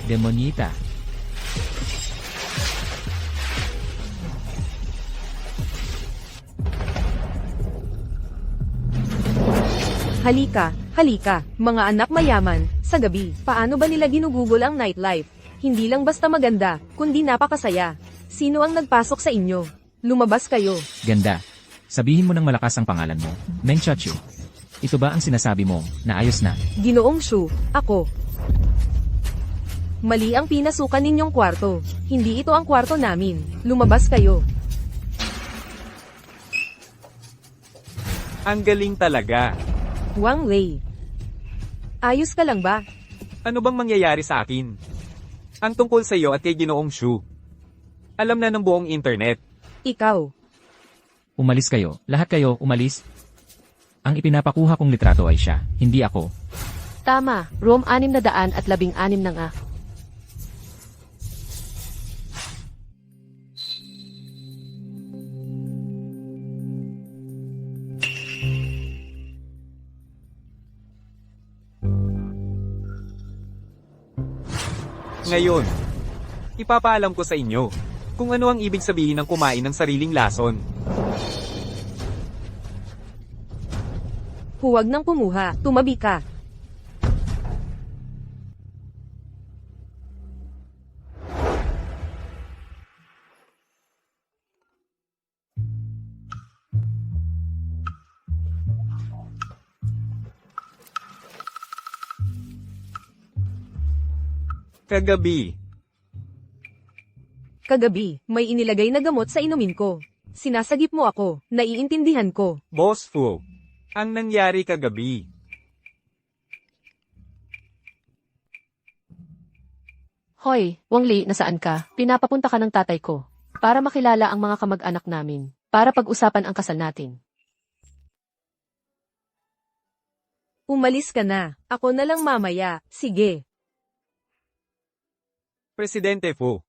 Speaker 4: Demonita.
Speaker 3: Halika, halika, mga anak mayaman, sa gabi, paano ba nila ginugugol ang nightlife? Hindi lang basta maganda, kundi napakasaya. Sino ang nagpasok sa inyo? Lumabas kayo.
Speaker 4: Ganda. Sabihin mo ng malakas ang pangalan mo. Meng Chachu. Ito ba ang sinasabi mo, na ayos na?
Speaker 3: Ginoong Shu, ako. Mali ang pinasukan ninyong kwarto. Hindi ito ang kwarto namin. Lumabas kayo.
Speaker 2: Ang galing talaga.
Speaker 3: Wang Lei. Ayos ka lang ba?
Speaker 2: Ano bang mangyayari sa akin? Ang tungkol sa iyo at kay Ginoong Shu. Alam na ng buong internet.
Speaker 3: Ikaw.
Speaker 4: Umalis kayo. Lahat kayo, umalis. Ang ipinapakuha kong litrato ay siya, hindi ako.
Speaker 1: Tama, room 616 na nga.
Speaker 2: Ngayon, ipapaalam ko sa inyo kung ano ang ibig sabihin ng kumain ng sariling lason.
Speaker 3: Huwag nang pumuha. Tumabi ka. Kagabi, may inilagay na gamot sa inumin ko. Sinasagip mo ako. Naiintindihan ko.
Speaker 2: Boss Fu, ang nangyari kagabi.
Speaker 1: Hoy, Wang Li, nasaan ka? Pinapapunta ka ng tatay ko. Para makilala ang mga kamag-anak namin. Para pag-usapan ang kasal natin.
Speaker 3: Umalis ka na. Ako na lang mamaya. Sige.
Speaker 2: Presidente Fu,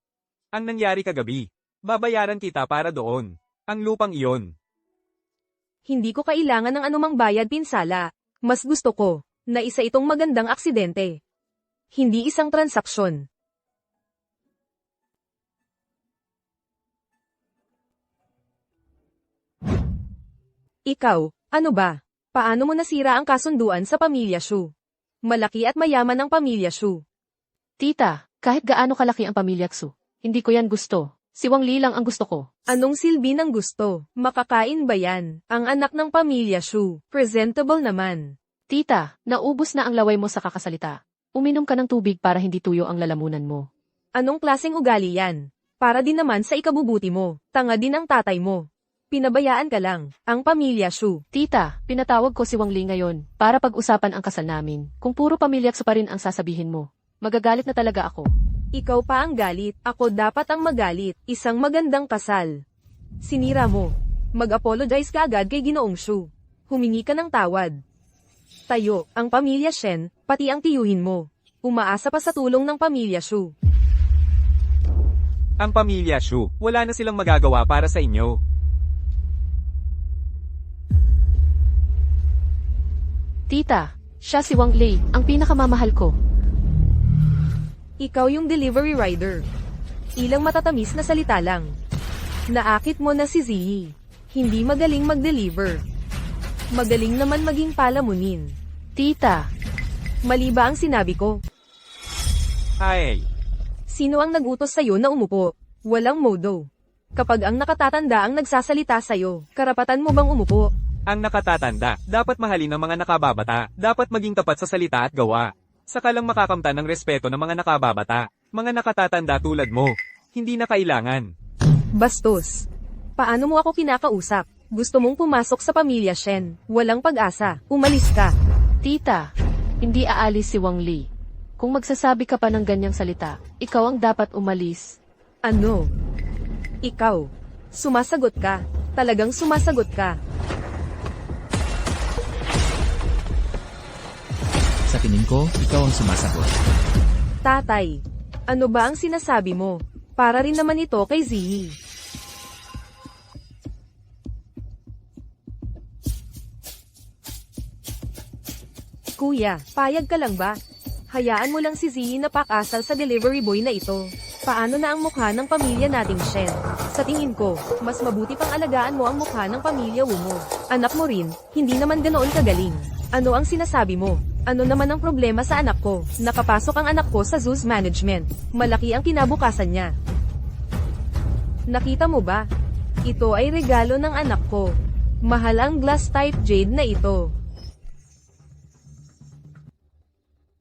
Speaker 2: ang nangyari kagabi. Babayaran kita para doon. Ang lupang iyon.
Speaker 3: Hindi ko kailangan ng anumang bayad pinsala. Mas gusto ko na isa itong magandang aksidente. Hindi isang transaksyon. Ikaw, ano ba? Paano mo nasira ang kasunduan sa pamilya Shu? Malaki at mayaman ang pamilya Shu.
Speaker 1: Tita, kahit gaano kalaki ang pamilya Xu, hindi ko yan gusto. Si Wang Li lang ang gusto ko.
Speaker 3: Anong silbi ng gusto? Makakain ba yan? Ang anak ng pamilya Shu. Presentable naman.
Speaker 1: Tita, naubos na ang laway mo sa kakasalita. Uminom ka ng tubig para hindi tuyo ang lalamunan mo.
Speaker 3: Anong klaseng ugali yan? Para din naman sa ikabubuti mo. Tanga din ang tatay mo. Pinabayaan ka lang. Ang pamilya Shu.
Speaker 1: Tita, pinatawag ko si Wang Li ngayon para pag-usapan ang kasal namin. Kung puro pamilya Xu pa rin ang sasabihin mo, magagalit na talaga ako.
Speaker 3: Ikaw pa ang galit. Ako dapat ang magalit. Isang magandang kasal. Sinira mo. Mag-apologize ka agad kay Ginoong Shu. Humingi ka ng tawad. Tayo, ang pamilya Shen, pati ang tiyuhin mo. Umaasa pa sa tulong ng pamilya Shu.
Speaker 2: Ang pamilya Shu, wala na silang magagawa para sa inyo.
Speaker 1: Tita, siya si Wang Li, ang pinakamamahal ko.
Speaker 3: Ikaw yung delivery rider. Ilang matatamis na salita lang. Naakit mo na si Ziyi. Hindi magaling mag-deliver. Magaling naman maging palamunin.
Speaker 1: Tita,
Speaker 3: Mali ba ang sinabi ko?
Speaker 2: Ay,
Speaker 3: Sino ang nagutos sa'yo na umupo? Walang modo. Kapag ang nakatatanda ang nagsasalita sa'yo, karapatan mo bang umupo?
Speaker 2: ang nakatatanda, dapat mahalin ng mga nakababata, dapat maging tapat sa salita at gawa. Saka lang makakamtan ng respeto ng mga nakababata, mga nakatatanda tulad mo. Hindi na kailangan.
Speaker 3: Bastos. Paano mo ako kinakausap? Gusto mong pumasok sa pamilya Shen. Walang pag-asa. Umalis ka.
Speaker 1: tita, hindi aalis si Wang Li. Kung magsasabi ka pa ng ganyang salita, ikaw ang dapat umalis.
Speaker 3: Ano? Ikaw. Sumasagot ka. Talagang sumasagot ka.
Speaker 4: Sa tingin ko, ikaw ang sumasagot.
Speaker 3: Tatay. Ano ba ang sinasabi mo? Para rin naman ito kay Ziyi. Kuya, payag ka lang ba? Hayaan mo lang si Ziyi na pakasal sa delivery boy na ito. Paano na ang mukha ng pamilya nating Shen? Sa tingin ko, mas mabuti pang alagaan mo ang mukha ng pamilya mo. Anak mo rin, hindi naman ganoon kagaling. Ano ang sinasabi mo? Ano naman ang problema sa anak ko? Nakapasok ang anak ko sa Zeus Management. Malaki ang kinabukasan niya. Nakita mo ba? Ito ay regalo ng anak ko. Mahal ang glass type jade na ito.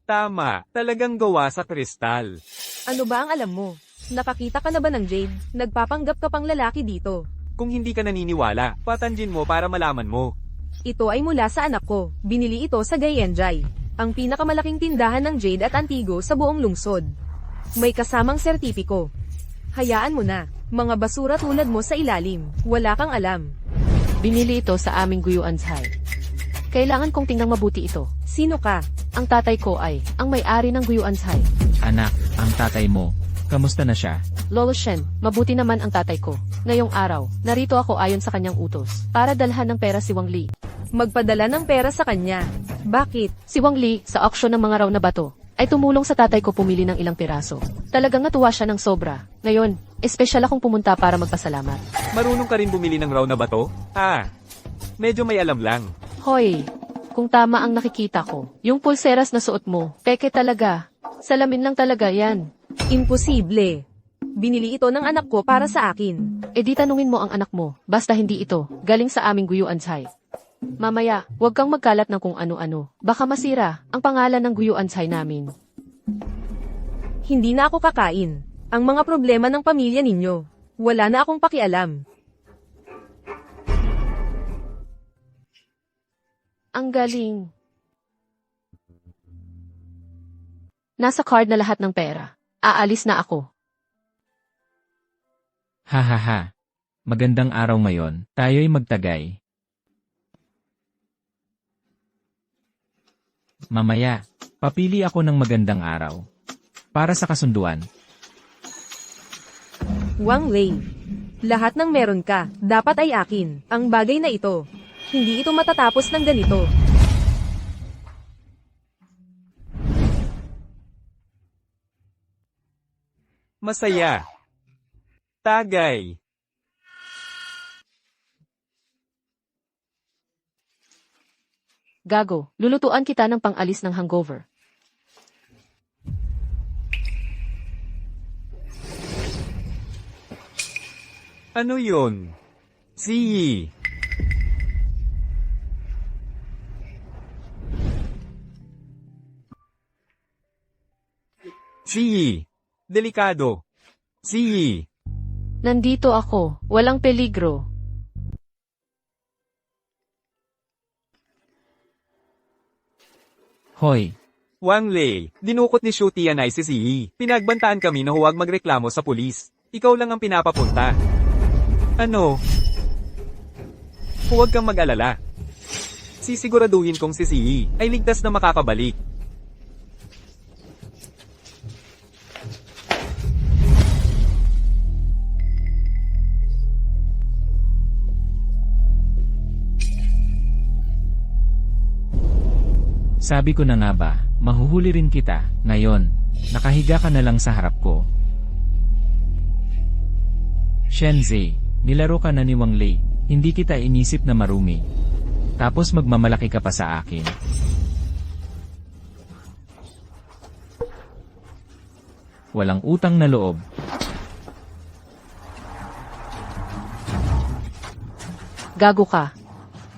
Speaker 2: Tama, talagang gawa sa kristal.
Speaker 3: Ano ba ang alam mo? Nakakita ka na ba ng jade? Nagpapanggap ka pang lalaki dito.
Speaker 2: Kung hindi ka naniniwala, patanjin mo para malaman mo.
Speaker 3: Ito ay mula sa anak ko. Binili ito sa Gayenjay, ang pinakamalaking tindahan ng jade at antigo sa buong lungsod. May kasamang sertipiko. Hayaan mo na. Mga basura tulad mo sa ilalim. Wala kang alam.
Speaker 1: Binili ito sa aming Guyuanshay. Kailangan kong tingnan mabuti ito.
Speaker 3: Sino ka?
Speaker 1: Ang tatay ko ay ang may-ari ng Guyuanshay.
Speaker 4: Anak, ang tatay mo. Kamusta na siya?
Speaker 1: Lolo Shen, mabuti naman ang tatay ko. Ngayong araw, narito ako ayon sa kanyang utos, para dalhan ng pera si Wang Li.
Speaker 3: Magpadala ng pera sa kanya. Bakit?
Speaker 1: Si Wang Li, sa auction ng mga raw na bato, ay tumulong sa tatay ko pumili ng ilang piraso. Talagang natuwa siya ng sobra. Ngayon, espesyal akong pumunta para magpasalamat.
Speaker 2: Marunong ka rin bumili ng raw na bato? Medyo may alam lang.
Speaker 1: Hoy, kung tama ang nakikita ko, yung pulseras na suot mo, peke talaga. Salamin lang talaga yan.
Speaker 3: Imposible. Binili ito ng anak ko para sa akin.
Speaker 1: E di tanungin mo ang anak mo, basta hindi ito, galing sa aming Guyuanshay. Mamaya, huwag kang magkalat ng kung ano-ano. Baka masira ang pangalan ng Guyuanshay namin.
Speaker 3: Hindi na ako kakain. Ang mga problema ng pamilya ninyo. Wala na akong pakialam.
Speaker 1: Ang galing. Nasa card na lahat ng pera. Aalis na ako.
Speaker 4: Ha ha ha. Magandang araw ngayon, tayo'y magtagay. Mamaya, papili ako ng magandang araw. Para sa kasunduan.
Speaker 3: Wang Lei. Lahat ng meron ka, dapat ay akin. Ang bagay na ito. Hindi ito matatapos ng ganito.
Speaker 2: Masaya. Tagay.
Speaker 1: Gago, lulutuan kita ng pang-alis ng hangover.
Speaker 2: Ano yun? Ziyi. Ziyi. Delikado. Ziyi.
Speaker 1: Nandito ako, walang peligro.
Speaker 4: Hoy,
Speaker 2: Wang Lei, dinukot ni Shu Tianai si Ziyi. Pinagbantaan kami na huwag magreklamo sa pulis. Ikaw lang ang pinapapunta. Ano? Huwag kang mag-alala. Sisiguraduhin kong si Ziyi ay ligtas na makakabalik.
Speaker 4: sabi ko na nga ba, mahuhuli rin kita. Ngayon, nakahiga ka na lang sa harap ko. Shenzi, nilaro ka na ni Wang Lei. Hindi kita inisip na marumi. Tapos magmamalaki ka pa sa akin. Walang utang na loob.
Speaker 1: Gago ka.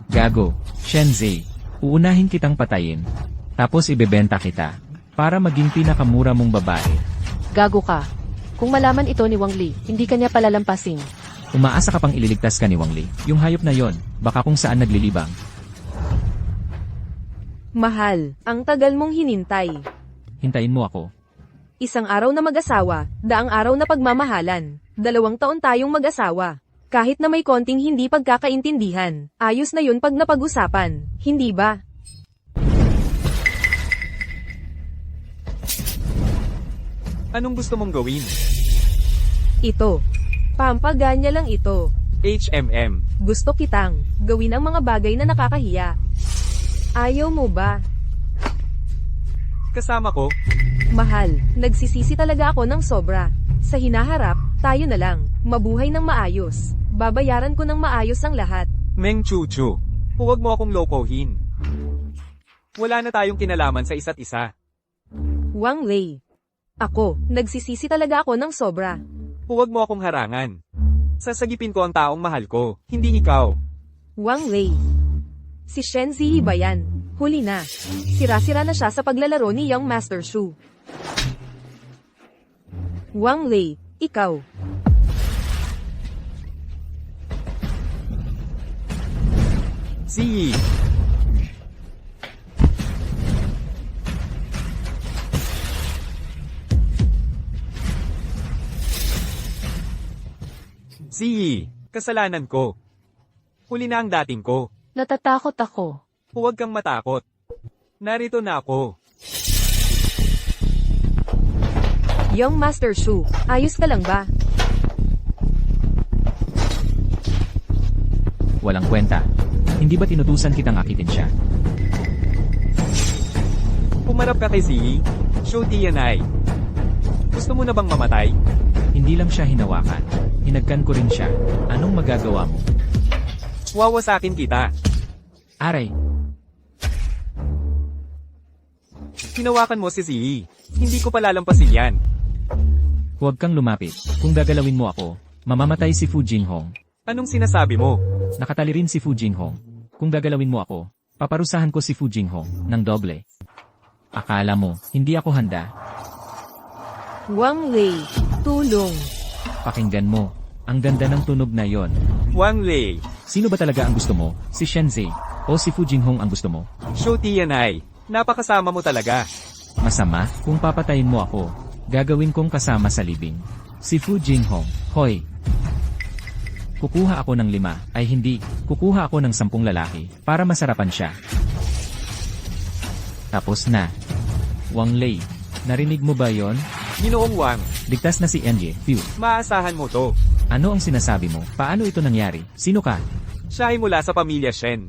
Speaker 4: Gago, Shenzi. Uunahin kitang patayin. Tapos ibebenta kita. Para maging pinakamura mong babae.
Speaker 1: Gago ka. Kung malaman ito ni Wang Li, hindi kanya palalampasin.
Speaker 4: Umaasa ka pang ililigtas ka ni Wang Li. Yung hayop na yon, baka kung saan naglilibang.
Speaker 3: Mahal, ang tagal mong hinintay.
Speaker 4: hintayin mo ako.
Speaker 3: Isang araw na mag-asawa, daang araw na pagmamahalan. 2 taon tayong mag-asawa. Kahit na may konting hindi pagkakaintindihan, ayos na yun pag napag-usapan, hindi ba?
Speaker 2: Anong gusto mong gawin?
Speaker 3: Ito. Pampaganya lang ito.
Speaker 2: HMM.
Speaker 3: Gusto kitang gawin ang mga bagay na nakakahiya. Ayaw mo ba?
Speaker 2: Kasama ko?
Speaker 3: Mahal, nagsisisi talaga ako ng sobra. Sa hinaharap, tayo na lang, mabuhay ng maayos. Babayaran ko ng maayos ang lahat.
Speaker 2: Meng Chuchu. Huwag mo akong lokohin. Wala na tayong kinalaman sa isa't isa.
Speaker 3: Wang Lei. Ako, nagsisisi talaga ako ng sobra.
Speaker 2: Huwag mo akong harangan. Sasagipin ko ang taong mahal ko, hindi ikaw.
Speaker 3: Wang Lei. Si Shen Ziyi ba yan? Huli na. Sira-sira na siya sa paglalaro ni Young Master Shu. Wang Lei, ikaw.
Speaker 2: Ziyi. Ziyi, kasalanan ko. Huli na ang dating ko.
Speaker 1: Natatakot ako.
Speaker 2: Huwag kang matakot. Narito na ako.
Speaker 3: Young Master Shu, ayos ka lang ba?
Speaker 4: Walang kwenta. Hindi ba tinutusan kitang akitin siya?
Speaker 2: Pumarap ka kay Ziyi. Show Tianai. Gusto mo na bang mamatay?
Speaker 4: Hindi lang siya hinawakan. Hinagkan ko rin siya. Anong magagawa mo?
Speaker 2: Wawasakin kita.
Speaker 4: Aray,
Speaker 2: Hinawakan mo si Ziyi. Hindi ko palalampasin yan.
Speaker 4: huwag kang lumapit. Kung gagalawin mo ako, mamamatay si Fu Jinghong.
Speaker 2: Anong sinasabi mo?
Speaker 4: Nakatali rin si Fu Jinghong. Kung gagalawin mo ako, paparusahan ko si Fu Jinghong ng doble. Akala mo, hindi ako handa.
Speaker 3: Wang Lei, tulong.
Speaker 4: Pakinggan mo. Ang ganda ng tunog na yon.
Speaker 2: Wang Lei.
Speaker 4: Sino ba talaga ang gusto mo? Si Shenzhe o si Fu Jinghong ang gusto mo?
Speaker 2: Show Tianai. Napakasama mo talaga.
Speaker 4: Masama, kung papatayin mo ako, gagawin kong kasama sa libing. Si Fu Jinghong, hoy. Kukuha ako ng 5, ay hindi, kukuha ako ng 10 lalaki, para masarapan siya. Tapos na. Wang Lei, narinig mo ba yon?
Speaker 2: Ginoong Wang,
Speaker 4: Ligtas na si Enye, phew.
Speaker 2: maasahan mo to.
Speaker 4: Ano ang sinasabi mo? Paano ito nangyari? Sino ka?
Speaker 2: Siya ay mula sa pamilya Shen.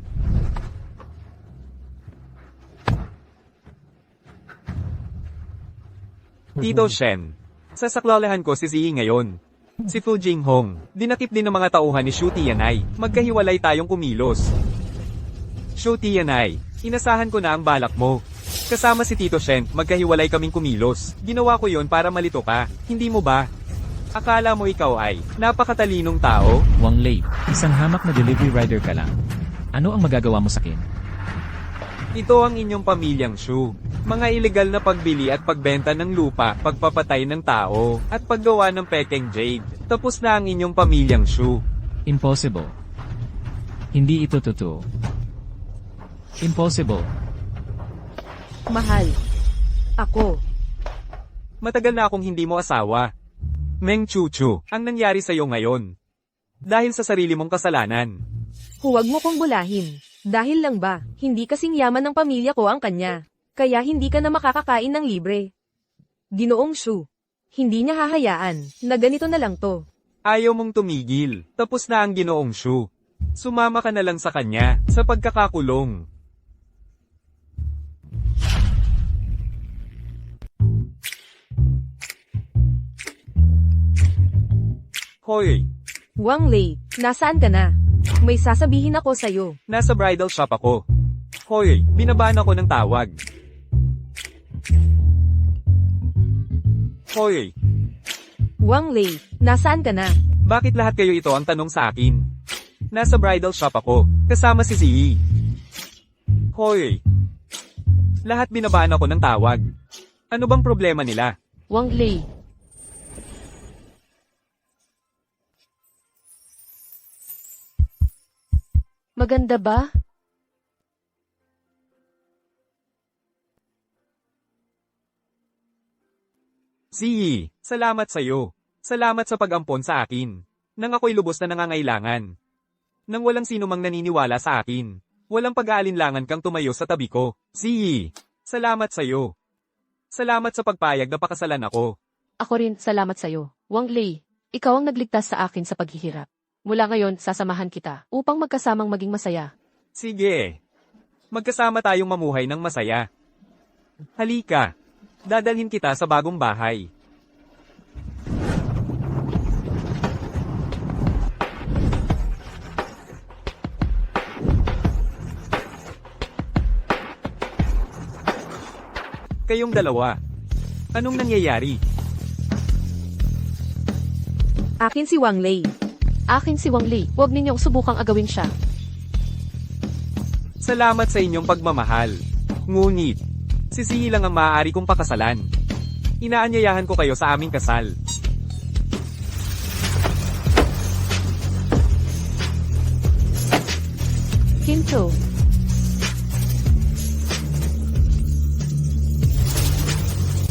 Speaker 2: Tito Shen. Sasaklalahan ko si Ziyi ngayon. Si Fu Jinghong. Dinakip din ng mga tauhan ni Shu Tianai. Magkahiwalay tayong kumilos. Shu Tianai. Inasahan ko na ang balak mo. Kasama si Tito Shen, magkahiwalay kaming kumilos. Ginawa ko yon para malito ka. Hindi mo ba? Akala mo ikaw ay napakatalinong tao?
Speaker 4: Wang Lei, isang hamak na delivery rider ka lang. Ano ang magagawa mo sa akin?
Speaker 2: Ito ang inyong pamilyang Shu. Mga ilegal na pagbili at pagbenta ng lupa, pagpapatay ng tao, at paggawa ng pekeng jade. Tapos na ang inyong pamilyang Shu.
Speaker 4: Impossible. Hindi ito totoo. Impossible.
Speaker 3: Mahal. Ako.
Speaker 2: Matagal na akong hindi mo asawa. Meng Chuchu, ang nangyari sa'yo ngayon. Dahil sa sarili mong kasalanan.
Speaker 3: Huwag mo kong bulahin. Dahil lang ba, hindi kasing yaman ng pamilya ko ang kanya. Kaya hindi ka na makakakain ng libre. Ginoong Shu. Hindi niya hahayaan na ganito na lang to.
Speaker 2: Ayaw mong tumigil. Tapos na ang Ginoong Shu. Sumama ka na lang sa kanya, sa pagkakakulong. Hoy,
Speaker 3: Wang Lei, nasaan ka na? May sasabihin ako sa'yo.
Speaker 2: nasa bridal shop ako. Hoy, binabaan ako ng tawag. Hoy,
Speaker 3: Wang Lei, nasaan ka na?
Speaker 2: bakit lahat kayo ito ang tanong sa akin? Nasa bridal shop ako, kasama si Ziyi. Hoy, lahat binabaan ako ng tawag. Ano bang problema nila?
Speaker 1: Wang Lei. Maganda ba?
Speaker 2: Ziyi, salamat sa'yo. Salamat sa pag-ampon sa akin. Nang ako'y lubos na nangangailangan. Nang walang sino mang naniniwala sa akin. Walang pag-aalinlangan kang tumayo sa tabi ko. Ziyi, salamat sa'yo. Salamat sa pagpayag na pakasalan ako.
Speaker 1: Ako rin, salamat sa'yo. Wang Lei, ikaw ang nagligtas sa akin sa paghihirap. Mula ngayon, sasamahan kita upang magkasamang maging masaya.
Speaker 2: Sige. Magkasama tayong mamuhay ng masaya. Halika. Dadalhin kita sa bagong bahay. Kayong dalawa. Anong nangyayari?
Speaker 3: Akin si Wang Lei.
Speaker 1: Akin si Wang Lei, huwag ninyong subukang agawin siya.
Speaker 2: Salamat sa inyong pagmamahal. Ngunit, si Ziyi lang ang maaari kong pakasalan. Inaanyayahan ko kayo sa aming kasal.
Speaker 1: Kinto,